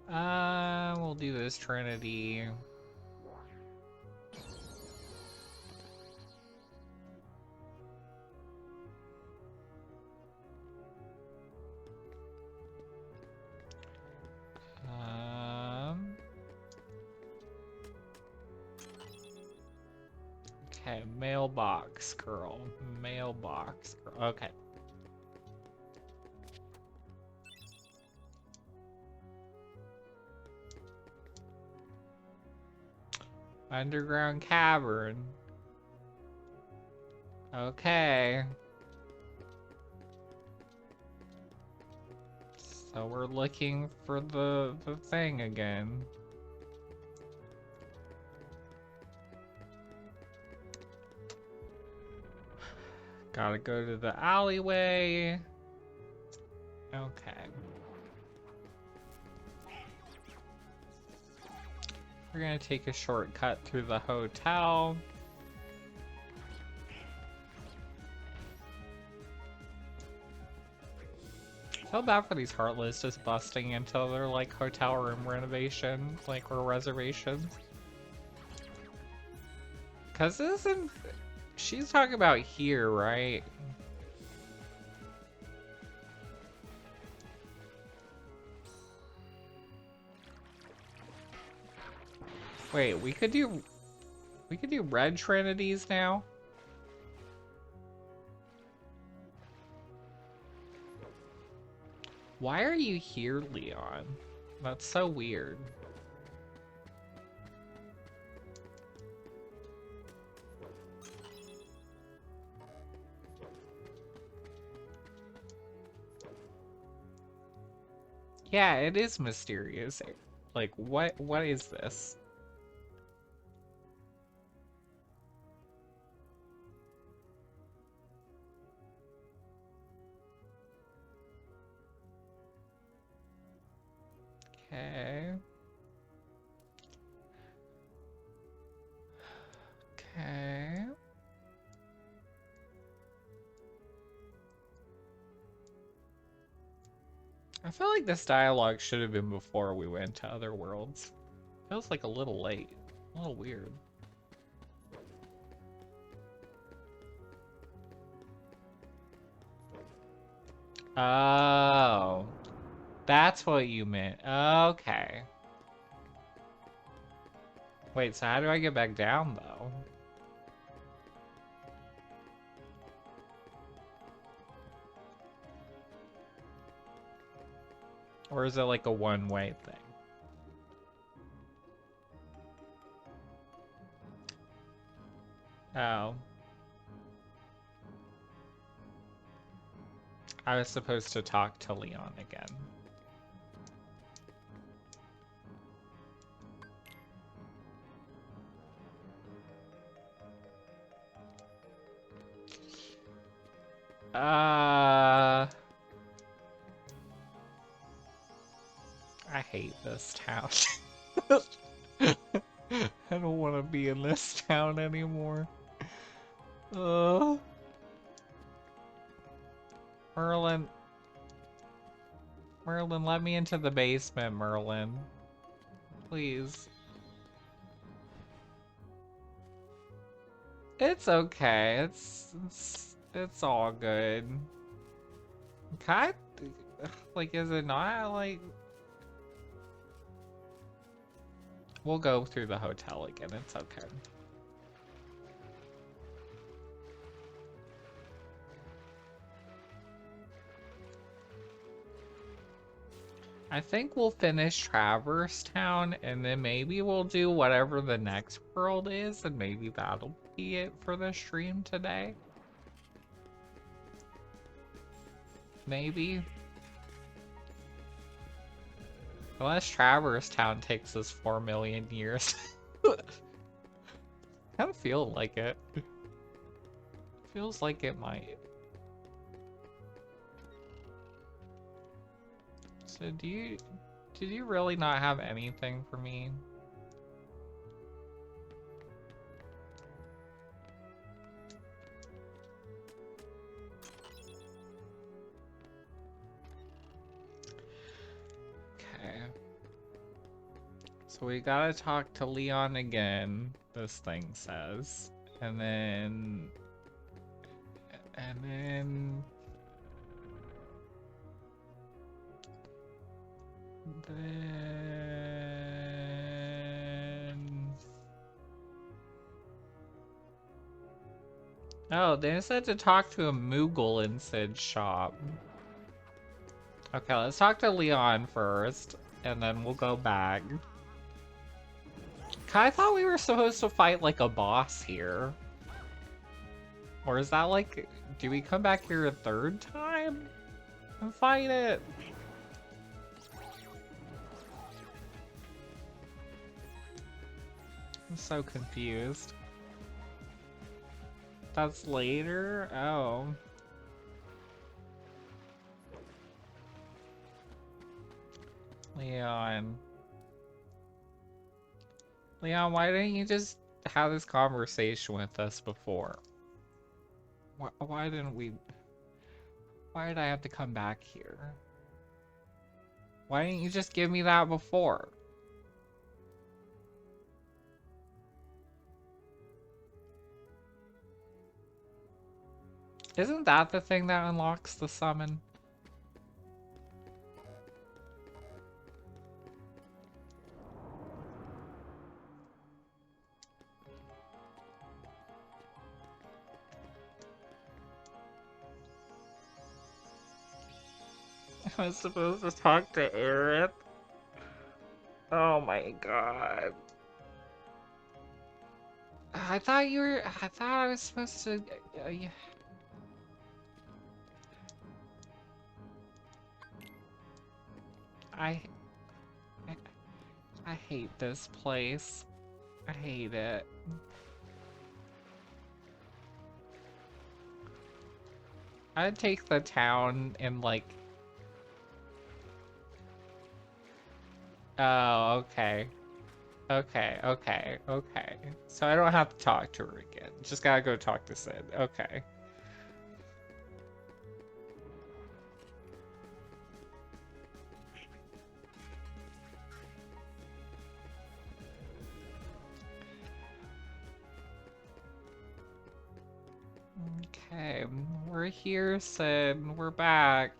We'll do this Trinity. Okay, mailbox girl. Mailbox girl. Okay. Underground cavern. Okay. So we're looking for the thing again. Gotta go to the alleyway. Okay. We're gonna take a shortcut through the hotel. I feel bad for these Heartless just busting into their like hotel room renovation, like, or reservations. Cause isn't she's talking about here, right? Wait, we could do red Trinities now? Why are you here, Leon? That's so weird. Yeah, it is mysterious. Like, what is this? Okay. Okay. I feel like this dialogue should have been before we went to other worlds. Feels like a little late. A little weird. Oh. That's what you meant. Okay. Wait, so how do I get back down, though? Or is it like a one-way thing? Oh. I was supposed to talk to Leon again. I hate this town. I don't want to be in this town anymore. Merlin. Merlin, let me into the basement, Merlin. Please. It's okay. It's all good. Kind like, is it not? Like, we'll go through the hotel again. It's okay. I think we'll finish Traverse Town, and then maybe we'll do whatever the next world is, and maybe that'll be it for the stream today. Maybe. Unless Traverse Town takes us 4 million years. Kind of feel like it. Feels like it might. So did you really not have anything for me? Okay. So we gotta talk to Leon again, this thing says. And then then oh, they said to talk to a Moogle in Sid's shop. Okay, let's talk to Leon first, and then we'll go back. I thought we were supposed to fight like a boss here. Or is that like, do we come back here a third time and fight it? I'm so confused. That's later? Oh. Leon. Leon, why didn't you just have this conversation with us before? Why didn't we... Why did I have to come back here? Why didn't you just give me that before? Isn't that the thing that unlocks the summon? I was supposed to talk to Aerith. Oh my god. I thought you were. I thought I was supposed to. Yeah. I, I. I hate this place. I hate it. I'd take the town and like. Oh, okay. Okay, okay, okay. So I don't have to talk to her again. Just gotta go talk to Sid. Okay. Okay, we're here, Sid. We're back.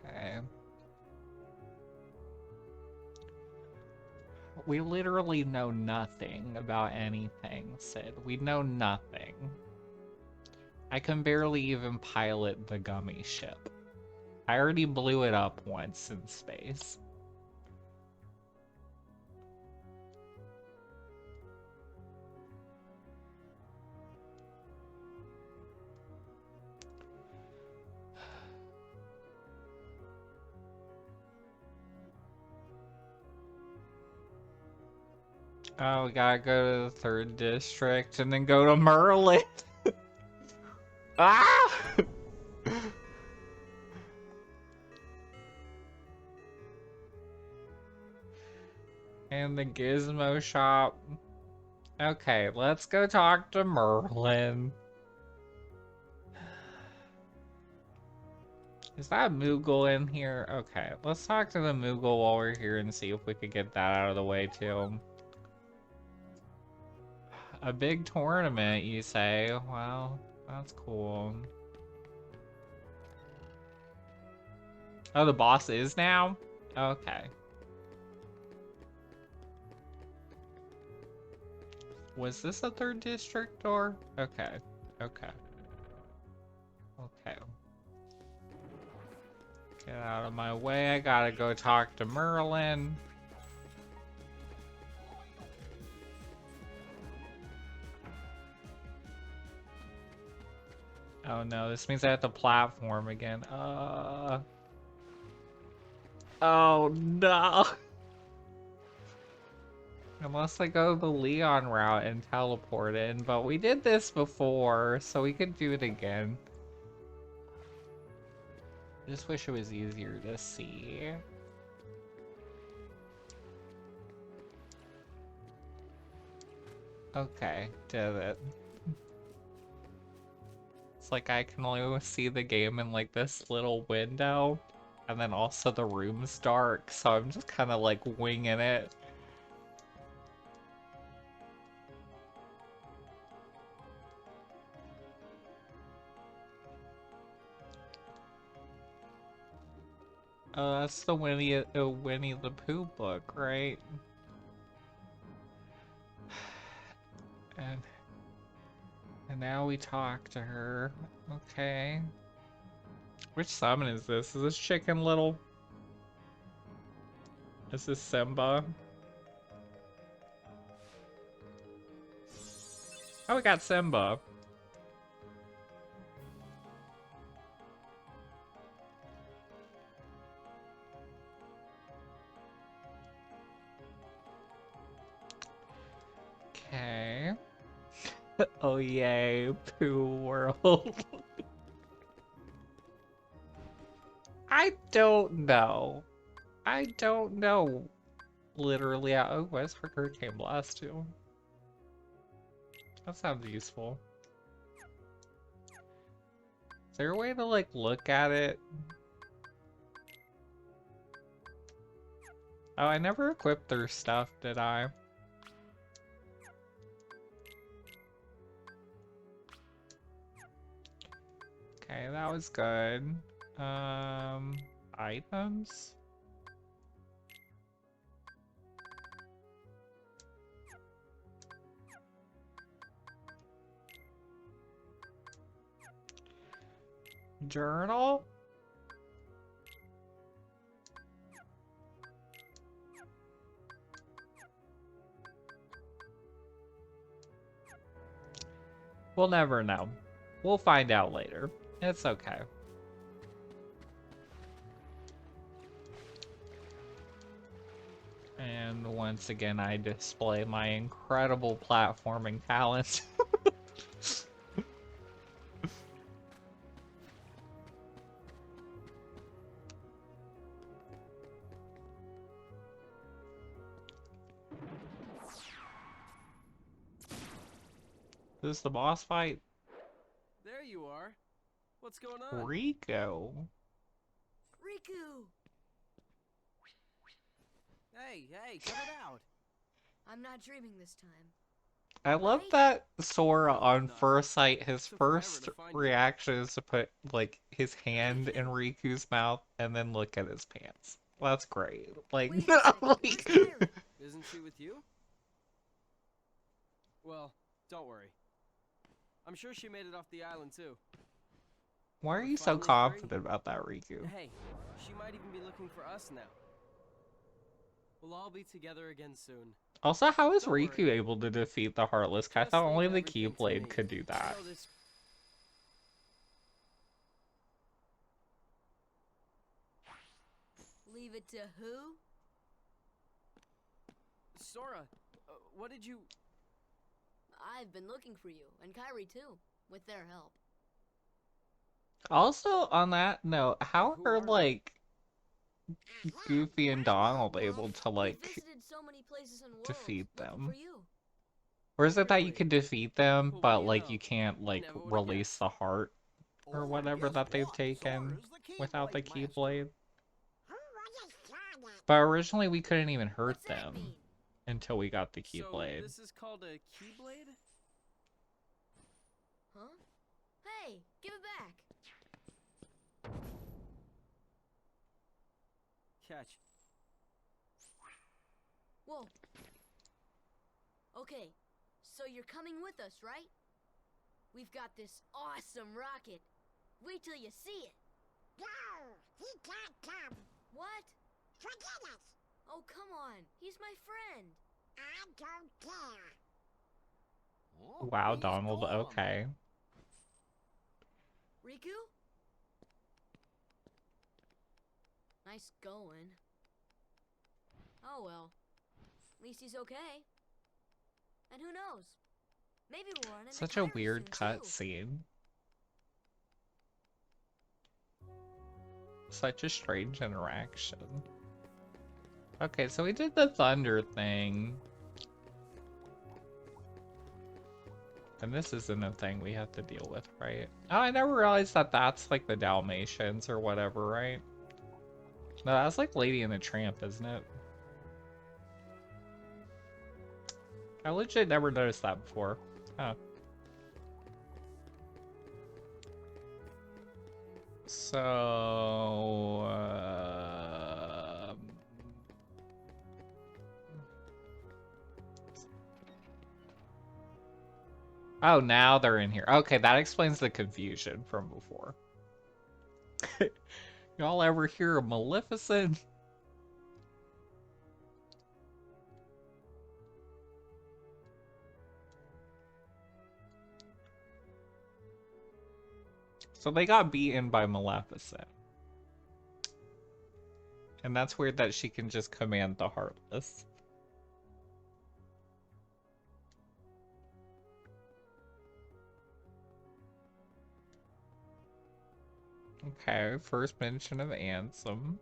Okay. We literally know nothing about anything, Sid. We know nothing. I can barely even pilot the gummy ship. I already blew it up once in space. Oh, we gotta go to the 3rd district and then go to Merlin. Ah! And the Gizmo shop. Okay, let's go talk to Merlin. Is that Moogle in here? Okay, let's talk to the Moogle while we're here and see if we could get that out of the way too. A big tournament, you say? Well, that's cool. Oh, the boss is now? Okay. Was this a 3rd district door? Okay. Okay. Okay. Get out of my way. I gotta go talk to Merlin. Oh no, this means I have to platform again. Oh no. Unless I go the Leon route and teleport in, but we did this before, so we could do it again. I just wish it was easier to see. Okay, did it. It's like I can only see the game in like this little window, and then also the room's dark, so I'm just kind of like winging it. Oh, that's the Winnie the Pooh book, right? And now we talk to her. Okay. Which summon is this? Is this Chicken Little? Is this Simba? Oh, we got Simba. Okay. Oh yay, Pooh World. I don't know. I don't know. Literally, oh, where's Hurricane Blast too? That sounds useful. Is there a way to like look at it? Oh, I never equipped their stuff, did I? Okay, that was good. Items? Journal? We'll never know. We'll find out later. It's okay. And once again, I display my incredible platforming talent. This is the boss fight? There you are. What's going on? Rico. Riku! Hey, cut it out. I'm not dreaming this time. I love that Sora on first sight, his first reaction is to put like his hand in Riku's mouth and then look at his pants. That's great. Like, Wait a second, where's Kairi? Isn't she with you? Well, don't worry. I'm sure she made it off the island too. Why are We're you so finally free. confident about that, Riku? Hey, she might even be looking for us now. We'll all be together again soon. Also, how is Don't Riku worry. able to defeat the Heartless? I Just thought leave only the everything to Keyblade me. could do that. So this... Leave it to who? Sora, what did you... I've been looking for you, and Kairi too, with their help. Also, on that note, how Who are are they? like Goofy and Donald able to We like visited so many places and worlds defeat looking them? for you. Or is it that you Really? can defeat them, Well, what but do you like know? you can't like Never would've release guessed. the heart or Oh, whatever guess that they've what? taken Sora's the without the Keyblade Master. Keyblade? Who would have thought it? But originally we couldn't even hurt What's that them mean? until we got the So Keyblade. this is called a Keyblade? Huh? Hey, give it back. Catch. Whoa. Okay, so you're coming with us, right? We've got this awesome rocket. Wait till you see it. No, he can't come. What? Forget it. Oh, come on. He's my friend. I don't care. Oh, Wow, he's Donald, gone. okay. Riku? Nice going. Oh well. At least he's okay. And who knows? Maybe we'll run into Such a Kairi weird soon, too. cutscene. Such a strange interaction. Okay, so we did the thunder thing. And this isn't a thing we have to deal with, right? Oh, I never realized that that's like the Dalmatians or whatever, right? No, that's like Lady and the Tramp, isn't it? I legit never noticed that before. Huh. So... Oh, now they're in here. Okay, that explains the confusion from before. Y'all ever hear of Maleficent? So they got beaten by Maleficent. And that's weird that she can just command the Heartless. Okay, first mention of Ansem.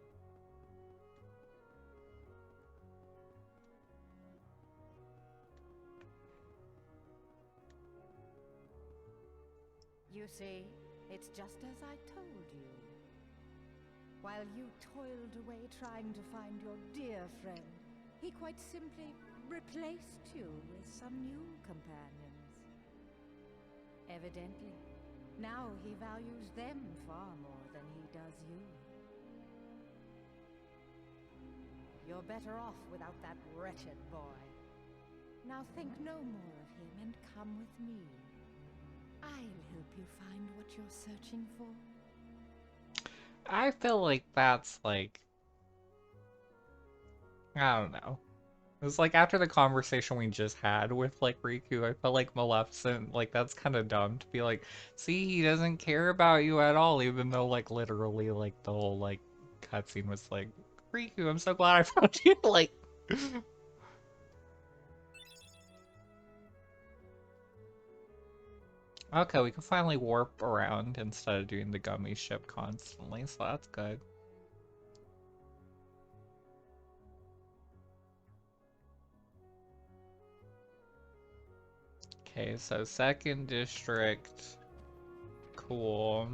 You see, it's just as I told you. While you toiled away trying to find your dear friend, he quite simply replaced you with some new companions. Evidently, now he values them far more than he does you. You're better off without that wretched boy. Now think no more of him and come with me. I'll help you find what you're searching for. I feel like that's like, I don't know. It's like after the conversation we just had with like Riku, I felt like Maleficent, like that's kind of dumb to be like, see, he doesn't care about you at all, even though like literally like the whole like cutscene was like, Riku, I'm so glad I found you. Like, okay, we can finally warp around instead of doing the gummy ship constantly, so that's good. Okay, so second district. Cool.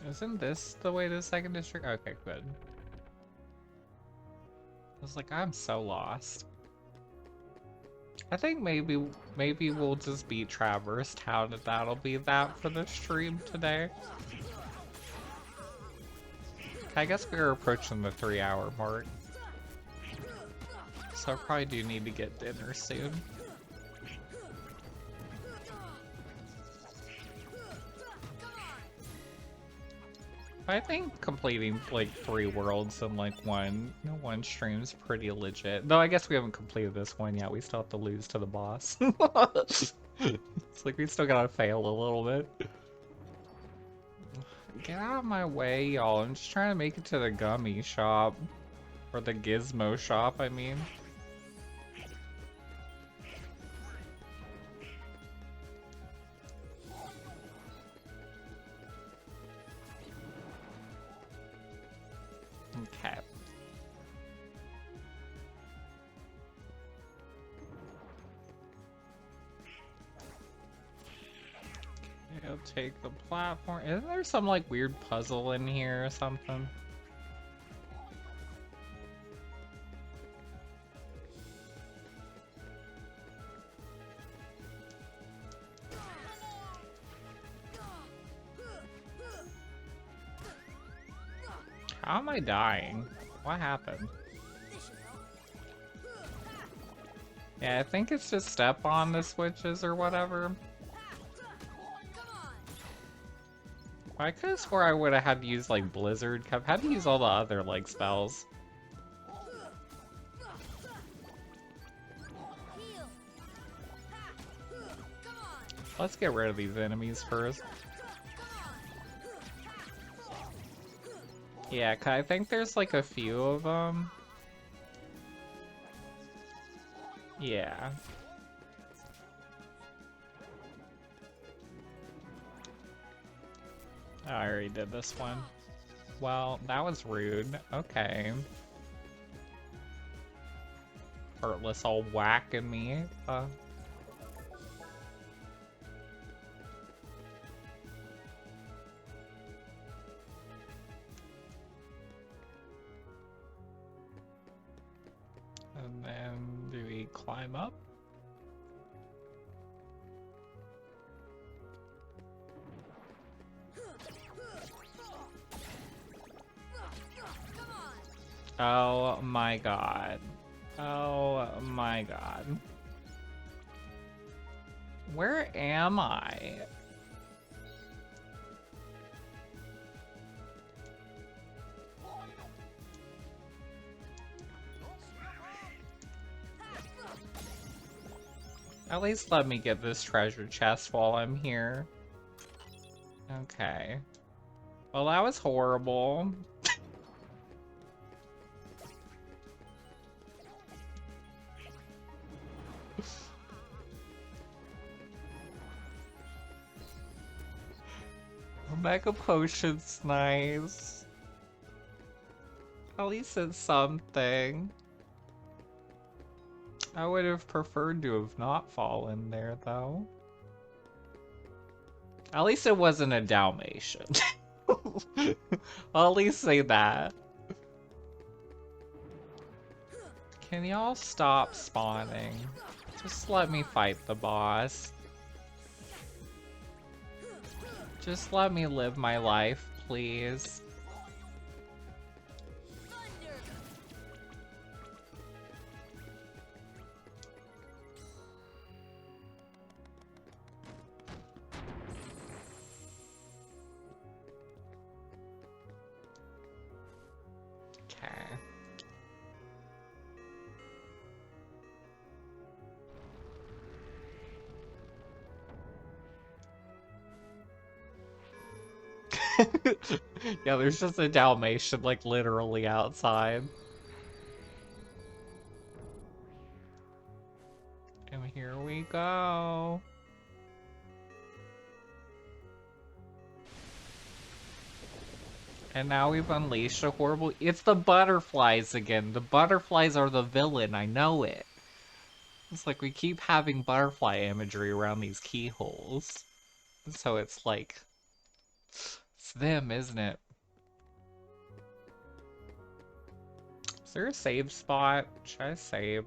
Isn't this the way to the second district? Okay, good. I was like, I'm so lost. I think maybe we'll just beat Traverse Town and that'll be that for the stream today. I guess we are approaching the 3-hour mark. So I probably do need to get dinner soon. I think completing like 3 worlds in like one stream's pretty legit. Though I guess we haven't completed this one yet. We still have to lose to the boss. It's like we still gotta fail a little bit. Get out of my way, y'all. I'm just trying to make it to the gummy shop. Or the gizmo shop, I mean. Okay. I'll take the platform. Isn't there some like weird puzzle in here or something? How am I dying? What happened? Yeah, I think it's just step on the switches or whatever. I could have swore I would have had to use like Blizzard Cup. How to use all the other like spells? Let's get rid of these enemies first. Yeah, 'cause I think there's like a few of them. Yeah. Oh, I already did this one. Well, that was rude. Okay. Heartless all whacking me. And then do we climb up? Oh my god. Oh my god. Where am I? At least let me get this treasure chest while I'm here. Okay. Well, that was horrible. Mega potion's nice. At least it's something. I would have preferred to have not fallen there, though. At least it wasn't a Dalmatian. I'll at least say that. Can y'all stop spawning? Just let me fight the boss. Just let me live my life, please. Yeah, there's just a Dalmatian, like, literally outside. And here we go. And now we've unleashed a horrible... It's the butterflies again. The butterflies are the villain, I know it. It's like we keep having butterfly imagery around these keyholes. So it's like... It's them, isn't it? Is there a save spot? Should I save?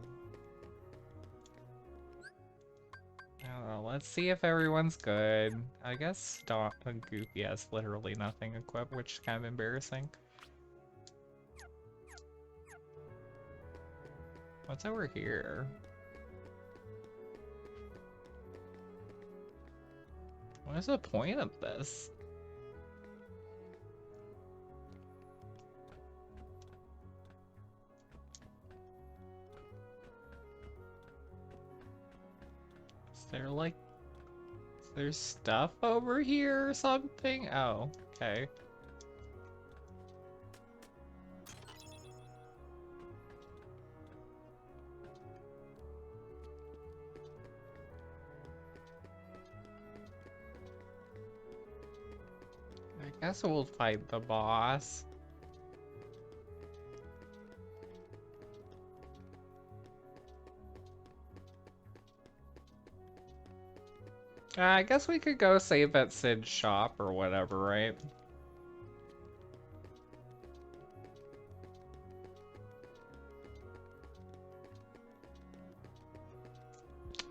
I don't know. Let's see if everyone's good. I guess Goofy has literally nothing equipped, which is kind of embarrassing. What's over here? What is the point of this? There like, is there stuff over here or something? Oh, okay. I guess we'll fight the boss. I guess we could go save at Sid's shop or whatever, right?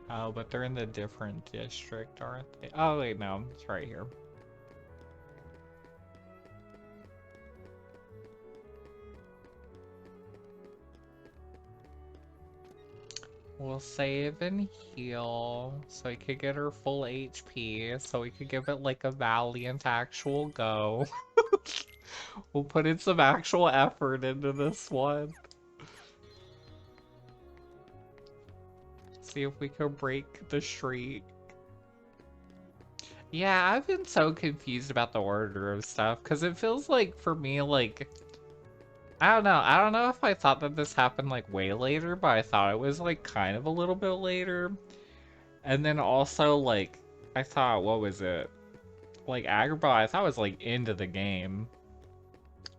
Oh, but they're in the different district, aren't they? Oh, wait, no, it's right here. We'll save and heal so we could get her full HP, so we could give it like a valiant actual go. We'll put in some actual effort into this one. See if we can break the streak. Yeah, I've been so confused about the order of stuff, because it feels like, for me, like... I don't know. I don't know if I thought that this happened, like, way later, but I thought it was, like, kind of a little bit later. And then also, like, I thought, what was it? Like, Agrabah, I thought was, like, into the game.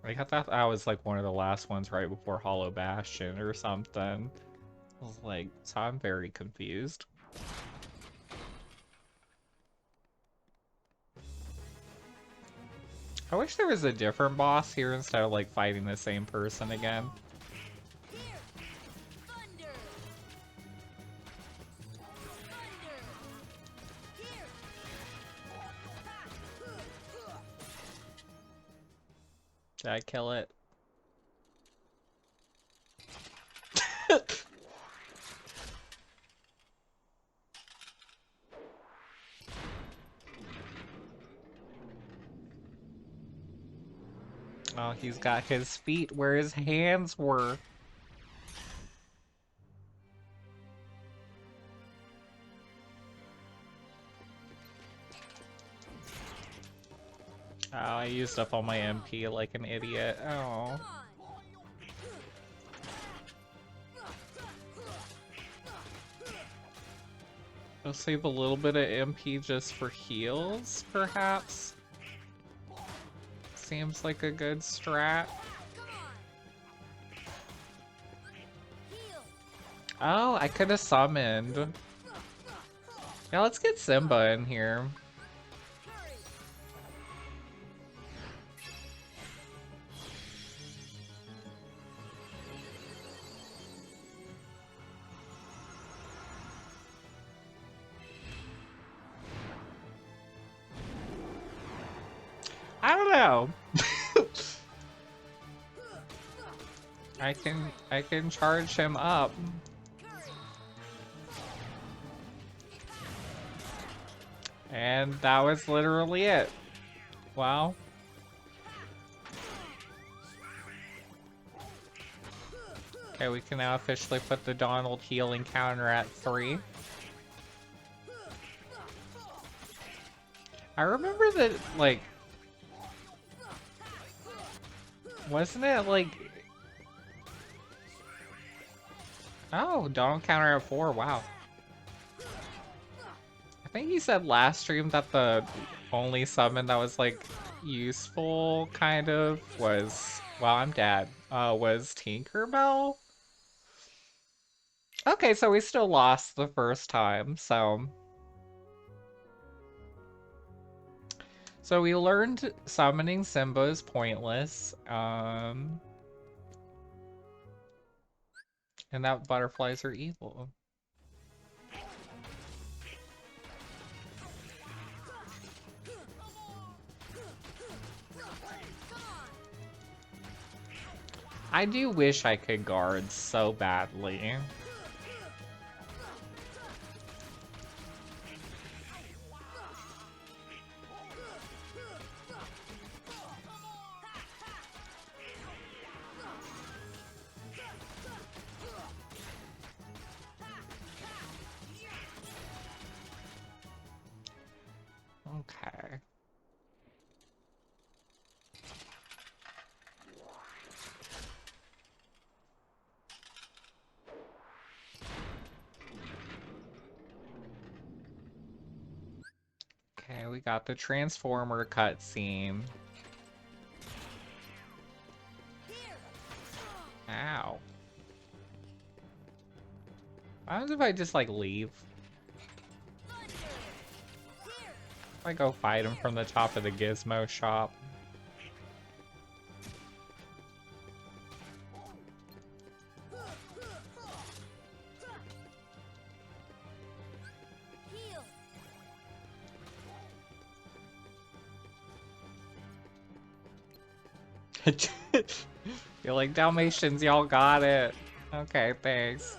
Like, I thought that was, like, one of the last ones right before Hollow Bastion or something. I was like, so I'm very confused. I wish there was a different boss here instead of, like, fighting the same person again. Did I kill it? Oh, he's got his feet where his hands were. Oh, I used up all my MP like an idiot. Oh. I'll save a little bit of MP just for heals, perhaps? Seems like a good strat. Oh, I could have summoned. Yeah, let's get Simba in here. I don't know. I can charge him up. And that was literally it. Wow. Okay, we can now officially put the Donald healing counter at 3. I remember that, like, Wasn't it like... Oh, don't counter at 4, wow. I think he said last stream that the only summon that was like useful kind of was, well, I'm dead, was Tinkerbell? Okay, so we still lost the first time, so... So we learned summoning Simba is pointless, and that butterflies are evil. I do wish I could guard so badly. Okay. Okay, we got the Transformer cutscene. Ow. What happens if I just, like, leave? If I go fight him from the top of the Gizmo shop. You're like, Dalmatians, y'all got it. Okay, thanks.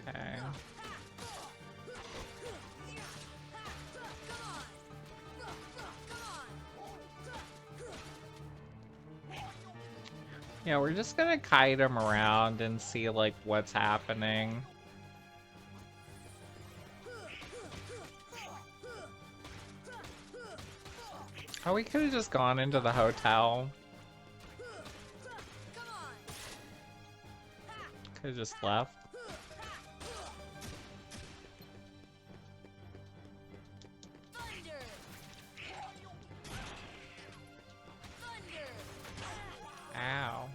Okay. Yeah, we're just gonna kite him around and see, like, what's happening. Oh, we could've just gone into the hotel. Could've just left. Ow.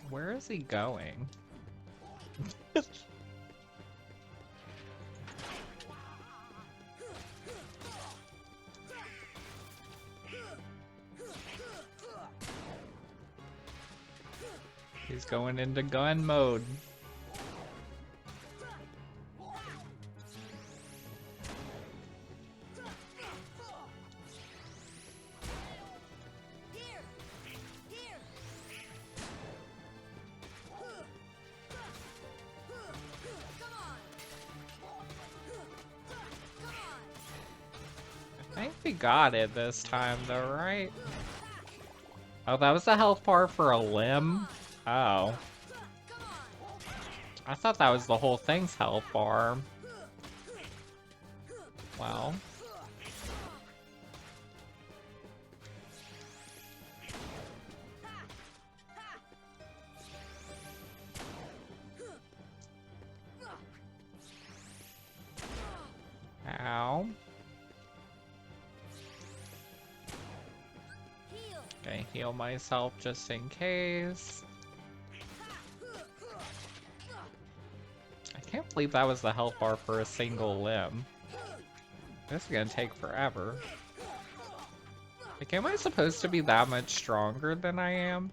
Where is he going? He's going into gun mode. I think we got it this time though, right? Oh, that was the health bar for a limb? Oh. I thought that was the whole thing's health bar. Well. Ow. Okay, heal myself just in case. I can't believe that was the health bar for a single limb. This is gonna take forever. Like, am I supposed to be that much stronger than I am?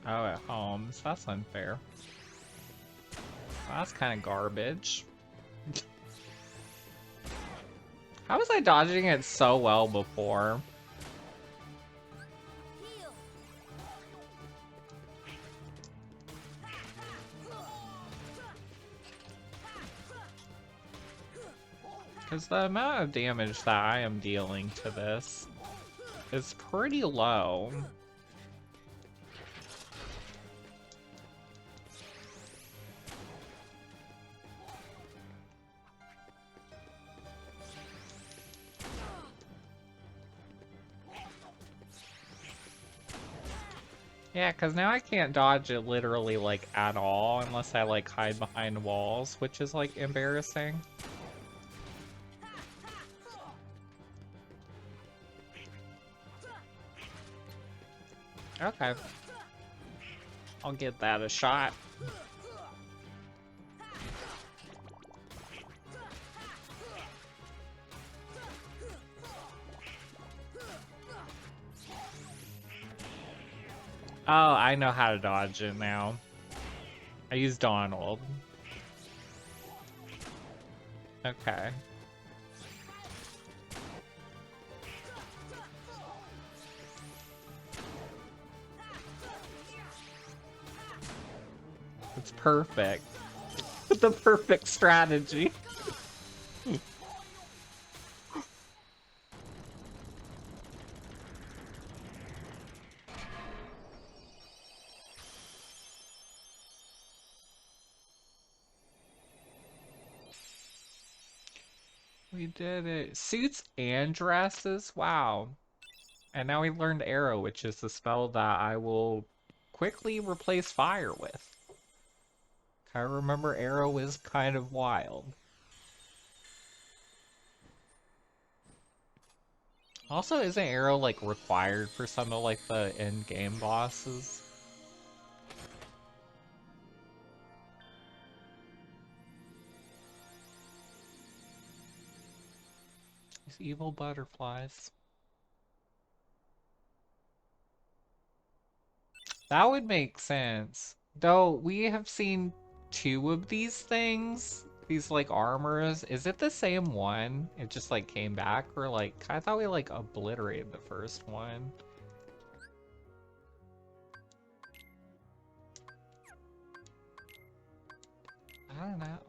Oh, at homes. That's unfair. Well, that's kind of garbage. How was I dodging it so well before? Because the amount of damage that I am dealing to this is pretty low. Yeah, because now I can't dodge it literally, like, at all unless I, like, hide behind walls, which is, like, embarrassing. Okay. I'll give that a shot. Oh, I know how to dodge it now. I use Donald. Okay. It's perfect. The perfect strategy. We did it. Suits and dresses? Wow. And now we learned Arrow, which is the spell that I will quickly replace fire with. I remember Arrow is kind of wild. Also, isn't Arrow, like, required for some of, like, the end-game bosses? These evil butterflies. That would make sense. Though, we have seen 2 of these things. These, like, armors. Is it the same one? It just, like, came back? Or, like, I thought we, like, obliterated the first one. I don't know.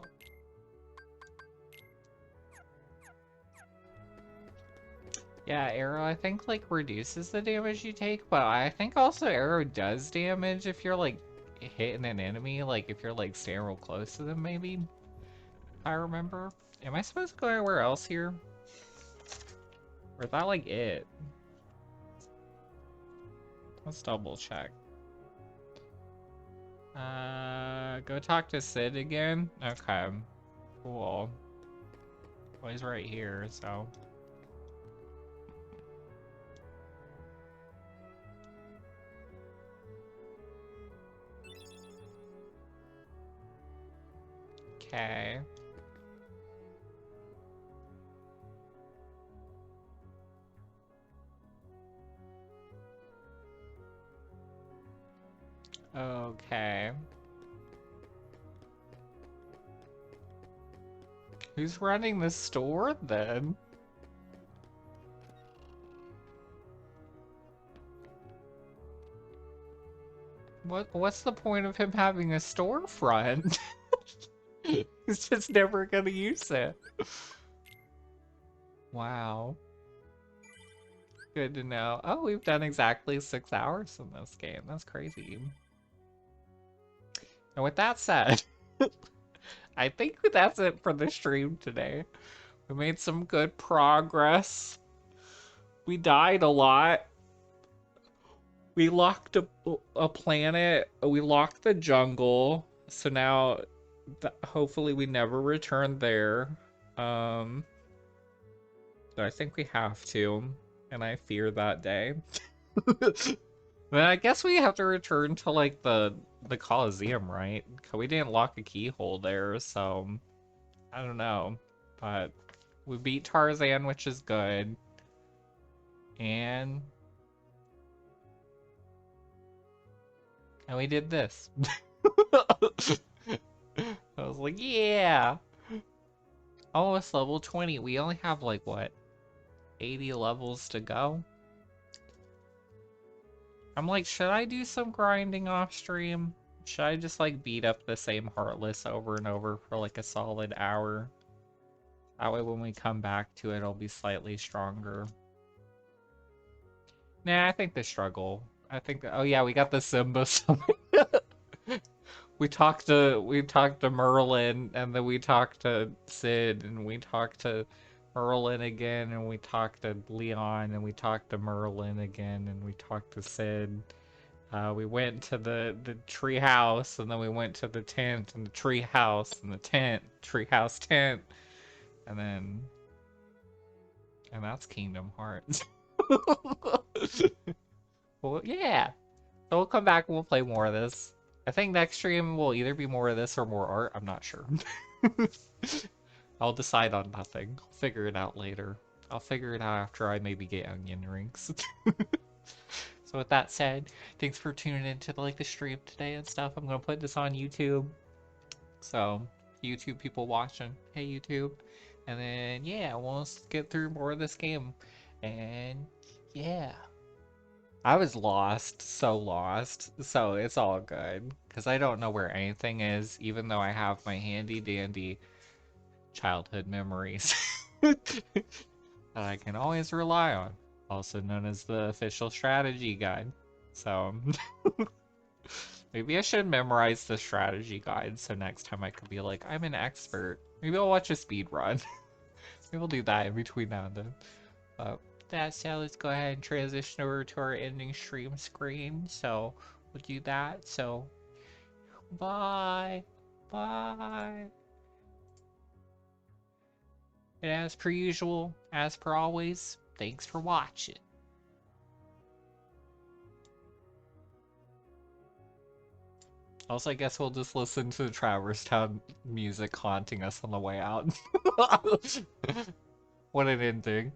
Yeah, Arrow, I think, like, reduces the damage you take, but I think also Arrow does damage if you're, like, hitting an enemy, like, if you're, like, staying real close to them, maybe? If I remember. Am I supposed to go anywhere else here? Or is that, like, it? Let's double check. Go talk to Sid again? Okay. Cool. Well, he's right here, so... Okay. Okay. Who's running the store, then? What's the point of him having a storefront? He's just never gonna use it. Wow. Good to know. Oh, we've done exactly 6 hours in this game. That's crazy. And with that said, I think that's it for the stream today. We made some good progress. We died a lot. We locked a planet. We locked the jungle. So now, hopefully we never return there. So I think we have to. And I fear that day. But I guess we have to return to, like, the Coliseum, right? 'Cause we didn't lock a keyhole there, so... I don't know. But we beat Tarzan, which is good. And we did this. I was like, yeah! Almost level 20. We only have, like, what? 80 levels to go? I'm like, should I do some grinding off stream? Should I just, like, beat up the same Heartless over and over for, like, a solid hour? That way when we come back to it, it'll be slightly stronger. Nah, I think the struggle. I think that, oh yeah, we got the Simba summon. we talked to Merlin, and then we talked to Sid, and we talked to Merlin again, and we talked to Leon, and we talked to Merlin again, and we talked to Sid. We went to the tree house, and then we went to the tent, and the tree house, and the tent, tree house tent, and then, and that's Kingdom Hearts. Well, yeah. So we'll come back and we'll play more of this. I think next stream will either be more of this or more art. I'm not sure. I'll decide on nothing. I'll figure it out later. I'll figure it out after I maybe get onion rings. So with that said, thanks for tuning into the stream today and stuff. I'm gonna put this on YouTube. So YouTube people watching, hey YouTube. And then yeah, we'll get through more of this game. And yeah. I was lost, so it's all good. Because I don't know where anything is, even though I have my handy dandy childhood memories that I can always rely on. Also known as the official strategy guide. So, maybe I should memorize the strategy guide so next time I could be like, I'm an expert. Maybe I'll watch a speed run. Maybe we'll do that in between now and then. But that said, let's go ahead and transition over to our ending stream screen. So we'll do that. So bye. Bye. And as per usual, as per always, thanks for watching. Also, I guess we'll just listen to the Traverse Town music haunting us on the way out. What an ending.